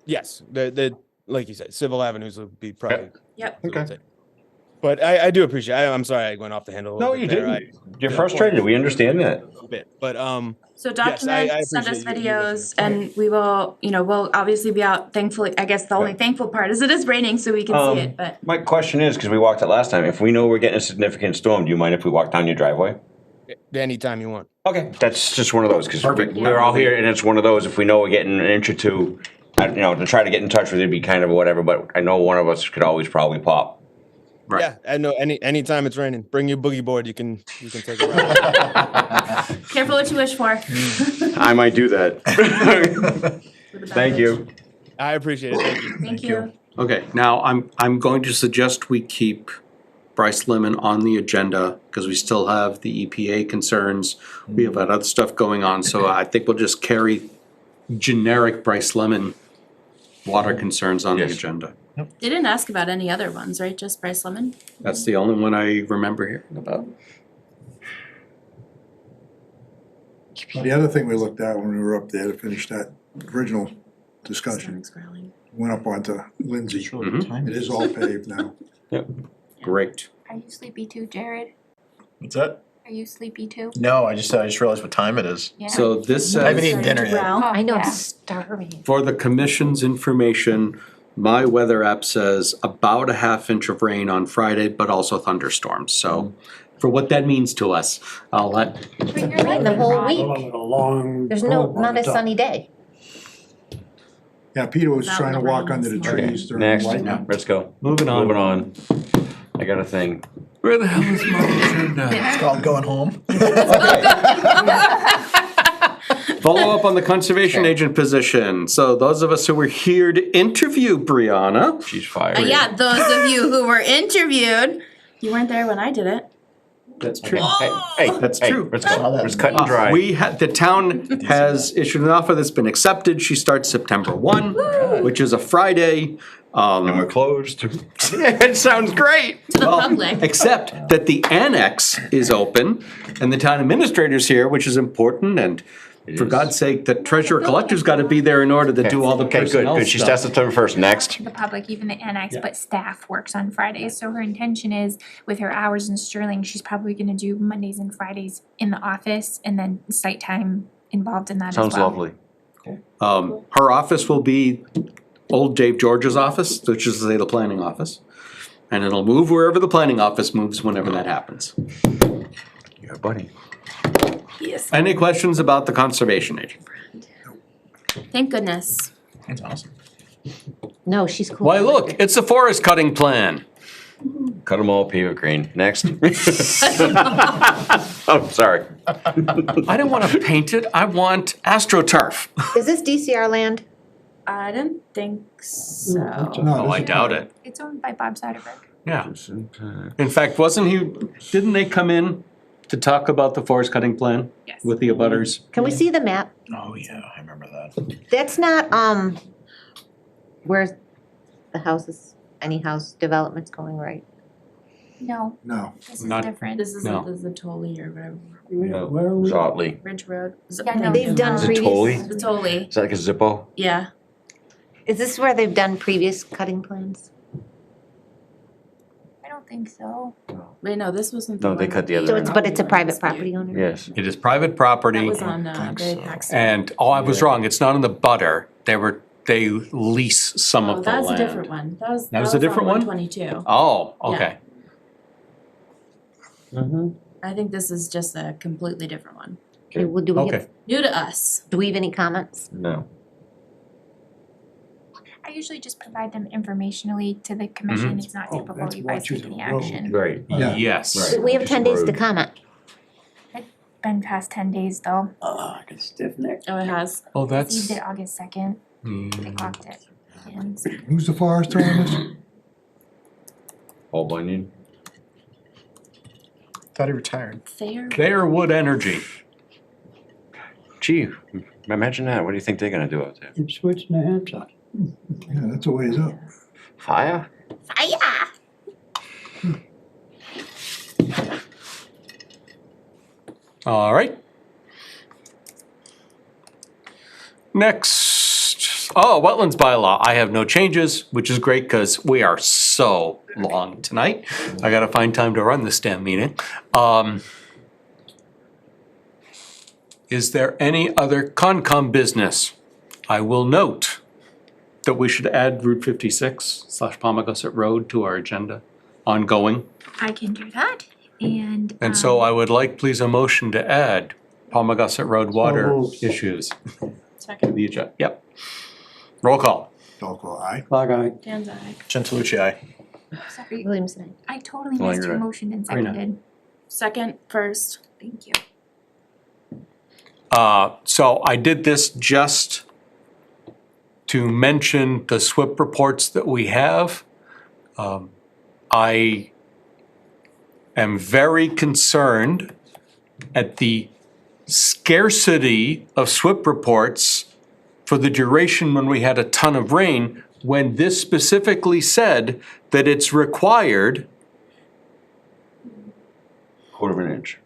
yes, the like you said, civil avenues would be probably. Yep. what it'll take. But I do appreciate. I'm sorry I went off the handle. A No, little you bit there. didn't. You're frustrated. We understand that. A bit, but So yes, I document, send us appreciate you videos, and we will, we'll obviously be out, thankfully, I guess the only thankful part is it is raining, so we can see it, but. My question is, because we walked it last time, if we know we're getting a significant storm, do you mind if we walk down your driveway? anytime you want. Okay. That's just one of those, because Perfect. we're all here, and it's one of those, if we know we're getting an inch or two, to try to get in touch with you, it'd be kind of whatever, but I know one of us could always probably pop. Right. Yeah, I know. Anytime it's raining, bring your boogie board. You can take it around. Careful what you wish for. I might do that. Thank you. I appreciate it. Thank you. Thank you. Okay, now I'm going to suggest we keep Brice Lemon on the agenda, because we still have the EPA concerns. We have other stuff going on, so I think we'll just carry generic Brice Lemon water concerns on the Yes. agenda. They didn't ask about any other ones, right? Just Brice Lemon? That's the only one I remember hearing about. The other thing we looked at when we were up there to finish that original discussion, Stomach's growling. went up onto Lindsay. Mhm. It is all paved now. Great. Are you sleepy too, Jared? What's that? Are you sleepy too? No, I just realized what time it is. Yeah. So this I haven't says, eaten dinner yet. Oh, I know, yeah. I'm starving. for the commission's information, My weather app says about a half inch of rain on Friday, but also thunderstorms. So for what that means to us, I'll let, Rain the whole week. A long. There's no, probe on not the a top. sunny day. Yeah, Peter was Not trying to walk Lorraine's. under the Okay, trees during next, lightning. let's go. moving on. Moving on. I got a thing. Where the hell is my agenda? It's called going home. Follow up on the conservation agent position. So those of us who were here to interview Brianna, She's fired. Yeah, those of you who were interviewed, you weren't there when I did it. that's true. Hey, That's hey, true. let's go. Let's cut and dry. We had, the town has issued an offer that's been accepted. She starts September 1, which is a Friday. And we're closed. It sounds great. To the public. Except that the annex is open and the town administrator's here, which is important, and for God's sake, the treasurer collector's gotta be there in order to do all the Okay, good, personnel good. She starts stuff. September 1st. Next. The public, even the annex, but staff works on Fridays, so her intention is, with her hours in Sterling, she's probably gonna do Mondays and Fridays in the office, and then site time involved in that as well. Sounds lovely. Her office will be old Dave George's office, which is the planning office. And it'll move wherever the planning office moves whenever that happens. Yeah, buddy. Yes. Any questions about the conservation agent? Thank goodness. That's awesome. No, she's cool. Why, look, it's a forest cutting plan. Cut them all, pave it green. Next. Oh, sorry. I don't wanna paint it, I want AstroTurf. Is this DCR land? I didn't think so. Oh, I doubt it. It's owned by Bob Soderberg. Yeah. In fact, didn't they come in to talk about the forest cutting plan Yes. with the abutters? Can we see the map? Oh, yeah, I remember that. That's not, where's the houses, any house developments going, right? No, No. this is Not- different. This is No. the Tolly or whatever. Where are we? Zotley. Ridge Road. Yeah, no, They've done Is it previous. Tolly? The Tolly, Is that like a Zippo? yeah. Is this where they've done previous cutting plans? I don't think so. Wait, no, this wasn't the No, they one cut the with other So end. it's, but it's a private property owner? Yes. It is private property. That was on, think Barry so. Paxton. And, I was wrong, it's not on the butter, they lease some Oh, of the land. that's a different one. That was a different one? 122. Oh, okay. I think this is just a completely different one. Okay, well, do we Okay. have, New to us. do we have any comments? No. I usually just provide them informationally to the commission. It's not Oh, typical that's you guys what you take any do. Road. action. Right. Yeah. Yes. Right. We have Just 10 days to road. comment. Been past 10 days though. I got a stiff neck. Oh, it has. Oh, Received that's, it August 2nd. They clocked it. And Who's the forester on this? All Bunyan. Thought he retired. Fair. Fairwood Energy. Gee, imagine that. What do you think they're gonna do out there? Ipswich, New Hampshire. Yeah, that's a ways up. Fire? Fire! All right. Next, wetlands bylaw. I have no changes, which is great because we are so long tonight. I gotta find time to run this damn meeting. Is there any other Concom business? I will note that we should add Route 56 / Palmagussit Road to our agenda, ongoing. I can do that. And And so I would like, please, a motion to add Palmagussit Road water moved. issues to Second. the agenda. Yep. Roll call. Dalco, aye. Clock eye. Dan's eye. Gentilucci, aye. sorry, Williamson. I totally Well, missed you're who right. motioned and Rena. seconded. Second, first. Thank you. So I did this just to mention the SWIP reports that we have. I am very concerned at the scarcity of SWIP reports for the duration when we had a ton of rain, when this specifically said that it's required, Quarter of an inch.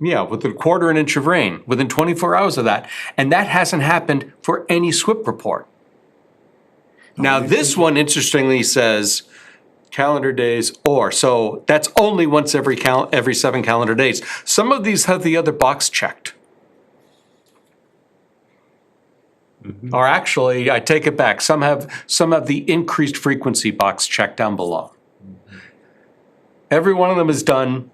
yeah, with a quarter an inch of rain, within 24 hours of that. And that hasn't happened for any SWIP report. Now, this one interestingly says calendar days or, so that's only once every 7 calendar days. Some of these have the other box checked. Or actually, I take it back, some have the increased frequency box checked down below. Every one of them is done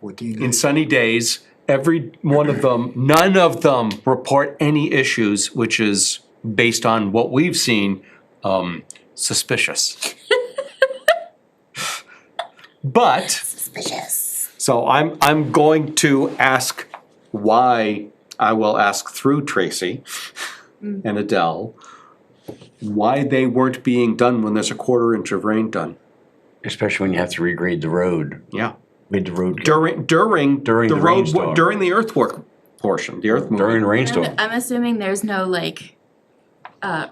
14 in days. sunny days. Every one of them, none of them report any issues, which is, based on what we've seen, suspicious. But, Suspicious. so I'm going to ask why, I will ask through Tracy and Adele, why they weren't being done when there's a 1/4 inch of rain done. Especially when you have to regrade the road. Yeah. Made the road. During During the the road, rainstorm. during the earthwork portion, the earth movement. During the rainstorm. I'm assuming there's no like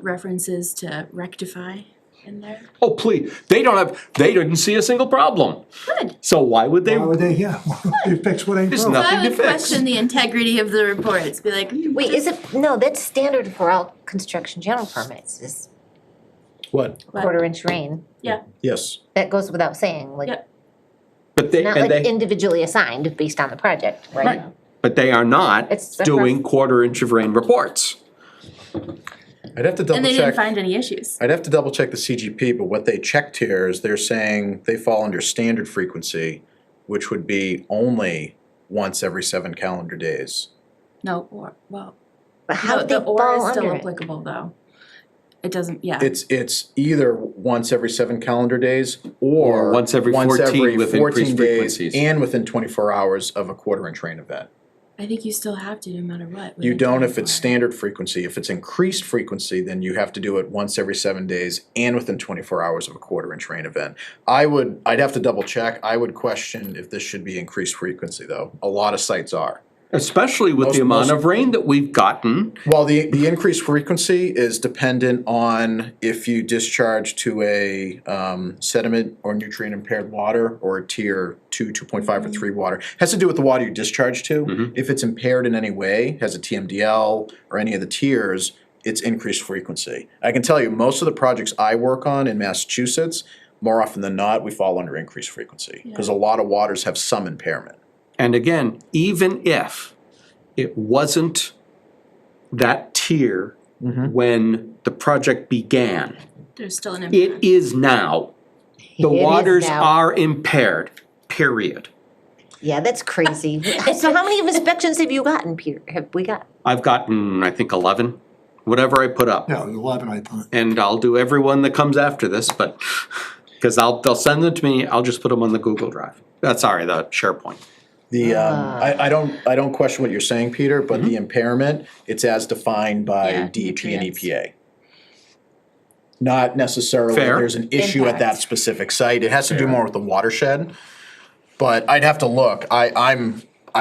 references to rectify in there. Oh, please, they didn't see a single problem. Good. So why would they? Why would they, yeah, they fix what ain't There's broke. nothing I to would fix. question the integrity of the reports, be like, Wait, is it, no, that's standard for all construction general permits, is What? 1/4 inch rain. Yes. That goes without saying, like, Yep. But they, not and like they, individually assigned based on the project, right? Right. but they are not It's the doing 1/4 inch of rain reports. I'd have to double and they didn't check. find any issues. I'd have to double check the CGP, but what they checked here is they're saying they fall under standard frequency, which would be only once every 7 calendar days. No, or, well, But how no, did they the or fall is still under it? applicable though. It doesn't, yeah. It's either once every 7 calendar days or once every 14 with 14 increased days frequencies. and within 24 hours of a 1/4 inch rain event. I think you still have to no matter what. You within don't if 24. it's standard frequency. If it's increased frequency, then you have to do it once every 7 days and within 24 hours of a 1/4 inch rain event. I'd have to double check. I would question if this should be increased frequency though. A lot of sites are. Especially with the Most- amount of rain that we've gotten. Well, the increased frequency is dependent on if you discharge to a sediment or nutrient impaired water or a tier 2, 2.5 or 3 water. Has to do with the water you discharge to. If it's impaired in any way, has a TMDL or any of the tiers, it's increased frequency. I can tell you, most of the projects I work on in Massachusetts, more often than not, we fall under increased frequency. Because a lot of waters have some impairment. And again, even if it wasn't that tier when the project began, There's still an it impact. is now. The It is waters now. are impaired, period. Yeah, that's crazy. So how many inspections have you gotten, Peter, have we got? I've gotten, I think, 11, whatever I put up. Yeah, 11, I thought. And I'll do every one that comes after this, but, because they'll send them to me, I'll just put them on the Google Drive. Sorry, the SharePoint. I don't question what you're saying, Peter, but the impairment, it's as defined by Yeah, DEP and nutrients. EPA. Not necessarily Fair. there's an issue at that Impact. specific site, it has to do more with the watershed. But I'd have to look, I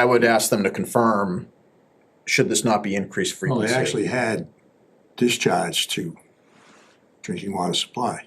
would ask them to confirm, should this not be increased Well, frequency? they actually had discharge to drinking water supply.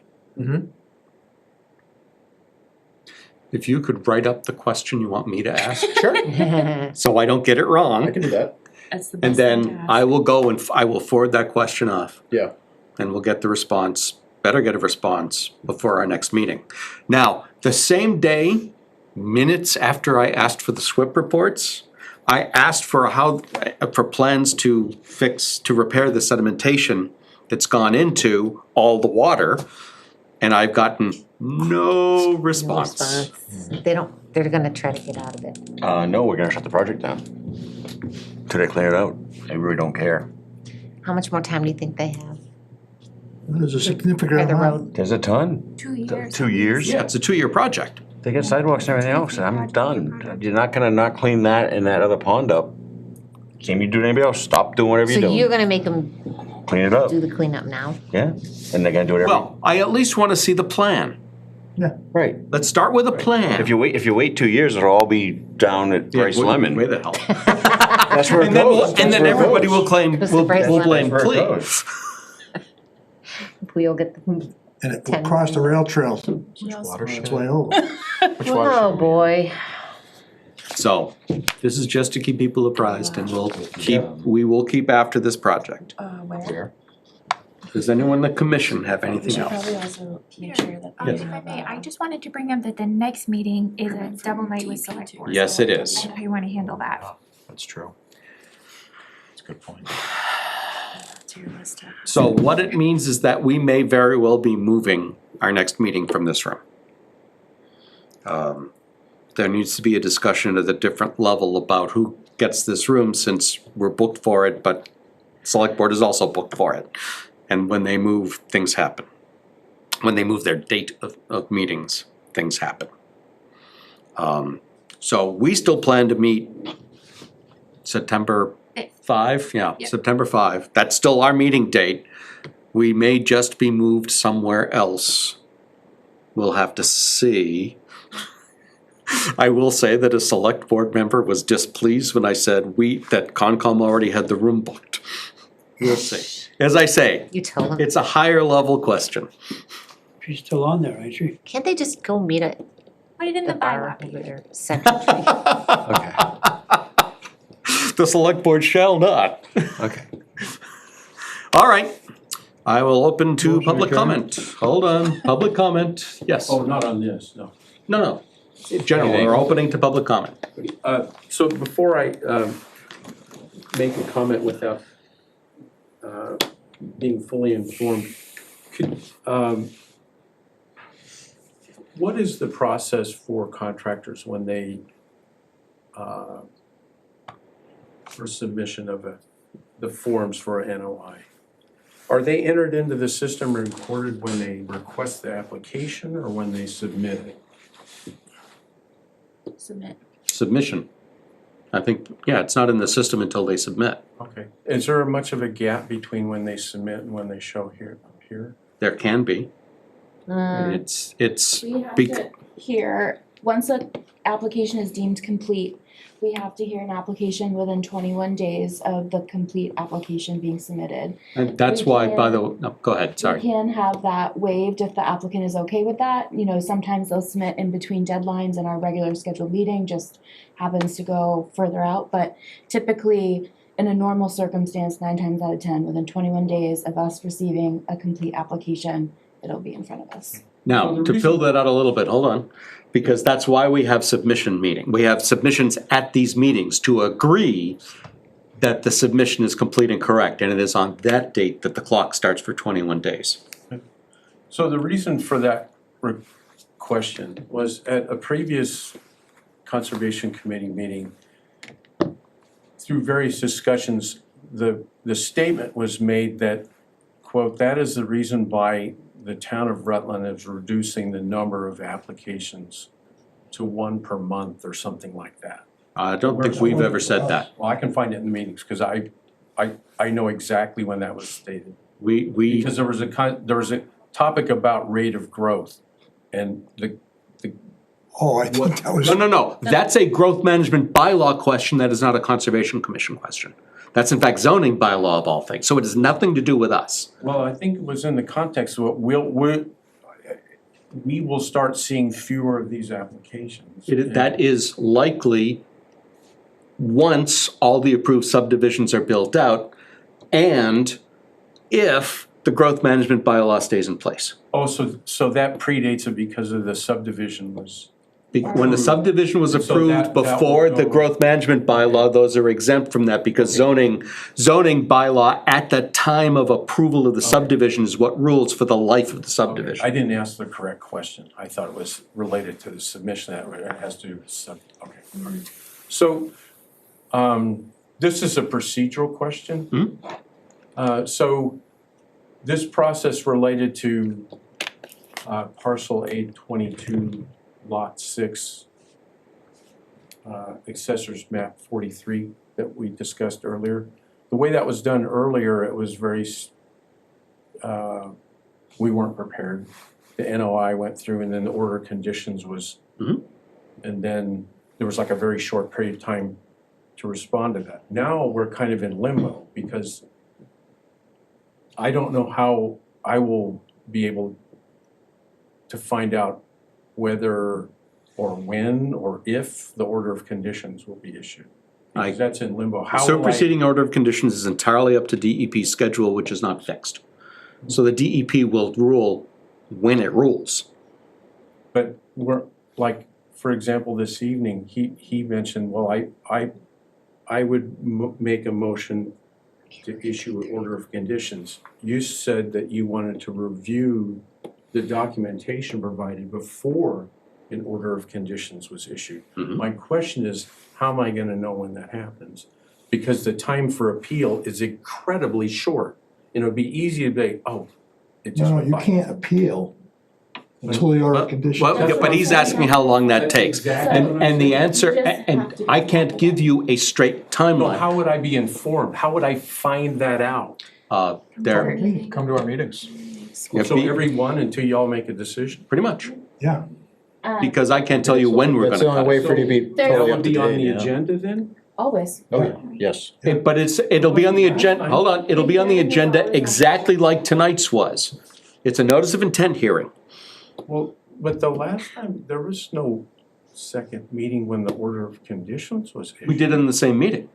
If you could write up the question you want me to ask, Sure, so I don't get it I wrong, can do that, That's the and best thing to then ask. I will go and I will forward that question off. yeah. And we'll get the response, better get a response before our next meeting. Now, the same day, minutes after I asked for the SWIP reports, I asked for for plans to repair the sedimentation that's gone into all the water, and I've gotten no response. They're gonna try to get out of it. No, we're gonna shut the project down. Till they clear it out. They really don't care. How much more time do you think they have? There's a Repair significant the amount. road? There's a ton. 2 years. 2 years? Yeah, it's a 2-year project. They get sidewalks and everything else, and I'm done. You're not gonna not clean that and that other pond up. Same you do to anybody else, stop doing whatever So you're you're doing. gonna make them Clean it up, do the cleanup now? yeah, and they're gonna do it every. Well, I at least wanna see the plan. Right. Let's start with a plan. If you wait 2 years, it'll all be down at Yeah, Brice where- Lemon. Where the hell? That's where it And then, goes. and then everybody will claim, Because the we'll Brice Lemon. blame That's where it Cleve. We'll get the, And it will 10 cross the rail trail Watershed. its way over. Which watershed? oh, boy. So, this is just to keep people apprised, and we will keep after this project. Where? Does anyone in the commission have We anything should else? probably also make sure that they If I may, I just wanted to bring up that the next meeting is a double night with select board. Yes, it is. How you wanna handle that? That's true. That's a good point. to your list. So what it means is that we may very well be moving our next meeting from this room. There needs to be a discussion at a different level about who gets this room, since we're booked for it, but select board is also booked for it. And when they move, things happen. When they move their date of meetings, things happen. So we still plan to meet September 5, Yep. September 5. That's still our meeting date. We may just be moved somewhere else. We'll have to see. I will say that a select board member was displeased when I said that Concom already had the room booked. We'll see. As I say, You tell them. it's a higher level question. She's still on there, ain't she? Can't they just go meet at Put it in the the bar bylaw. over there, Central Tree? Okay, The select board shall not. okay. All right. I will open to Motion public adjourned. comment. Hold on, public comment. Yes. Oh, not on this, no. No. In general, we're opening to public comment. So before I make a comment without being fully informed, what is the process for contractors when they, for submission of the forms for an NOI? Are they entered into the system and recorded when they request the application or when they submit it? Submit. Submission. I think, it's not in the system until they submit. Okay. Is there much of a gap between when they submit and when they show here, up here? There can be. Mm, It's, We have bec- to hear, once an application is deemed complete, we have to hear an application within 21 days of the complete application being submitted. and that's we why, by can- the, no, go ahead, We sorry. can have that waived if the applicant is okay with that. You know, sometimes they'll submit in between deadlines and our regular scheduled meeting just happens to go further out. But typically, in a normal circumstance, 9 times out of 10, within 21 days of us receiving a complete application, it'll be in front of us. Now, So the to reason- fill that out a little bit, hold on, because that's why we have submission meeting. We have submissions at these meetings to agree that the submission is complete and correct, and it is on that date that the clock starts for 21 days. So the reason for that question was at a previous Conservation Committee meeting, through various discussions, the statement was made that, quote, "that is the reason why the town of Rutland is reducing the number of applications to 1 per month," or something like that. I don't think we've ever said that. Well, I can find it in the meetings, because I know exactly when that was stated. We, Because there was a topic about rate of growth, and Oh, I thought that was. no, that's a growth management bylaw question, that is not a Conservation Commission question. That's in fact zoning bylaw of all things, so it has nothing to do with us. well, I think it was in the context of what we will start seeing fewer of these applications. That is likely once all the approved subdivisions are built out, and if the growth management bylaw stays in place. Oh, so that predates it because of the subdivision was. When the subdivision was So approved that before would the go- growth management bylaw, those are exempt from that, because zoning bylaw at the time of approval of the subdivision is what rules for the life of the I subdivision. didn't ask the correct question. I thought it was related to the submission, that it has to do with okay. All right. So, this is a procedural question. So, this process related to parcel 822, lot 6, accessors map 43 that we discussed earlier. The way that was done earlier, it was very, we weren't prepared. The NOI went through, and then the order of conditions was, and then there was like a very short period of time to respond to that. Now we're kind of in limbo, because I don't know how I will be able to find out whether or when or if the order of conditions will be issued. Because that's in limbo. How will I? Superseding order of conditions is entirely up to DEP's schedule, which is not fixed. So the DEP will rule when it rules. But we're, like, for example, this evening, he mentioned, well, I would make a motion to issue an order of conditions. You said that you wanted to review the documentation provided before an order of conditions was issued. My question is, how am I gonna know when that happens? Because the time for appeal is incredibly short. And it would be easy to be, oh, it just No, went you by. can't appeal until the order of conditions. Well, but he's asking how long that takes. And the answer, and I can't give you a straight Well, timeline. how would I be informed? How would I find that out? There, Come to our meetings. So every one until y'all make a decision? pretty much, Yeah, because I can't tell you when we're That's the gonna only cut way for you to be There's- That totally would up to be on date, the yeah. agenda then? Always. Oh, yeah, yes. it. But it'll be on the agenda, hold on, it'll be on the agenda exactly like tonight's was. It's a notice of intent hearing. Well, but the last time, there was no second meeting when the order of conditions was issued. We did it in the same meeting.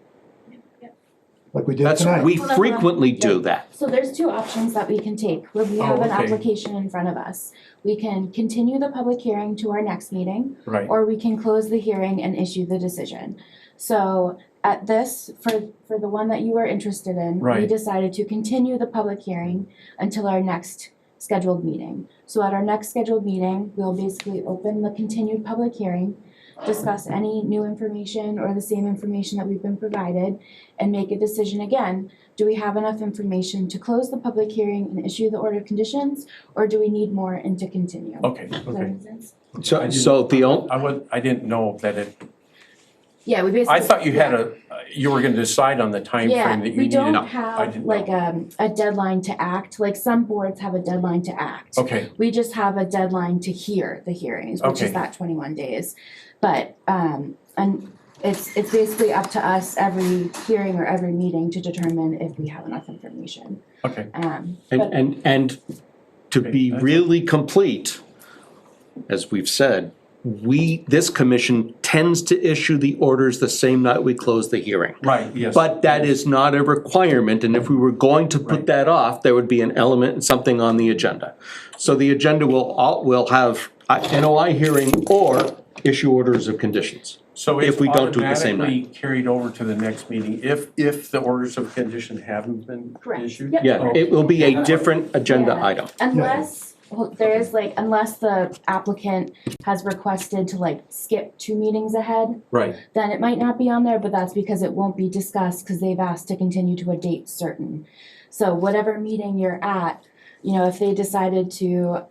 like we did That's, tonight. we frequently do that. So there's two options that we can take, when we have Oh, an okay. application in front of us. We can continue the public hearing to our next meeting, Right, or we can close the hearing and issue the decision. So at this, for the one that you were interested in, we Right. decided to continue the public hearing until our next scheduled meeting. So at our next scheduled meeting, we'll basically open the continued public hearing, discuss any new information or the same information that we've been provided, and make a decision again. Do we have enough information to close the public hearing and issue the order of conditions, or do we need more and to continue? okay, Does that okay. make sense? So the only, I didn't know that it, Yeah, we basically. I thought you had you were gonna decide on the time Yeah, frame that you we needed. don't I have didn't like know. a deadline to act, like some boards have a deadline to act. Okay, We just have a deadline to hear the hearings, which is Okay. that 21 days. But, and it's basically up to us every hearing or every meeting to determine if we have enough information. okay. But and to be really complete, as we've said, this commission tends to issue the orders the same night we close the hearing. Right, yes. But that is not a requirement, and if we were going to put Right. that off, there would be an element, something on the agenda. So the agenda will have a NOI hearing or issue orders of conditions. So if it's we don't do it the same automatically carried over to the next meeting if the orders of condition haven't been Correct. issued? Yep. Yeah, it will be a different agenda Yeah. item. unless, well, there is like, unless the applicant has requested to like skip 2 meetings ahead, Right, then it might not be on there, but that's because it won't be discussed because they've asked to continue to a date certain. So whatever meeting you're at, you know, if they decided to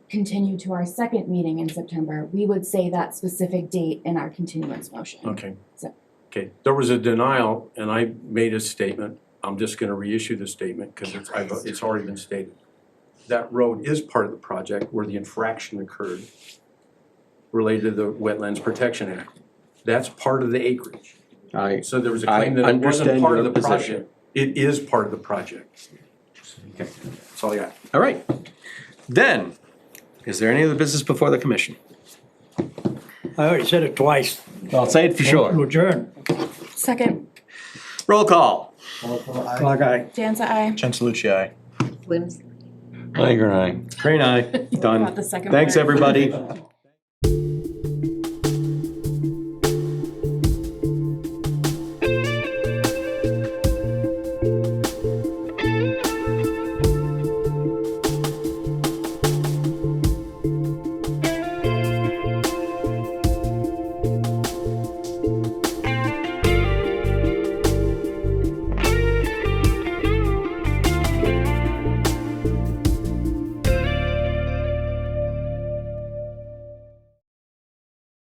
continue to our second meeting in September, we would say that specific date in our continuance motion. okay. So- Okay, there was a denial and I made a statement. I'm just gonna reissue the statement because it's already been stated. That road is part of the project where the infraction occurred related to the Wetlands Protection Act. That's part of the acreage. So there was a claim that it wasn't understand part of your the position. project. It is part of the project. Okay, that's all I got. All right. Then, is there any other business before the commission? I already said it twice. I'll say it for Motion to sure. adjourn. Second, Roll call. Clock eye. Danza, aye. Chancelucci, aye. Williams. Tiger eye. Crane eye. Done. About the second Thanks, part. everybody.